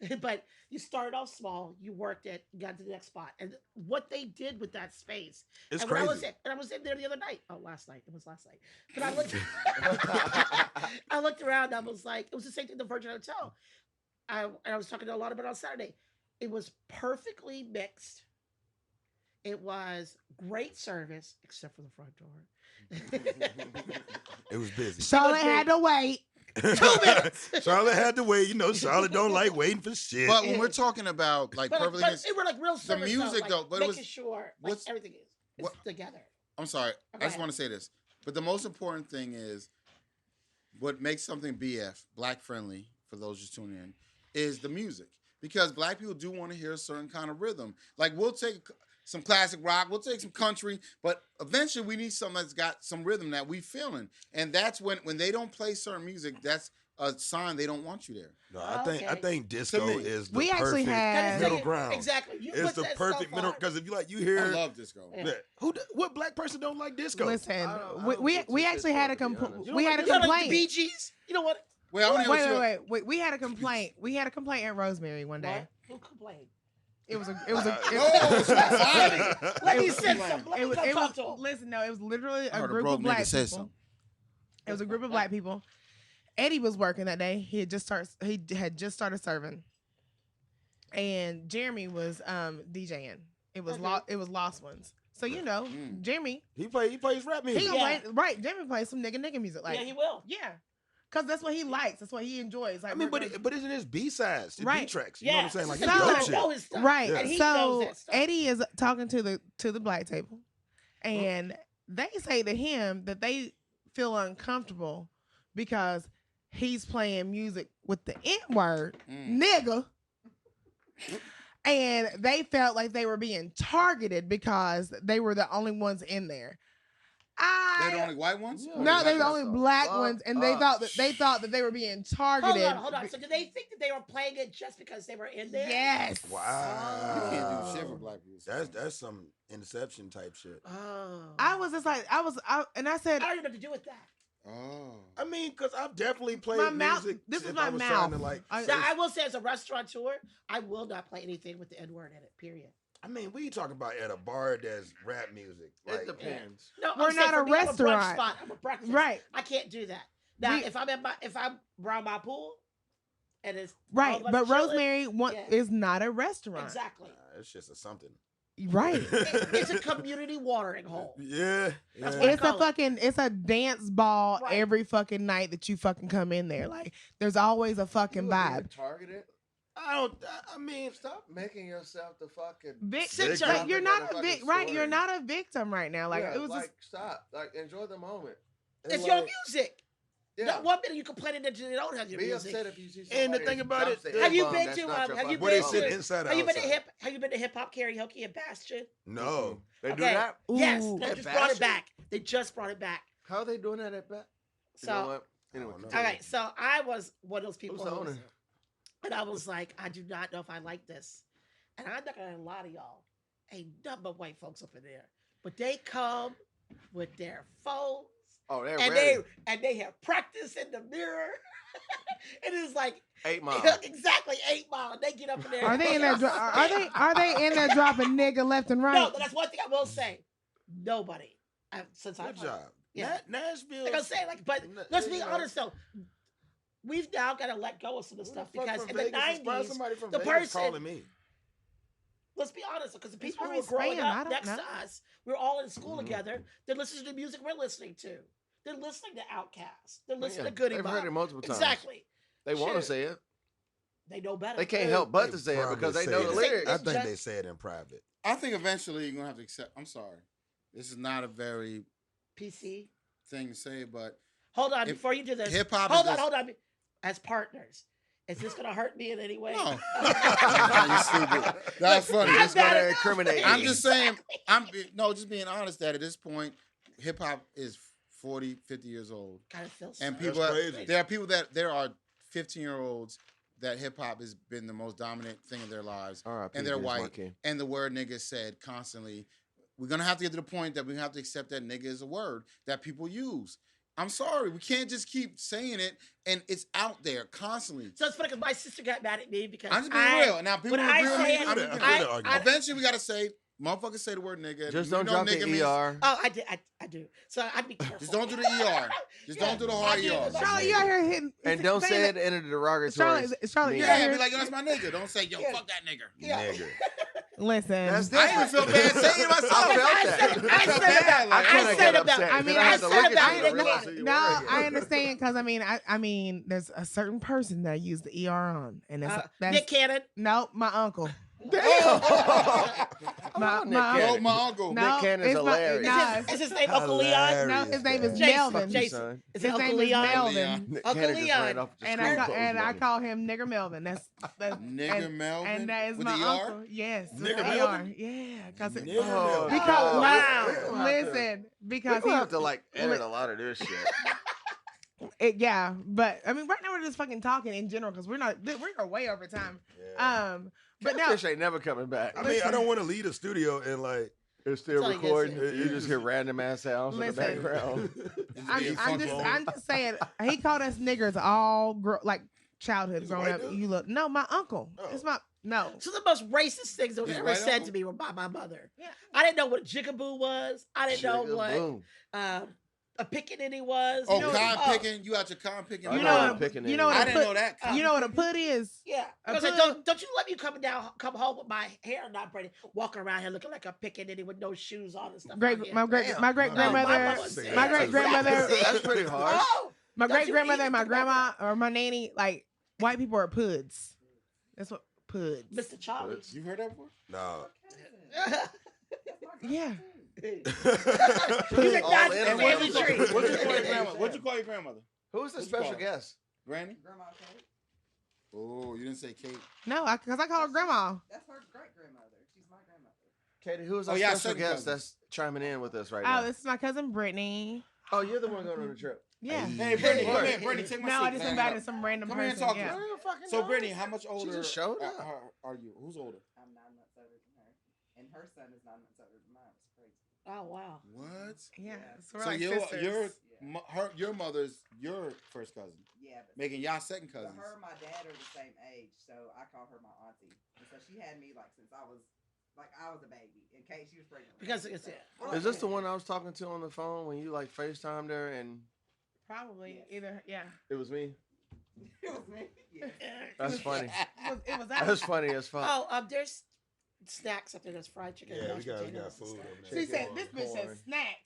this. But you started off small, you worked it, you got to the next spot, and what they did with that space. It's and when crazy. I was in there the other night. Oh, last night. It was last night. But I looked. I looked around. I was like, it was the same thing at the Virgin Hotel. I was talking to a lot about it on Saturday. It was perfectly mixed. It was great service, except for the front door. It was busy. Charlotte had to wait. 2 minutes. Charlotte had to wait. You know, Charlotte don't like waiting for shit. But when we're talking about like But perfectly, it were like real service. music, like, though, but it making was- sure like, what's- everything is what- together. I'm sorry, I Go just ahead. want to say this. But the most important thing is what makes something BF, black friendly, for those just tuning in, is the music. Because black people do want to hear a certain kind of rhythm. Like we'll take some classic rock, we'll take some country, but eventually we need something that's got some rhythm that we feeling. And that's when they don't play certain music, that's a sign they don't want you there. No, I Okay. think disco me. is the We actually perfect had- middle ground. Exactly. You It's put the that perfect so middle far. because if you like you I hear love disco. Yeah. Yeah. What black person don't like disco? Listen, I don't we get too we actually had a pissed off, to be honest. we had a You know, like the complaint. Bee Gees. You know what? Well, I want to hear what you Wait. We had a complaint. We had a complaint at Rosemary one day. What? Who complained? It was a Oh, so funny. Let me was- sit some. Let me come talk to him. listen, no, it was literally I a heard a group broke of nigga black say people. something. It was a group of black people. Eddie was working that day. He had just started serving. And Jeremy was DJing. It was Okay. it was Lost Ones. So you know, Mm. Jeremy, he plays rap music. he gonna play right, Jeremy plays some nigga music like Yeah, he will. yeah. because that's what he likes. That's what he enjoys. Like, I mean, but isn't this B-sides to Right. B-tracks? You know what I'm saying? Like, it's So- dope I shit. know his stuff. right. Yeah. And he knows So that stuff. Eddie is talking to the black table, and they say to him that they feel uncomfortable because he's playing music with the N-word, nigga. And they felt like they were being targeted because they were the only ones in there. They're the only white ones? Yeah. No, they're the What only the black fuck ones, and they thought us? that they were being targeted. Hold on. So did they think that they were playing it just because they were in there? Yes. Wow. You can't do shit for black people. That's some Inception type shit. Oh. I was just like, and I said, I don't even know what to do with that. Oh. I mean, because I've definitely played My mouth- music. this is if my I was mouth. trying to, like, Now, I will say, as a restaurateur, I will not play anything with the N word in it. Period. I mean, we talking about at a bar that's rap music. Like, It depends. No, We're I'm saying not for a me, I'm restaurant. brunch spot. I'm a breakfast. right, I can't do that. Now, We- if I'm around my pool, and it's right. all of us But chilling, Rosemary yeah. is not a restaurant. exactly. it's just a something. Right. It's a community watering hole. Yeah. That's yeah. what It's a call it. fucking, it's a dance ball Right. every fucking night that you fucking come in there. Like, there's always a fucking You wouldn't vibe. even targeted. I mean, Stop making yourself the fucking. Victim. Victim. You're not a Motherfucking right. You're story. not a victim right now. Like, Yeah, it was like just. stop. Like enjoy the moment. It's like- your music. Yeah. Not one minute you complaining that you don't have your Be music. upset if you see And somebody the thing about it, drops the Have you N-bomb, been that's to, not your have you fucking Where they been sit to- moment. inside or Have you been to outside? Have you been to hip hop karaoke in Bastion? No. They do Okay. that. Yes, Ooh. they At just brought it Bastion? back. They just brought it back. How are they doing that at bat? You So, know what? Anyway, I don't know. continue. okay, so I was one of those people, Who's the who was- owner? and I was like, I do not know if I like this, and I'm not gonna lie to y'all, ain't nothing but white folks up in there, but they come with their phones. Oh, they're And ready. they have practice in the mirror. It is like 8 Mile. exactly 8 Mile. They get up in there. Are they in there? Are they in there dropping nigga left and No, right? that's one thing I will say. Nobody since Good I've job. Yeah. Nashville. Like I'm saying, like, but N- let's be you know. honest though. We've now got to let go of some of the stuff Who the fuck because from in the Vegas is probably 90s, somebody from the Vegas person- calling me. let's be honest, because the people who probably were growing spam, I up don't next know. to us, we were all in school Mhm. together. They're listening to the music we're listening to. They're listening to Outkast. They're Oh, listening yeah. to Goody They've Mob. heard it multiple times. Exactly. They want to Shit. say it. They know better. They can't help but They to say it probably because they say know it. the lyrics. I It's think just- they say it in private. I think eventually you're going to have to accept. I'm sorry. This is not a very PC. thing to say, but Hold on, If before you do this. hip-hop Hold is on, just- hold on. As partners, is this going to hurt me in any way? no. You stupid. That's funny. I'm It's gonna bad enough. incriminate I'm you. just saying, just being honest that at this point, hip hop is 40, 50 years old. Kind of feels And sorry. people, crazy. there are 15-year-olds that hip hop has been the most dominant thing in their lives. R.I.P. And they're Vince white. Marquis. And the word nigga is said constantly. We're going to have to get to the point that we have to accept that nigga is a word that people use. I'm sorry. We can't just keep saying it and it's out there constantly. So it's funny because my sister got mad at me because I'm just being real. Now, people when I agree with say me. it, I'm I just feel being- the argument. Eventually, we got to say, motherfuckers say the word nigga. Just You don't know drop nigga the means- ER. Oh, I do. So I'd be careful. Just don't do the ER. Just Yeah, don't do the I hard do. ER. Charlotte, you out here hitting. And don't saying say it that- in a derogatory. Charlotte, you're out Yeah, here. be like, yo, that's my nigga. Don't say, yo, Yeah. fuck that nigga. Yeah. Nigga. Listen. That's I even feel bad saying it myself. I felt I that. said it- I felt said it bad, about- like, I kinda I get said upset. about. I mean, Then I had to said look at about you it to realize who again. you No, were again. I understand because I mean, there's a certain person that I use the ER on, and that's Nick Cannon. no, my uncle. Oh, Nick my- Yo, Cannon. my uncle. No, Nick Cannon's it's my- hilarious. nah, Is his name Uncle Leon? Hilarious, No, his name is man. Jason. Melvin. Jason. Son. Is His it Uncle name is Leon? Melvin. Nick Uncle Cannon just Leon. ran off the And school I clothes and I running. call him Nigger Melvin. That's Nigga and, Melvin. and that is with my the uncle. ER? Yes, with Nigger the ER. Melvin? Yeah, because Nigger Oh, Melvin. because God. Wow. We're gonna have to- listen, We're because gonna he have to like edit a lot of this shit. yeah, but I mean, right now we're just fucking talking in general because we're way over time. Yeah. But no, Fish ain't never coming back. I mean, I don't want to leave the studio and like. It's still That's all you can recording. say. You just hear random ass sounds in the Listen. background. I'm just saying he called us niggers all like childhood He's a growing white up. dude? You look no, my uncle. Oh. It's my no. So the most racist things that were He's ever white said uncle? to me were by my mother. Yeah. I didn't know what jigaboo was. I didn't know what Boom. a pickaninny was. Oh, You know, con oh, picking. You out your con picking. I You know know what what I'm a- picking you know what I a didn't put- know that. You know what a put is? Yeah. A I was like, put- don't you let me come home with my hair not braided, walking around here looking like a pickaninny with no shoes on and stuff. Great, out here. my great Damn. my great grandmother, my mama said my that. great grandmother. That's pretty harsh. Oh, My Don't great you grandmother eat and my the grandma or my nanny, like white people are puds. That's what puds. Mr. Charlie. You heard that before? No. Yeah. He's She's like, all "That's in the on family that. tree." What'd you call your grandmother? What'd you call your grandmother? Who's the What'd you special call her? guest? Granny? Grandma Kate. Oh, you didn't say Kate. No, because I call her grandma. That's her great grandmother. She's my grandmother. Katie, who is Oh, our yeah, special second guest cousin. that's chiming in with us right Oh, now? this is my cousin Brittany. Oh, you're the one going on the trip. Yeah. Hey, Brittany, Hey. come here. Brittany, take my No, seat. I just Hang invited up. some random Come here and person. talk Yeah. to I don't fucking So, know. Brittany, how much older just showed up. are you? Who's older? I'm 9 months older than her. And her son is 9 months older than mine. It's crazy. Oh wow. What? Yeah. So we're So like your sisters. your mother's your first cousin, Yeah, but making y'all second but cousins. her and my dad are the same age, so I call her my auntie. And so she had me since I was a baby. In case she was pregnant. with Because me. it's Is this the one I was talking to on the phone when you like FaceTimed her and Probably Yes. either. Yeah. it was me? It was me. Yeah. That's funny. It was That's funny as fuck. Oh, there's snacks up there. There's fried chicken. Yeah, we mashed got potatoes, food and over stuff. there. She said this bitch says Corn. snacks.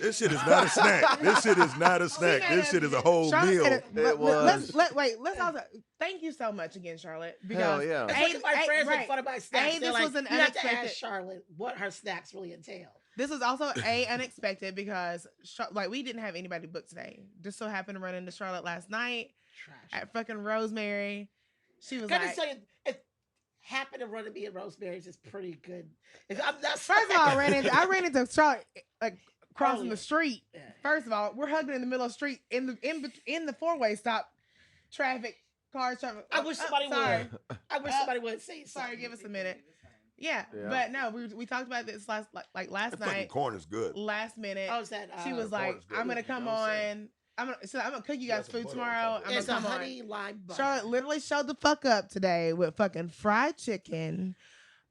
This shit is not a snack. This shit is not a snack. This shit is a whole meal. Let's also thank you so much again, Charlotte. Because Hell yeah. That's what my friends make right. fun of my snacks. Hey, They're this like, was an you have to unexpected- ask Charlotte what her snacks really entail. this was also unexpected because we didn't have anybody booked today. Just so happened to run into Charlotte last night Trash. at fucking Rosemary. She was Gotta like, tell you, it happened to run to me at Rosemary's is pretty good. I'm not first of all, I ran into Charlotte like crossing Oh, the yeah. street. Yeah. First of all, we're hugging in the middle of the street in the four-way stop. Traffic, cars, traffic. I wish somebody sorry. would. I wish somebody would say something. Sorry, give us a minute. Yeah, Yeah. but no, we talked about this last That fucking night. corn is good. Last minute, Oh, is that? she was corn like, is good. "I'm gonna come You know what I'm saying? on. I'm gonna cook you Yeah, guys some food butter on tomorrow. top of I'm it's a gonna come honey on." lime butter. Charlotte literally showed the fuck up today with fucking fried chicken,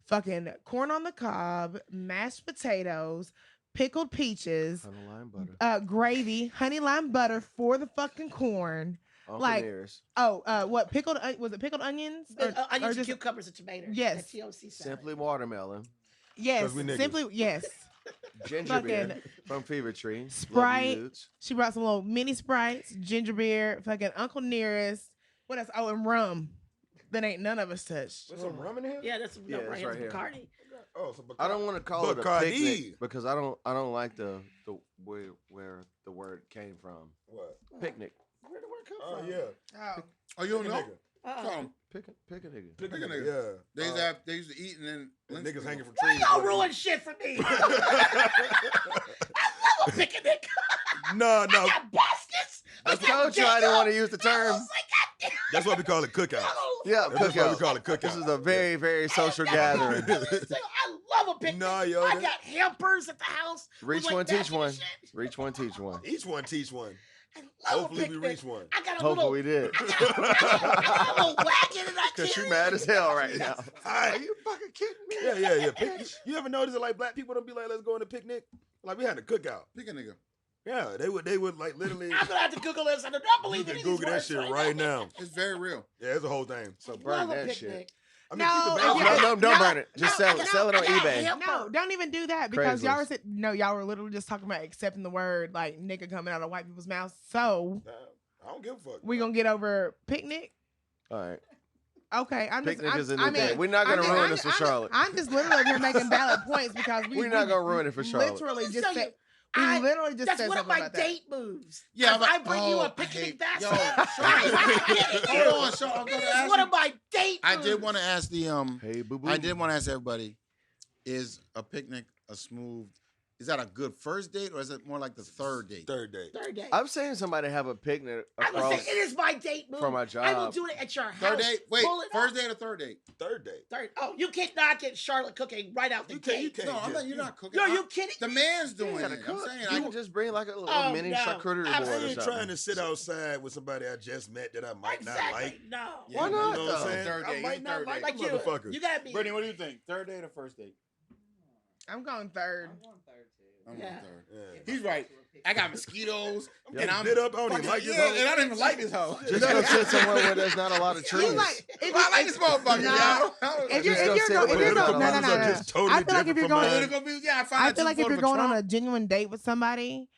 fucking corn on the cob, mashed potatoes, pickled peaches, Honey lime butter. gravy, honey lime butter for the fucking corn. Uncle like- Nearest. What pickled? Was it pickled onions? Onions, just- cucumbers, and tomatoes. Yes. That TLC salad. Simply watermelon. Yes, 'Cause we niggas. simply yes. Ginger beer from Fever Tree. Love you, Sprite. dudes. She brought some little mini Sprites, ginger beer, fucking Uncle Nearest. What else? Oh, and rum. That ain't none of us touched. There's some rum in here? Yeah, that's Yeah, right it's here. right here. Bacardi. Oh, so I don't want to call it a Bacardi. picnic because I don't like the where the word came from. What? Picnic. Where did the word come Oh, from? yeah. Oh, Oh, you don't Pick a know? nigga. Tell 'em. Pick a nigga. Pick a Pick a nigga. nigga. Yeah. They used to eat and then Niggas hanging from Why trees. y'all ruin shit for me? I love a picnic. No. I got baskets. I told you I didn't want to use the term. That's why we call it cookout. Yeah, That's why we cookout. call it cookout. This is a very, very social gathering. I love a picnic. Nah, yo, I that- got hampers at the house. Reach with, like, one, teach baskets one. and shit. Reach one, teach one. Each one teach one. I love Hopefully a we picnic. reach one. I got a Hopefully little. we did. I got a little wagon and I Because carry you it. mad as hell right now. Alright. Are you fucking kidding me? Yeah. You ever notice that like black people don't be like, let's go on a picnic? Like we had a cookout. Pick a nigga. Yeah, they would like literally. I'm gonna have to Google this. I do not You believe can any of these Google that words shit right now. It's very real. Yeah, it's a whole thing. So Love burn a that picnic. shit. I mean, No, keep the yeah. baby. Don't burn it. Just sell it. Sell it on I got eBay. hemp. no, don't even do that because y'all were Craigslist. y'all were literally just talking about accepting the word like nigga coming out of white people's mouths. So Nah, I don't give a fuck. we gonna get over picnic. All right. Okay, Picnic is a new thing. We're not gonna ruin this for Charlotte. I'm just literally over here making valid points because We're not gonna ruin it for Charlotte. Literally Let me just tell said, you, we I- literally just That's said one of something my about that. date moves. Yeah, I bring you a I picnic hate- basket. Yo, hold on, Sean. I'm It gonna is ask one you. of my date I moves. did want to ask the Hey, boo boo. I did want to ask everybody: is a picnic a smooth? Is that a good first date, or is it more like the third date? Third date. Third date. I've seen somebody have a picnic I would across say it is my date move. from my I will job. do it at your house. Third date? Wait, Pull it first up. date or third date? Third date. Third. Oh, you can't not get Charlotte cooking right out the You can't- you gate. can't. No, I'm not. You're not cooking. Yo, you kidding? The man's You doing gotta it. I'm cook. saying. You I can just bring like a little Oh, mini no. charcuterie I board or ain't something. trying to sit outside with somebody I just met that I might Exactly. not like. No. Yeah, Why you not, You know what though? I'm saying? Third I date, might you not third like date. Like them you, motherfuckers. you gotta be. Brittany, what do you think? Third date or first date? I'm going third. I'm going third too. I'm Yeah. going third. Yeah. He's right. I got mosquitoes, I'm and I'm bit up. I don't even fucking- like this yeah, hoe. and I don't even like this hoe. Just go sit somewhere where there's not a lot of You trees. like, if Well, I like this motherfucker. Nah. yo. if you're Just go if you're sit going, where if you're there's going, not no, a no, lot no, of no. trees. Totally I feel like if different you're from going, It's mine. gonna be, yeah, I find I out feel like you if you're voted for going on Trump. a genuine date with somebody,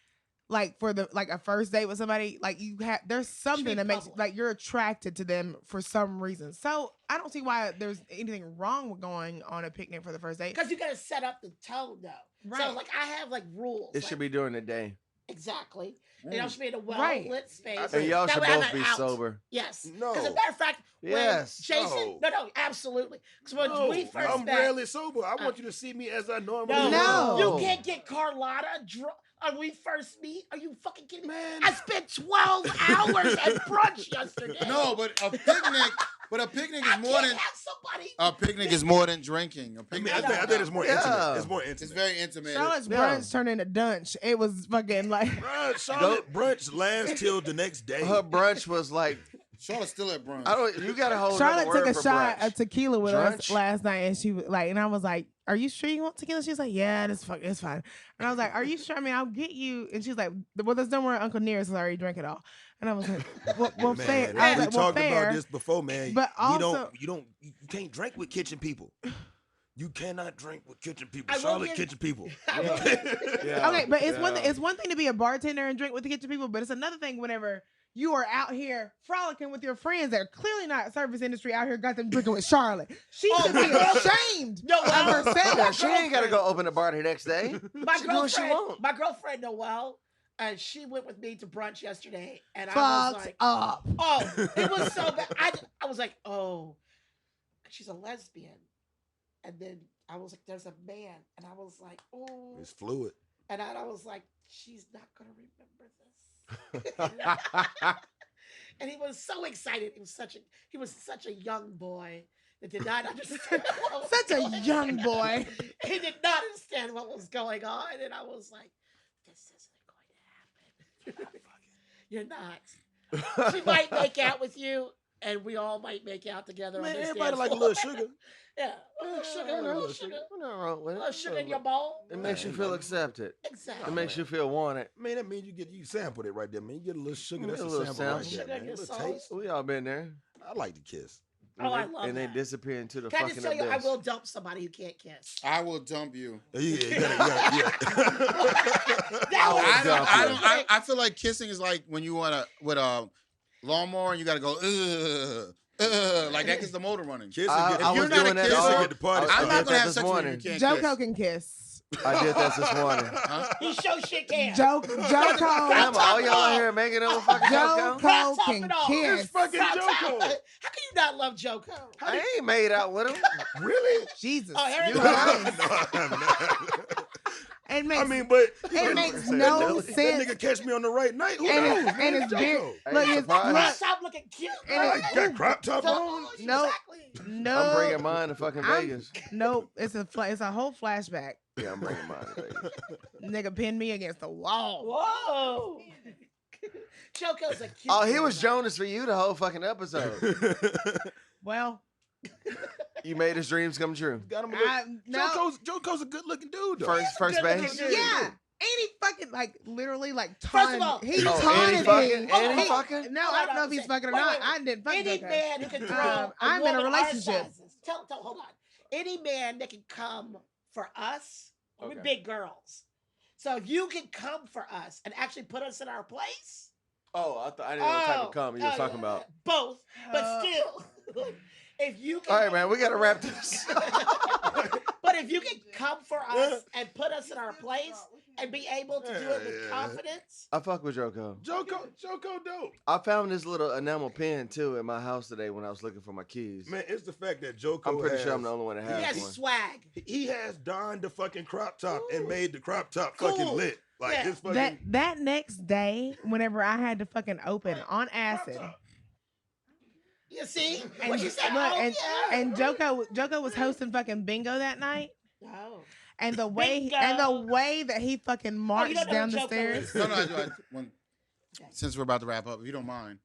like for the like a first date with somebody, like you have there's something that makes public. like you're attracted to them for some reason. So I don't see why there's anything wrong with going on a picnic for the first date. Because you got to set up the tone, though. Right. So, like, I have like rules. It like, should be during the day. exactly. And I should be in a well Right. lit space. I And think- y'all That should way I'm both not be out. sober. Yes. No. As a matter of fact, when Yes. Jason, no, absolutely. Because when No, we first I'm met, rarely sober. I want you to see me as I normally no, am. No. you can't get Carlotta drunk. When we first meet, are you fucking kidding me? Man. I spent 12 hours at brunch yesterday. No, but a picnic. But a picnic is I more can't than have somebody. a picnic is more than drinking. A I picnic. mean, I is think, I think it's more Yeah. intimate. It's more intimate. It's very intimate. Charlotte's Yeah. brunch turned into dunch. It was fucking like Bruh, Charlotte brunch lasts till the next day. Her brunch was like, Charlotte's still at brunch. I don't. You got to hold. Charlotte took a shot brunch. of tequila with us Brunch? last night, and she was like, and I was like, "Are you sure you want tequila?" She was like, "Yeah, it's fine." And I was like, "Are you sure? I mean, I'll get you." And she's like, "Well, there's nowhere Uncle Nearest has already drank it all." And I was like, "Well, Man, fair." we I was like, "Well, talked fair." about this before, man. But also- you can't drink with kitchen people. You cannot drink with kitchen people. I will Charlotte give- kitchen people. I will- Yeah. Okay, but it's Yeah. it's one thing to be a bartender and drink with the kitchen people, but it's another thing whenever you are out here frolicking with your friends that are clearly not service industry out here got them drinking with Charlotte. She should be ashamed No, of herself. Yeah, she ain't got to go open the bar the next day. my She do what she girlfriend, want. my girlfriend Noelle, and she went with me to brunch yesterday, and I was Fucked like, up. "Oh, it was so bad." I was like, "Oh, she's a lesbian," and then I was like, "There's a man," and I was like, "Oh," It's fluid. and I was like, "She's not gonna remember this." And he was so excited. He was such a young boy that did not understand what was Such a going young on. boy. He did not understand what was going on, and I was like, "This isn't going to happen. You're not. She might make out with you, and we all might make out together." Man, on this everybody dance like a floor. little sugar. Yeah, a little sugar, a little sugar, Nothing wrong with a it. little sugar in your bowl. It makes you feel accepted. Exactly. It makes you feel wanted. Man, that means you sampled it right there, man. You get a little sugar. That's A a little sample right sample. there, Sugar man. in A your little sauce. taste. We all been there. I like to kiss. Oh, I love And that. they disappear into the Can I fucking just tell you, I abyss. will dump somebody who can't kiss. I will dump you. Yeah, you gotta, That was- I dump don't. you. I feel like kissing is like when you want to with a lawnmower and you got to go like that gets the motor running. Kiss I and get, was if you're not a doing that kisser, all- get the party I I'm did not started. gonna that have this sex with you. morning. You can't Joko kiss. can kiss. I did that this morning. Huh? He show shit can. Joko Damn, all y'all out here making it with fucking Joko? Joko Top can it off. kiss. It's fucking How Joko. can you not love Joko? I ain't made out with him. Really? Jesus. Oh, here You it No, goes. I haven't. It makes, I mean, but it makes no that sense. nigga catch me on the right night. Who And knows? it's- man? and it's very- Joko. I Look, ain't it's- surprised. look, Stop looking cute. And I it's- got crop top on. No. Exactly. No, I'm bringing mine to fucking I'm- Vegas. Nope, it's a whole flashback. Yeah, I'm bringing mine to Vegas. Nigga pinned me against the wall. Whoa. Joko's a cute. Oh, he was boy. Jonas for you the whole fucking episode. Well, You made his dreams come true. Got him a I, little, no, Joko's a good looking dude though. First good base. looking dude. yeah, ain't he fucking like literally like First of taunted? all- He Oh, and he taunted fucking? me. And he He- fucking? No, Hold I on, don't know if he's say- fucking or wait, not. wait, wait. I didn't fuck Any Joko. man who can throw a I'm in a woman our relationship. sizes- hold on. Any man that can come for us, we're Okay. big girls. So if you can come for us and actually put us in our place. Oh, I didn't know what type of cum you was talking about. Both, but Uh, still, if you can. All right, man, we gotta wrap this. But if you can come for us and put us in our place and be able to do it with Yeah. confidence. I fuck with Joko. Joko dope. I found this little enamel pin too in my house today when I was looking for my keys. Man, it's the fact that Joko I'm pretty has, sure I'm the only one that He has has one. swag. he has donned the fucking crop top and Ooh. made the crop top Cool. fucking lit. Like Yeah. it's fucking That next day, whenever I had to fucking open on crop acid, top. You see? and What you said? look, Oh, and, yeah. and Joko was hosting fucking bingo that night, No. and the way Bingo. that he fucking marched don't know down what the Joko stairs. is. No, I do. Since we're about to wrap up, if you don't mind,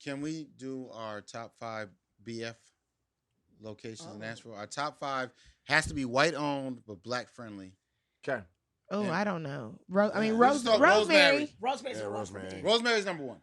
can we do our top 5 BF locations in Nashville? Our top 5 has to be white owned but black friendly. Okay. Oh, Yeah. I don't know. We just thought Rosemary. Rosemary's Yeah, a Rosemary. Rosemary's number 1.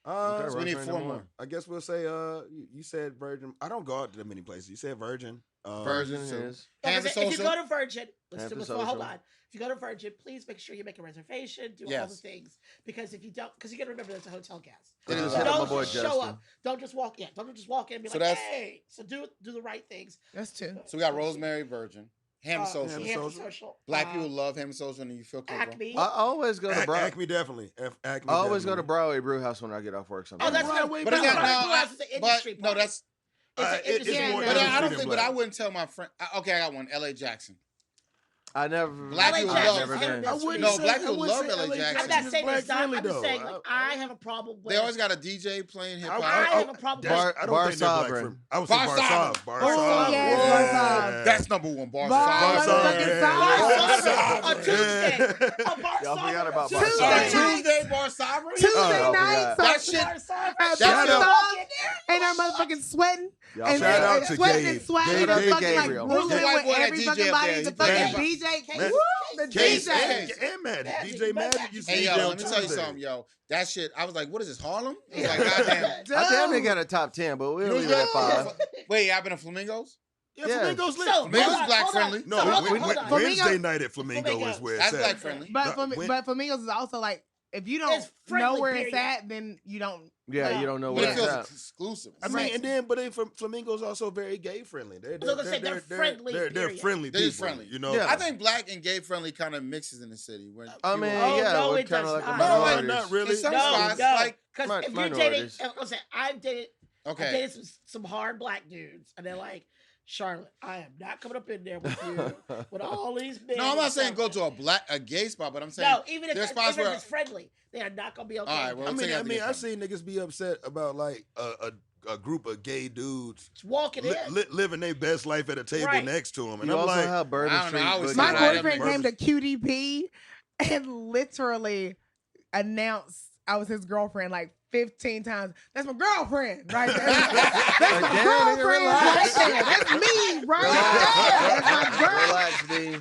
Okay, So we need Rosemary 4 number more. one. I guess we'll say you said Virgin. I don't go out to that many places. You said Virgin. Virgin Virgin too. is. Like I Have a said, if you social. go to Virgin, Have the hold social. on. If you go to Virgin, please make sure you make a reservation, do all the Yes. things. Because if you don't, because you got to remember there's a hotel guest. It is Shout out hotel my Don't boy just guest. show Justin. up. Don't just walk in. Don't just walk in and be So like, that's- hey. So do the right things. That's two. So we got Rosemary Virgin, Ham Social. Ham Hampton Social. Social. Black people love Ham Social, and you feel comfortable. Acme. I always go to Acme definitely. Acme I always go to definitely. Broadway Brew House when I get off work. Oh, Sometimes. that's Broadway good. But it's Brew not, House. no, Brew House is an industry but no, party. that's. It's an it's industry more party. But I industry don't than think. But black. I wouldn't tell my friend. Okay, I got one. L.A. Jackson. I never. Black LA people Jackson. love- Never been. I wouldn't No, say- black I people wouldn't love say LA Jackson. I'm not is saying black it's not. friendly, I'm just though. saying, like, I have a problem with. They always got a DJ playing hip I hop. have a problem That's- Bar- I don't Bar think they're black Sovereign. friendly. I would say Bar Bar Sovereign. Sovereign. Bar Oh, Sovereign. yes, Whoa. Bar Sovereign. That's number one. Bar Bar Sovereign. motherfucking Sovereign. Sovereign. Bar Bar Sovereign. On Tuesday. Sovereign. A Bar Y'all forgot about Sovereign. Bar On Sovereign. Tuesday, Bar Sovereign. Tuesday Oh, I night. forgot. That shit. Bar Sovereign. At Shout Bar out- Sovereign, and they're motherfucking sweating. Y'all And Shout forgot. out they're to sweating Gabe. and swagging Gabe and fucking like Gabriel. Who's the grooving white with boy that every DJ fucking up body. there? The He fucking Man. DJ. Man. The Case DJ. and Magic. Magic. DJ Magic. You Magic. see Hey, yo, them let me tell you Tuesday. something, yo. That shit, I was like, what is this, Harlem? I was like, goddamn. Dude. I damn near got a top 10, but we'll You leave it at know- 5. Wait, y'all been to Flamingos? Yeah, Yeah. Flamingo's lit. So, Flamingo's hold on, black hold on. friendly. No, So, hold on, Wed- hold on. Flamingo- Wednesday night at Flamingo Flamingo. is where That's it's black at. friendly. But Flamingos is also like, if you don't It's friendly, know where it's period. at, then you don't. Yeah, Yeah. you don't know But where it it's feels at. exclusive. I mean, and then, but then Flamingo's also very gay friendly. They're gonna say they're friendly, They're period. friendly They're people. just friendly. You know. Yeah. I think black and gay friendly kind of mixes in the city. When I people- mean, Oh, yeah, no, we're it kind does of like a not. No, like, minorities. not really. in some No, spots, no. like, Because Mi- if you're dating, minorities. listen, I've dated okay, some hard black dudes, and they're like, Charlotte, I am not coming up in there with you with all these men. no, I'm not and saying go stuff. to a gay spot, but I'm saying No, even if there's it's, spots even if where- it's friendly, they are not gonna be okay. All right, with well, it. I mean, I've I've seen niggas be upset about like a group of gay dudes Just walking in. living their best life at a table Right. next to them, and You I'm also like, have Bourbon I don't know, Street. I always Boogie say My that. Bar. boyfriend Bourbon- came to QDP and literally announced I was his girlfriend like 15 times. That's my girlfriend right there. That's my Like, damn, nigga, girlfriend relax. right there. That's me right there. That's my girl. Relax, D.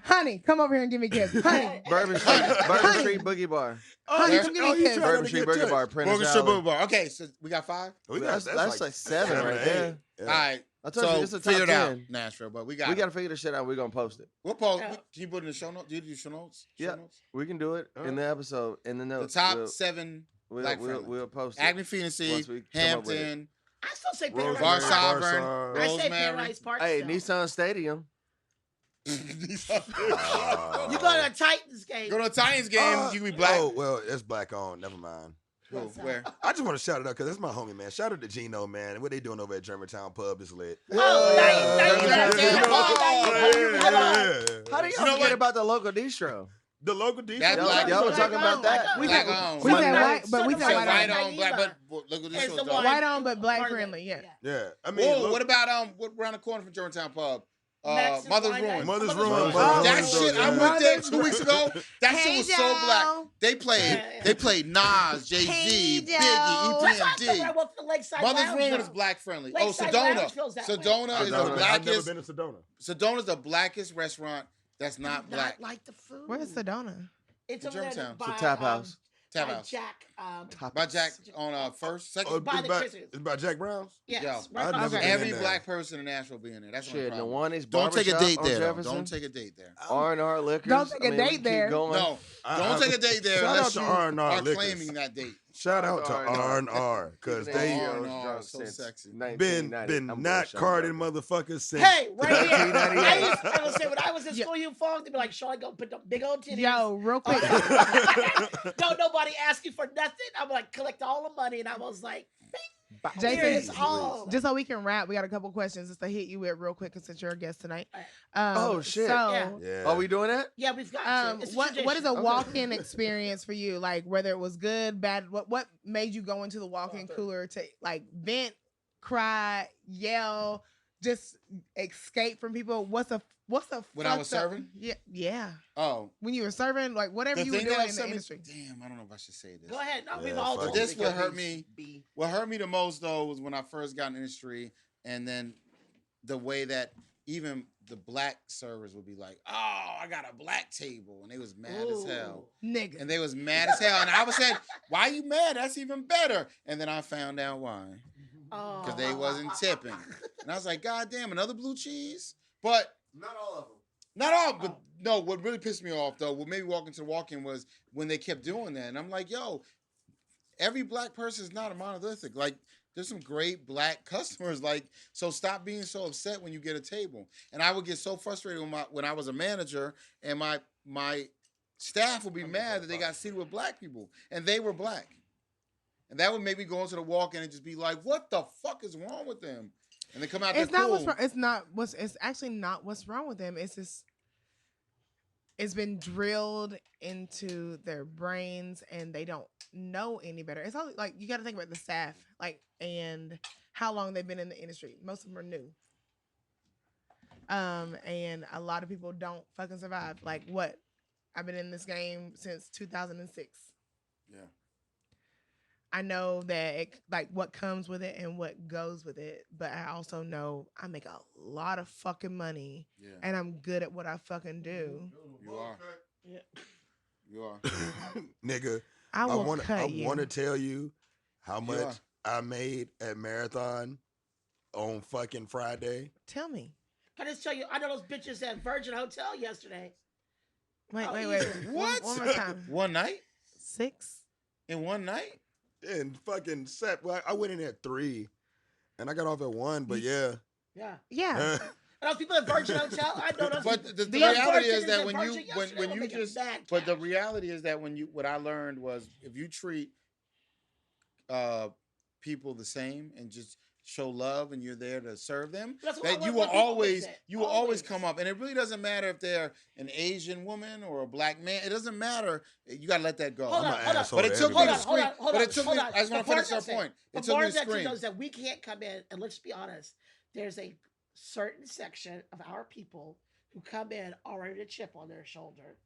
Honey, come over here and give me a kiss. Honey, Bourbon Street, Bourbon Street Boogie Bar. honey, come give me a you kiss. trying Bourbon to Street get Boogie touched. Bar. Prentice Morgan Strip Alley. Book Bar. Okay, so we got 5. We That's like 7 right or there. 8. Yeah. All right, I told you, it's so a top figure it out, 10. Nashville, but we got We it. got to figure this shit out. We're going to post it. We'll post. Yeah. Can you put it in the show notes? Do you do show notes? Show Yeah. notes? We can do it in the episode, in the The notes. top 7 we'll, black we'll, friendly. we'll post it. Acme, Phoenix, Once we come up with it. Hampton, I still say Rosemary, Paradise Bar Park. Sovereign, I say Rosemary. Paradise Park. Hey, still. Nissan Stadium. You go to a Titans game. Go to a Titans game, you can be black. Oh well, it's black on. Never mind. Who? Where? I just want to shout it out because that's my homie, man. Shout out to Gino, man. What they doing over at Germantown Pub is lit. Oh, nice. How do You y'all know forget what? about the local distro? The local DJ. That's Y'all, black. y'all were Black talking about on, that. black We Black said, on. we Monday said night. white, but we So said So white white on. on, black, but look at this It's show. the one- White on, but black Part of it. friendly, yeah. Yeah, I mean, Whoa, look, what about what around the corner from Germantown Pub? Max's Mother's Wine Ruin. Night. Mother's Ruin. Ruin. That That shit, I went there 2 weeks ago. That Hey, shit was so black. Joe. They played Nas, Jay Z, Hey, Biggie, Joe. That's why I said when I EPMD. went to the Lakeside Mother's Lounge, Ruin though. is black friendly. Lakeside Oh, Lounge Sedona. feels that way. Sedona is the I've never blackest. been to Sedona. Sedona's the blackest restaurant that's Do not black. like the food. Where's Sedona? It's over there Germantown. by, It's a tap house. Tap by house. Jack. By Jack on first, second. Oh, By it's the by, Christmas. it's by Jack Brown's. Yes. Yo, right I've across never the been Every in there. black person in Nashville be in there. That's Shit, my the problem. one is Don't take a Barbershop date on there. Though. Jefferson. Don't take a date there. R&R Liquors. Don't take a I mean, we date keep there. going. No, don't take a date there Shout unless out to you R&R are Liquors. claiming that date. Shout out to R&R. R&R because Keeping they that R&R, heroes drunk so since sexy. 1990. been I'm not bullshit, I'm carding joking. motherfuckers since. Hey, right here. 1998. I would say when I was in school, you falls, they'd be like, Sean, go put the big old titties. Yo, real quick. Don't nobody ask you for nothing. I'm like, collect all the money. And I was like, Jason, here is all. Just so we can wrap, we got a couple questions just to hit you with real quick since you're a guest tonight. Oh, shit. So, Yeah. Yeah. Are we doing that? Yeah, we've got to. It's a what is tradition. a Okay. walk-in experience for you? Like whether it was good, bad. What made you go into the walk-in cooler to like vent, cry, yell, just escape from people? What's a When I was fucked up- serving? Yeah. Oh, When you were serving, like whatever the you were thing doing that in the upset me. industry. Damn, I don't know if I should say this. Go ahead. No, Yeah, we've all fuck told it. This you. would hurt me. What hurt me the most though was when I first got in the industry, and then the way that even the black servers would be like, "Oh, I got a black table," and they was mad as hell. Nigga. And they was mad as hell, and I was saying, "Why you mad? That's even better." And then I found out why. because they wasn't tipping. And I was like, God damn, another blue cheese? But Not all of them. not all, but no, what really pissed me off though, what made me walk into the walk-in was when they kept doing that. And I'm like, yo, every black person is not a monolithic. Like, there's some great black customers. Like, so stop being so upset when you get a table. And I would get so frustrated when I was a manager and my staff would be mad that they got seated with black people and they were black. And that would make me go into the walk-in and just be like, what the fuck is wrong with them? And they come out there It's not cool. what's wrong. It's actually not what's wrong with them. It's just it's been drilled into their brains and they don't know any better. It's all like you got to think about the staff, like, and how long they've been in the industry. Most of them are new. And a lot of people don't fucking survive. Like what? I've been in this game since 2006. Yeah. I know that like what comes with it and what goes with it, but I also know I make a lot of fucking money and I'm good at what I fucking do. You are. Yeah. You are. Nigga, I I won't cut you. want to tell you how You much I made at Marathon on fucking Friday. Tell me. Can I just tell you, I know those bitches at Virgin Hotel yesterday. Wait. easy. What? One more time. One night? 6? In one night? And fucking set. Well, I went in at 3 and I got off at 1, but yeah. Yeah. Yeah. And those people at Virgin Hotel, I know those. But the those reality is bartenders that at when Virgin you yesterday when were you making just mad but the cash. reality is that when you what I learned was if you treat people the same and just show love and you're there to serve them, That's what that I you want will people to always say. you will always come up. And it really doesn't matter if they're an Asian woman or a black man. It doesn't matter. You gotta let that go. Hold on, I'm an hold on. asshole But to it took me everybody. to scream. Hold But on, it took me. I just want to finish that point. It took me to scream. knows that we can't come in, and let's be honest, there's a certain section of our people who come in already with a chip on their shoulder.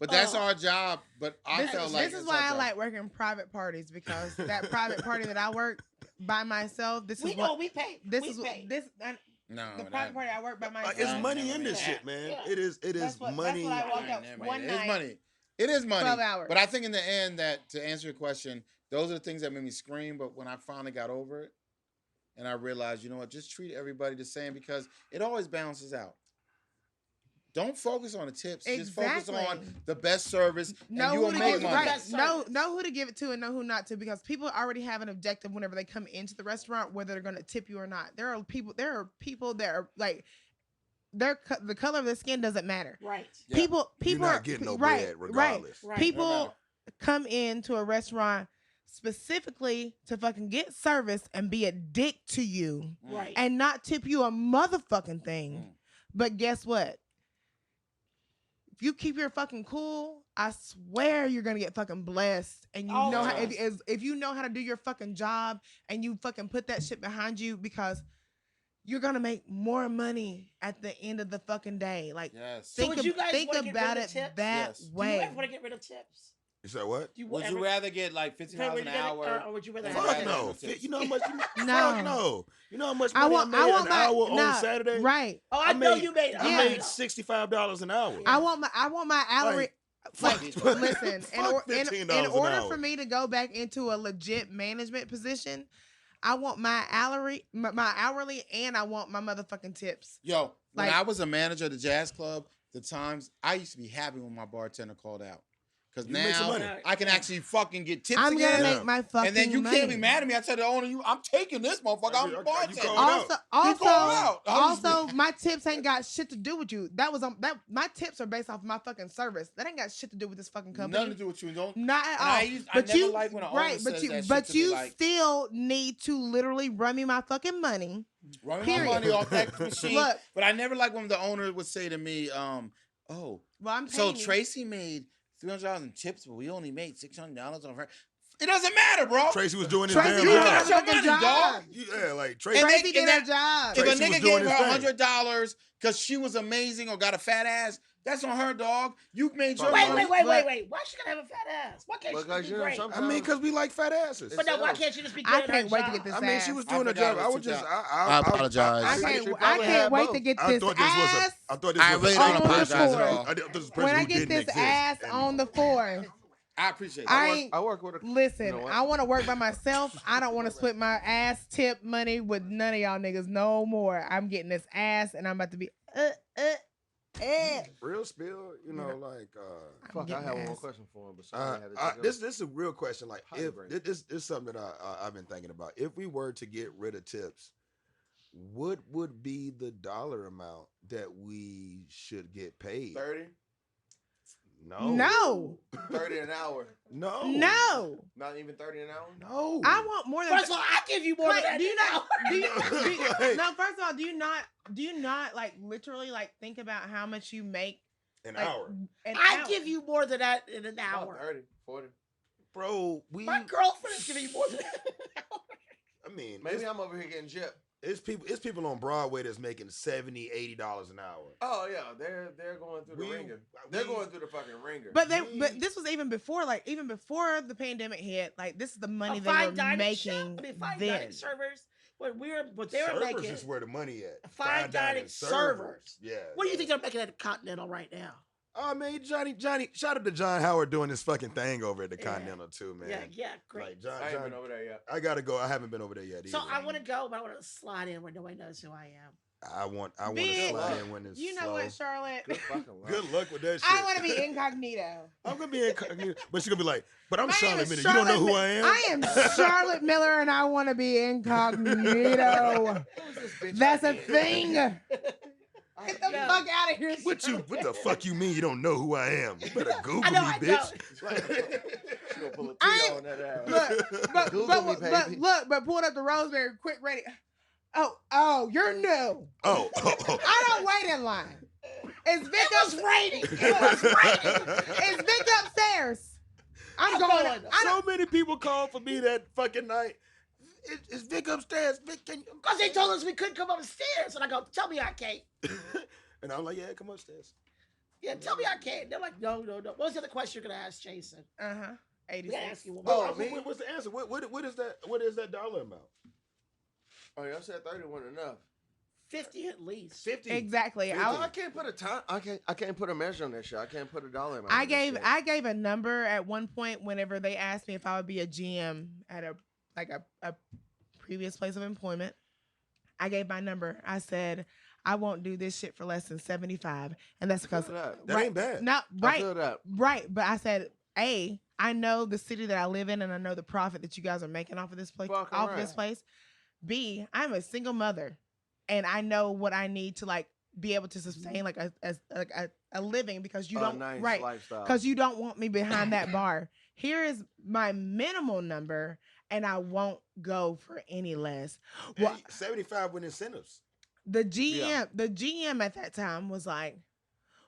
But that's Oh. our job. But I This, felt like this is it's why our I job. like working private parties because that private party that I work by myself. This We is know what we pay. this we is. pay. This No, the that- private party I work by myself. It's money never in this mind. shit, man. Yeah. It is That's what- money. that's what I walked Right, up never one mind. It is night. money. It is money. 12 hours. But I think in the end that to answer your question, those are the things that made me scream. But when I finally got over it and I realized, you know what, just treat everybody the same because it always balances out. Don't focus on the tips. Just focus on Exactly. the best service and Know you who will to make give money. right. Best Know service. who to give it to and know who not to because people already have an objective whenever they come into the restaurant whether they're going to tip you or not. There are people that are like the color of their skin doesn't matter. Right. Yeah. People You're are not getting no right, bread regardless. Right. People come into a restaurant specifically to fucking get service and be a dick to you Right. and not tip you a motherfucking thing. Mm. But guess what? If you keep your fucking cool, I swear you're gonna get fucking blessed. And you Oh, know how yes. if you know how to do your fucking job and you fucking put that shit behind you because you're gonna make more money at the end of the fucking day. Like Yes. So think, would you guys think wanna get rid about of it tips? that Yes. Do you way. ever want to get rid of tips? You said what? Do Would you ever- rather get like $15 would an you rather- hour? or would you rather than have Fuck rather that? no. have tips? You know how much? No. Fuck no. You know how much money I I, want made I want an my hour nah, on Saturday? Right. Oh, I know you made. I Yeah. made $65 an hour. I want my hourly. Like, fuck- listen, fuck in $15 an order hour. for me to go back into a legit management position, I want my hourly, and I want my motherfucking tips. Yo, when Like- I was a manager at the jazz club, the times I used to be happy when my bartender called out. Because You make some now money. I can actually fucking get tips I'm again. gonna Yeah. make my fucking And then you money. can't be mad at me. I tell the owner, I'm taking this motherfucker. I'm You a called bartender. out. Also, called out. I was- also, my tips ain't got shit to do with you. That was that. My tips are based off my fucking service. That ain't got shit to do with this fucking company. Nothing to do with you. Don't. Not at And all. I never you like when an owner right, says but you that shit but to me, you like- still need to literally run me my fucking money. Run my Period. money off that machine. Look. But I never like when the owner would say to me, oh, Well, I'm so paying you. Tracy made $300 in tips, but we only made $600 on her. It doesn't matter, bro. Tracy was doing his Tracy damn did You her got job. your fucking money, job. dog. Yeah, like Tracy. And Tracy they- did and her that- job. If a Tracy was nigga doing gave his her thing. $100 because she was amazing or got a fat ass, that's on her, dog. You made your Wait, money. wait. Why she gotta have a fat ass? Why can't she Because just be you know great? sometimes. I mean, because we like fat asses. But now, why can't she just be I great at her can't wait to job? get this I mean, ass. she was I doing her forgot job. I what was you just. got. I apologize. I she can't probably had wait both. to get I this thought this was ass. a. I thought this I was really a don't on the apologize at floor. all. I thought this was a When person I who get didn't this exist. ass And- on the floor, I appreciate I that. ain't- I work with a. Listen, You know what? I want to work by myself. I don't want to split my ass tip money with none of y'all niggas no more. I'm getting this ass, and I'm about to be Real spill, you know, like I'm Fuck, I getting have one more ass. question for him, but somebody had to take this is a real question. Like, Potty if break. this is something that I've been thinking about. If we were to get rid of tips, what would be the dollar amount that we should get paid? 30? No, 30 an hour. no, no. Not even 30 an hour? no. I want more than. First of all, I give you more than Clay, that. do you not? Do you, Like- no. First of all, do you not like literally like think about how much you make an like, hour, An I hour. give you more than that in an About hour. 30, 40. bro. We, My girlfriend is giving you more than that. in an hour. I mean, Maybe I'm over here getting gypped. it's people on Broadway that's making $70, $80 an hour. Oh yeah, they're going through the ringer. They're going through the fucking ringer. But this was even before the pandemic hit. Like this is the money they were making fine then. dining servers. What they were servers making. is where the money at. Fine dining servers. Yeah. What do you think they're making at the Continental right now? Oh man, Johnny, shout out to John Howard doing this fucking thing over at the Yeah. Continental too, man. Yeah, great. Like John, I ain't John, been over there yet. I gotta go. I haven't been over there yet either. So I want to go, but I want to slide in where nobody knows who I am. I want to Bitch, slide in when it's You know slow. what, Charlotte? Good fucking luck. Good luck with that shit. I want to be incognito. I'm gonna be incognito, but she's gonna be like, but I'm My name Charlotte is Miller. You don't know who Charlotte I am? I am Charlotte Miller, and I want to be incognito. Who's this bitch That's a right here? thing. Get the Yeah. fuck out of here. What the fuck you mean you don't know who I am? You better Google I know, me, I bitch. She gonna pull a I T ain't- on that ass. Look, but, Google me, but baby. look, but pulled up the Rosemary quick, ready. Oh, you're new. Oh, I don't wait in line. Is Vic It was up? raining. It was raining. Is Vic upstairs? I'm I'm going. going. I so don't, many people called for me that fucking night. Is Vic upstairs? Vic, can you? Because they told us we couldn't come upstairs. And I go, tell me I can't. And I'm like, yeah, come upstairs. Yeah, tell me I can't. They're like, no. What was the other question you're going to ask Jason? uh-huh. We 86. got to ask you one Oh, more. what's the answer? What is that? What is that dollar amount? Oh, y'all said 30 wasn't enough. 50 at least. 50. Exactly. I can't put a time. I can't put a measure on that shit. I can't put a dollar amount. I on that gave shit. a number at one point whenever they asked me if I would be a GM at a previous place of employment. I gave my number. I said I won't do this shit for less than 75, and that's because Feel that. That ain't bad. No, I right, feel that. right. But I said, I know the city that I live in, and I know the profit that you guys are making off of this place. Fucking Off of this right. place. B, I'm a single mother, and I know what I need to like be able to sustain like a living because you don't nice right lifestyle. because you don't want me behind that bar. Here is my minimal number, and I won't go for any less. Well, Hey, 75 with incentives. the GM, Yeah. the GM at that time was like,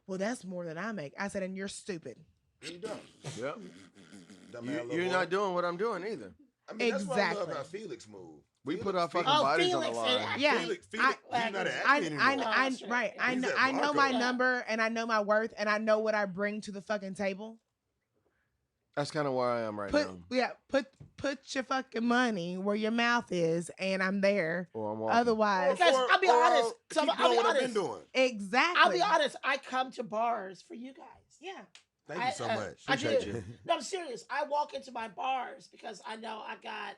"Well, that's more than I make." I said, "And you're stupid." You don't. Yep. Dumb ass little You're boy. not doing what I'm doing either. I mean, that's why I love Exactly. how Felix moved. We Felix- put our fucking Oh, bodies on Felix the and line. Yeah. Felix, I- he's not an I, athlete anymore. right. I He's know, at I know my Blanco. number, and I know my worth, and I know what I bring to the fucking table. That's kind of where I am right now. Put your fucking money where your mouth is, and I'm there. Or I'm walking. Otherwise, Because I'll be honest, so keep I'll doing be what I've been honest. doing. exactly. I'll be honest. I come to bars for you guys. Yeah. Thank you so much. I Appreciate do. you. No, I'm serious. I walk into my bars because I know I got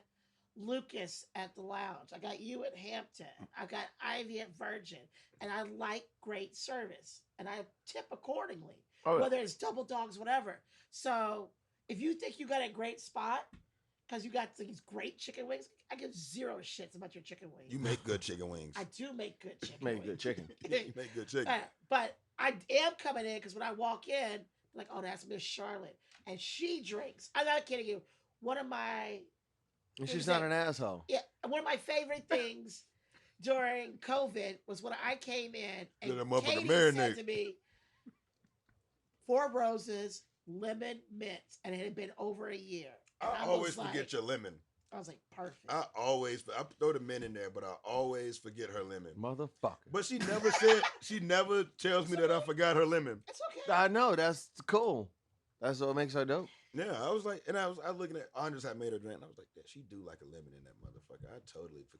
Lucas at the lounge. I got you at Hampton. I got Ivy at Virgin. And I like great service. And I tip accordingly. Oh, yeah. Whether it's double dogs, whatever. So if you think you got a great spot, because you got these great chicken wings, I give zero shits about your chicken wings. You make good chicken wings. I do make good chicken Make wings. good chicken. You make good chicken. But I am coming in because when I walk in, like, oh, that's Miss Charlotte. And she drinks. I'm not kidding you. One of my And she's not an asshole. one of my favorite things during COVID was when I came in and Let that motherfucker Katie marinate. said to me, 4 roses, lemon, mint, and it had been over a year. And I was always like- forget your lemon. I was like, perfect. I throw the mint in there, but I always forget her lemon. Motherfucker. But she never tells me that I forgot her lemon. It's okay. I know. That's cool. That's what makes her dope. Yeah, I was like, and I was looking at Andres had made her drink, and I was like, yeah, she do like a lemon in that motherfucker.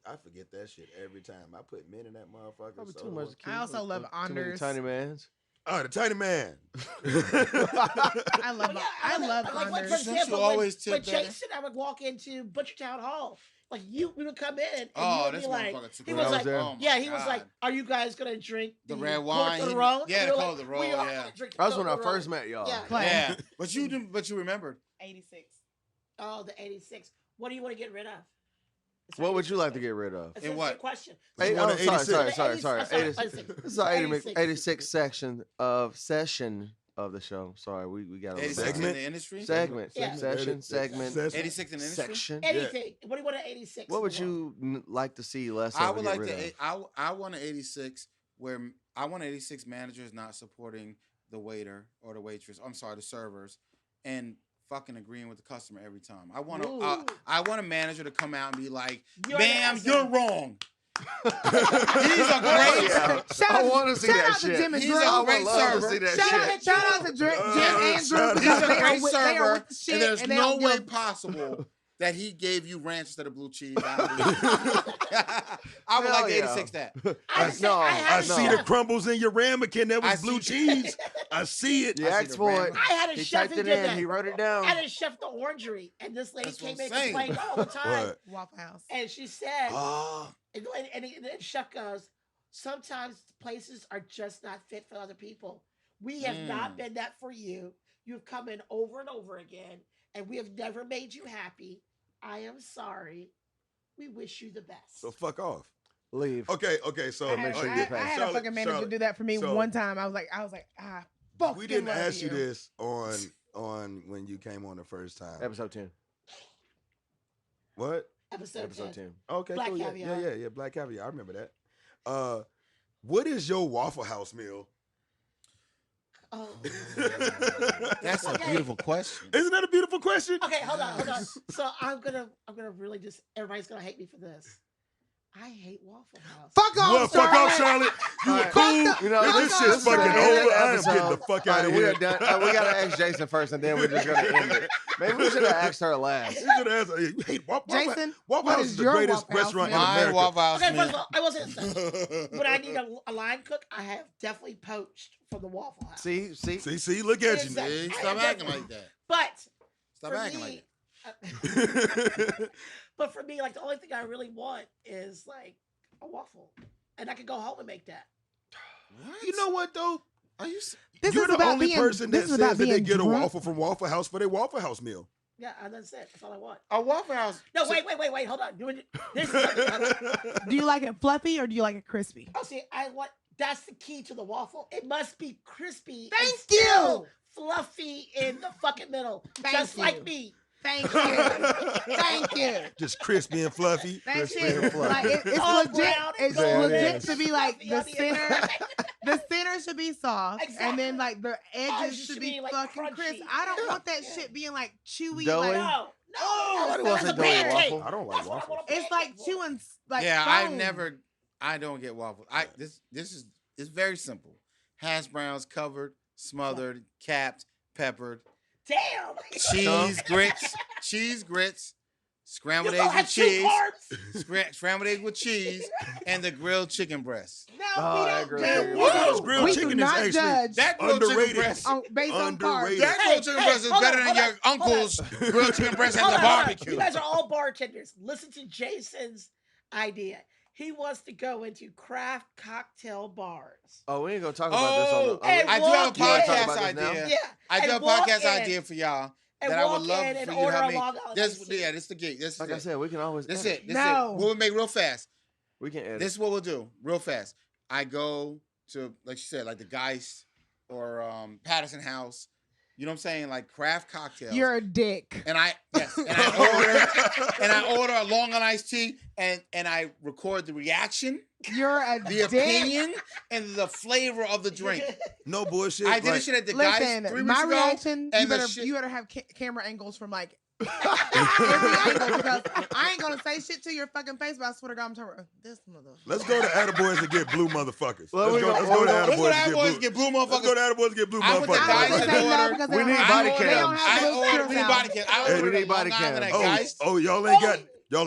I forget that shit every time. I put mint in that motherfucker. Probably so too much. I also love Too many Anders. tiny mans. Oh, the tiny man. I love Yeah, I love like, for honors. you example, always when tip better? Jason and I would walk into Butchertown Hall, like we would come in and you Oh, would this be like, motherfucker took he it. was I was like, there. Oh my yeah, he was God. like, are you guys gonna drink The red wine, Cote de he- Rose? yeah, And the we were Cote de like, we Rose, are yeah. gonna drink That was Cote when I de first Rose. met y'all. Yeah. Play. Yeah, but you didn't. But you remembered. 86. Oh, the 86. What do you want to get rid of? It's What would you 86 like to question. get rid of? It's In a what? question. Hey, Oh, wanted sorry, 86. sorry, The sorry, 80s sorry. I'm sorry, 86. 86. This is our 86. 86 section of session of the show. Sorry, we got a 86 little in Segment? the industry. segment, Yeah. session, segment, Session. 86 in the industry. section. Anything. What do you want at 86? What in would the world? you like to see less of? I or would get like rid to. of? I want an 86 where I want 86 managers not supporting the waiter or the waitress. I'm sorry, the servers, and fucking agreeing with the customer every time. I want Ooh. I want a manager to come out and be like, You're "Ma'am, an you're asshole. wrong. He's a great. Yeah. Shout I out- want to see shout that out to shit. Jim and He's Drew. a I would great love server. to see that Shout shit. out, shout out to Jim and Drew shout out. because He's a they are great with, they are server, with the shit and there's and they no don't way give a- possible that he gave you ranch instead of blue cheese. I would Hell like to yeah. 86 that. I see the chef. crumbles in your ramekin. That was I blue see- cheese. I see it. You I see asked the for brand. it. I had a He chef typed who it did in. that. He wrote it I down. had a chef at the orangery, and this lady That's what came I'm in saying. complaining all the time. What? Waffle House. And she said, Ah. and the chef goes, sometimes places are just not fit for other people. We have not been that for you. You've come in over and over again, and we have never made you happy. I am sorry. We wish you the best. So fuck off. Leave. Okay. So I had, sure you I, get paid. I had a Charlotte, fucking manager Charlotte, do that for me so- one time. I was like, fuck. we didn't ask you this on when you came on the first time. Episode 10. What? Episode 10. Okay, Black cool. caviar. Yeah. Black caviar. I remember that. What is your Waffle House meal? Oh. That's a Okay. beautiful question. Isn't that a beautiful question? Okay, hold on. So I'm gonna really just everybody's gonna hate me for this. I hate Waffle House. Fuck off, Well, fuck off, Charlotte. Charlotte. You Alright. cool? You know, this this shit's is fucking the end over. of the I am episode. getting the fuck out of We here. are done. We gotta ask Jason first, and then we're just gonna end it. Maybe we should have asked her last. You should ask. You hate Waffle House. Jason, Waffle what House is is the your greatest Waffle House restaurant in meal? My America. Waffle House Okay, first of meal. all, I wasn't saying when I need a line cook, I have definitely poached from the Waffle House. See. See, look at you. Exactly. See, stop acting like that. But Stop for acting me, like but for me, like the only thing I really want is like a waffle, and I can go home and make that. What? You know what though? Are you? This You're is the about only being, person this that is about says that they being get a drunk. waffle from Waffle House for their Waffle House meal. Yeah, and that's it. That's all I want. A Waffle House. No, wait, hold on. This is something. Do you like it fluffy or do you like it crispy? Oh, see, that's the key to the waffle. It must be crispy. and Thank still you. Fluffy in the fucking middle, Thank just you. like me. Thank you. Thank you. Just crispy and fluffy. That's Crispy it. and fluffy. Like it's All legit. brown and It's golden. legit to be like the Fluffy on center. The center should be soft, Exactly. and then like the edges Edges should should be be, like, fucking crunchy. crisp. I don't want that Yeah. shit being like chewy. Doughy? Like, No, Nobody wants that's a doughy pancake. waffle. I don't like That's what I waffle. want a it's like pancake for. chewing like Yeah, foam. I don't get waffles. This is it's very simple. Hash browns covered, smothered, capped, peppered, Damn. cheese grits, scrambled You eggs gonna with have two cheese, carbs? scrambled eggs with cheese, and the grilled chicken breast. No, Oh, we that don't grilled do chicken that. Those grilled We chicken do is not actually judge That grilled chicken underrated. breast. based on Underrated. carbs. That grilled chicken breast is hold better on, than hold your on, hold on. uncle's grilled chicken breast at Hold the on, hold on. barbecue. You guys are all bartenders. Listen to Jason's idea. He wants to go into craft cocktail bars. Oh, we ain't gonna talk about this on the. and I do have a walk in. podcast Talk about this idea. Yeah. I do and have a walk podcast in idea for y'all and that I would walk love in for and you to order help a me. Long Island This, iced tea. yeah, this is the gig. This is Like I it. said, we can always. This is edit. it. This No. is it. We'll make real fast. We can edit. This is what we'll do real fast. I go to, like you said, like the Geist or Patterson House. You know what I'm saying? Like craft cocktails. You're a dick. and I order a Long Island iced tea and I record the reaction, You're a the dick. opinion, and the flavor of the drink. No bullshit. I did like, this shit at the Geist Listen, 3 weeks my ago. reaction. and the You better have camera angles from like every angle because I ain't gonna say shit to your fucking face. But I swear to God, I'm talking about this motherfucker. Let's go to Attaboys and get blue motherfuckers. Well, Let's we go gonna- to we gonna- Let's go to Attaboys Boys and get get blue blue. Let's motherfuckers. go to Attaboys and get blue I went to motherfuckers. Geist I and would say no ordered- because We they don't need have body blue- they don't cams. have I blue ordered Curacao. we need body cams. I Hey, ordered we a need body Long Island cams. at Oh, Geist. oh, y'all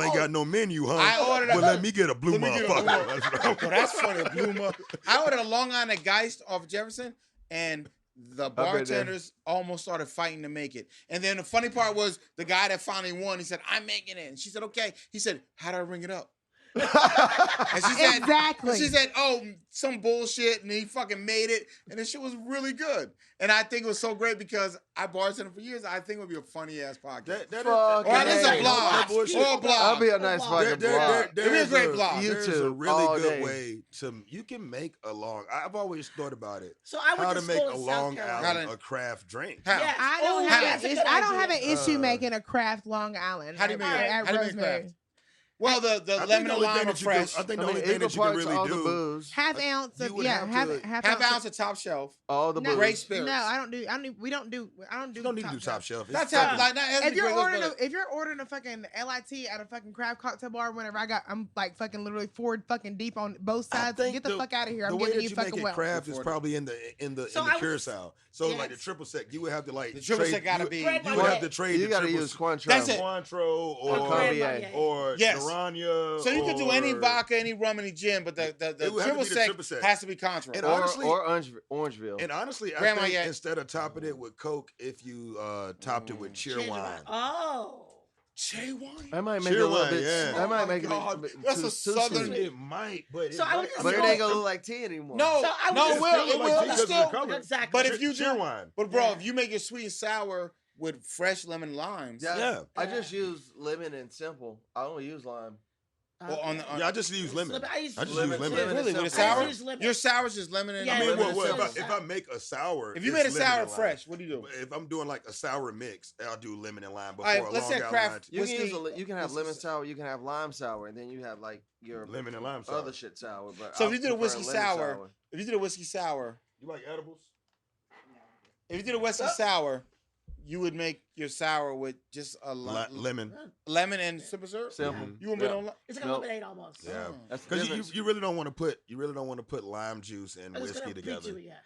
ain't got no menu, huh? I ordered a- Well, let me get a blue Let me get a blue motherfucker. That's what I'm- Oh, that's funny, a blue mother. I ordered a Long Island at Geist off Jefferson, and the been there. bartenders almost started fighting to make it. And then the funny part was the guy that finally won. He said, "I'm making it." And she said, "Okay." He said, "How do I ring it up?" And she said, Exactly. She said, "Oh, some bullshit," and he fucking made it, and the shit was really good. And I think it was so great because I bartended for years. I think it would be a funny ass podcast. Fuck Or at least a yeah. blog. Or a blog. That'll be a nice Blog. fucking blog. It'd be a great blog. There's a YouTube really all good day. way you can make a long. I've always thought about it. So I How went to to make school a in South Long Carolina. Island a craft drink. How? Yes. I don't Oh, have that's a good I don't idea. have an issue Uh, making a craft Long Island. How do you make it? at How do you make Rosemary. craft? Well, the I think lemon the and only lime thing are that you can- fresh. I think the I only mean, thing equal that you can parts really all the do. booze, Half ounce You of would yeah, have to- half Half ounce. ounce of top shelf. all the No, booze. Great spirits. No, I don't do. We don't do. I don't do. You don't need to do top shelf. That's It's how, fine. like, not If you're ordering a fucking LIT at a fucking craft cocktail bar, whenever I'm like fucking literally 4 fucking deep on both I sides. think Get the fuck out of here. The I'm way giving that you you make fucking it well. craft is Affordable. probably in the So I was- curacao. So like the Yes. triple sec, you would have to like The triple trade- sec gotta you- be- You Bread would like have that. to trade. You the got to triple use sec- Cointreau. That's it. Cointreau Or or Colombier. or Yes. Naranja. So you can do any or- vodka, any rum, any gin, but the It would have triple to be the sec triple sec. has to be Contra. And Or, honestly- or Orangeville. And honestly, I Grandma, think yeah. instead of topping it with Coke, if you topped it with cheer Cheers wine. Oh. Cherry wine. I might make it Cheer a little wine, bit. yeah. I might Oh my make God. it That's too, a too southern- sweet. It might, but So I was just But it going- ain't gonna look like tea anymore. No, So I no, was it just will. thinking It like will. tea It's 'cause of the still. color. Exactly. But if you cheer do, wine. but bro, Yeah. if you make your sweet and sour with fresh lemon limes, Yeah. I Yeah. just use lemon and simple. I don't use lime. well, on the Yeah, I just use lemon. I used I just lemon, use lemon. lemon. really with a I sour, use lemon. your sour's just lemon and Yeah, I mean, lemon well, and if simple. I make a sour, if you it's made a lemon sour and lime. fresh, what do you do? If I'm doing like a sour mix, I'll do lemon and lime before All right, a let's Long say Island craft- iced tea. You can Whiskey- use you can have whiskey lemon sour. sour. You can have lime sour, and then you have like your Lemon and lime sour. other shit sour. But So if I you did a prefer whiskey lemon sour, if you did a whiskey sour, You like edibles? if you did a whiskey sour, you would make your sour with just a Lemon. lemon and simple syrup. simple. You wouldn't Yeah. put on. It's like a Nope. lemonade almost. Yeah. That's the Because difference. you really don't want to put lime juice and I'm just whiskey gonna together. preach you, yeah.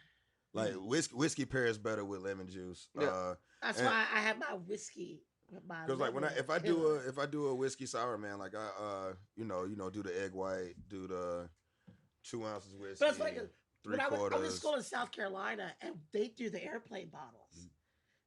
Like whiskey pairs better with lemon juice. Yeah. That's And- why I have my whiskey with my Because like when lemon if I killer. do a whiskey sour, man, like I do the egg white, do the 2 ounces whiskey, But it's like three when I went to quarters. school in South Carolina, and they do the airplane bottles,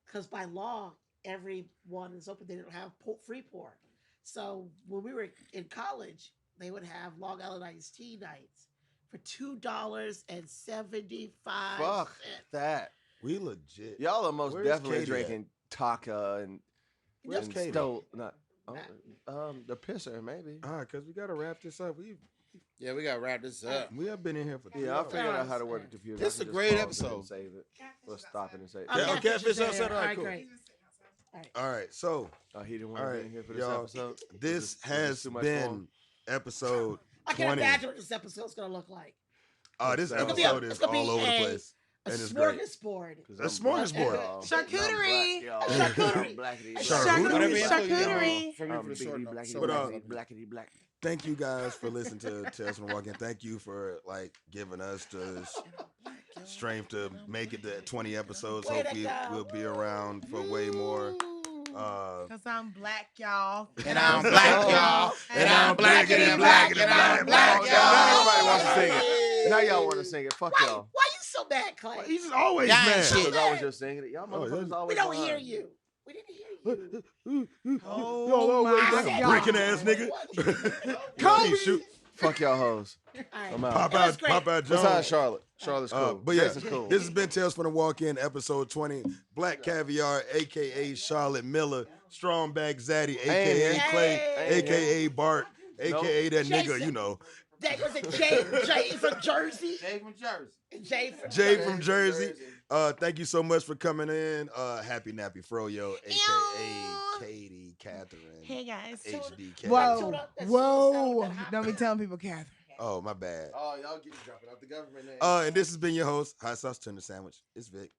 because by law everyone is open. They don't have free pour. So when we were in college, they would have Long Island iced tea nights for $2.75. Fuck that. We legit. Y'all are most Where's definitely Katie at? drinking Taka and Where's and Katie? Stowe. Not the pisser maybe. Because we gotta wrap this up. Yeah, we gotta wrap this up. We have been in here for 3 Yeah, I'll hours. figure out how to work the computer. This I is can a just great pause it and episode. Save it. We'll stop it and save it. Yeah, okay, catfish fish is outside, there. all right, cool. great. All right, so Oh, he didn't All want to right, be in here for this y'all, episode. this Was has too much for him? been episode I can 20. imagine what this episode's gonna look like. This It's gonna be episode it's is gonna be all over the a- place. A And it's great. smorgasbord. 'Cause A I'm smorgasbord. black, y'all. Charcuterie. I'm black, y'all. Charcuterie. I'm blackity Charcuterie. black. Whatever Charcuterie. info you need Charcuterie. from me I'm for the short biggity note. blackity So, But, blackity black. Thank you guys for listening to Tales from Walking. Thank you for like giving us the strength to make it to 20 episodes. Way to Hopefully go. we'll be around for way more. Cause I'm black, y'all. And I'm black, y'all. And I'm black, and black, and I'm black, Oh, y'all. now everybody wants to sing it. Now y'all want to sing it. Fuck Why y'all. you so mad, Clay? He's always Y'all ain't mad. shit. Because I was just singing it. Y'all Oh, motherfuckers yeah. always We don't lying. hear you. We didn't hear you. Oh Y'all always my that God. breaking ass nigga. Kobe. Shoot. Fuck y'all hoes. All right. I'm out. Pop It was out, great. Pop out Besides Jones. Charlotte. Charlotte's cool. But yeah, Jason's cool. this has been Tales from the Walk-In, episode 20. Black Caviar, a.k.a. Charlotte Miller. Strong Back Zaddy, a.k.a. Hey. Clay, Hey. a.k.a. Bart, a.k.a. that nigga, Jason. you know. That was it. Jay from Jersey. Jay from Jersey. Jay from Jay Jersey. from Jersey. Thank you so much for coming in. Happy Nappy Froyo, a.k.a. Katie, Catherine, Hey guys. HBK. Whoa. That's Whoa. so Don't be telling people, Catherine. Oh, my bad. Oh, y'all get dropping out the government name. And this has been your host, Hot Sauce Tuna Sandwich. It's Vic.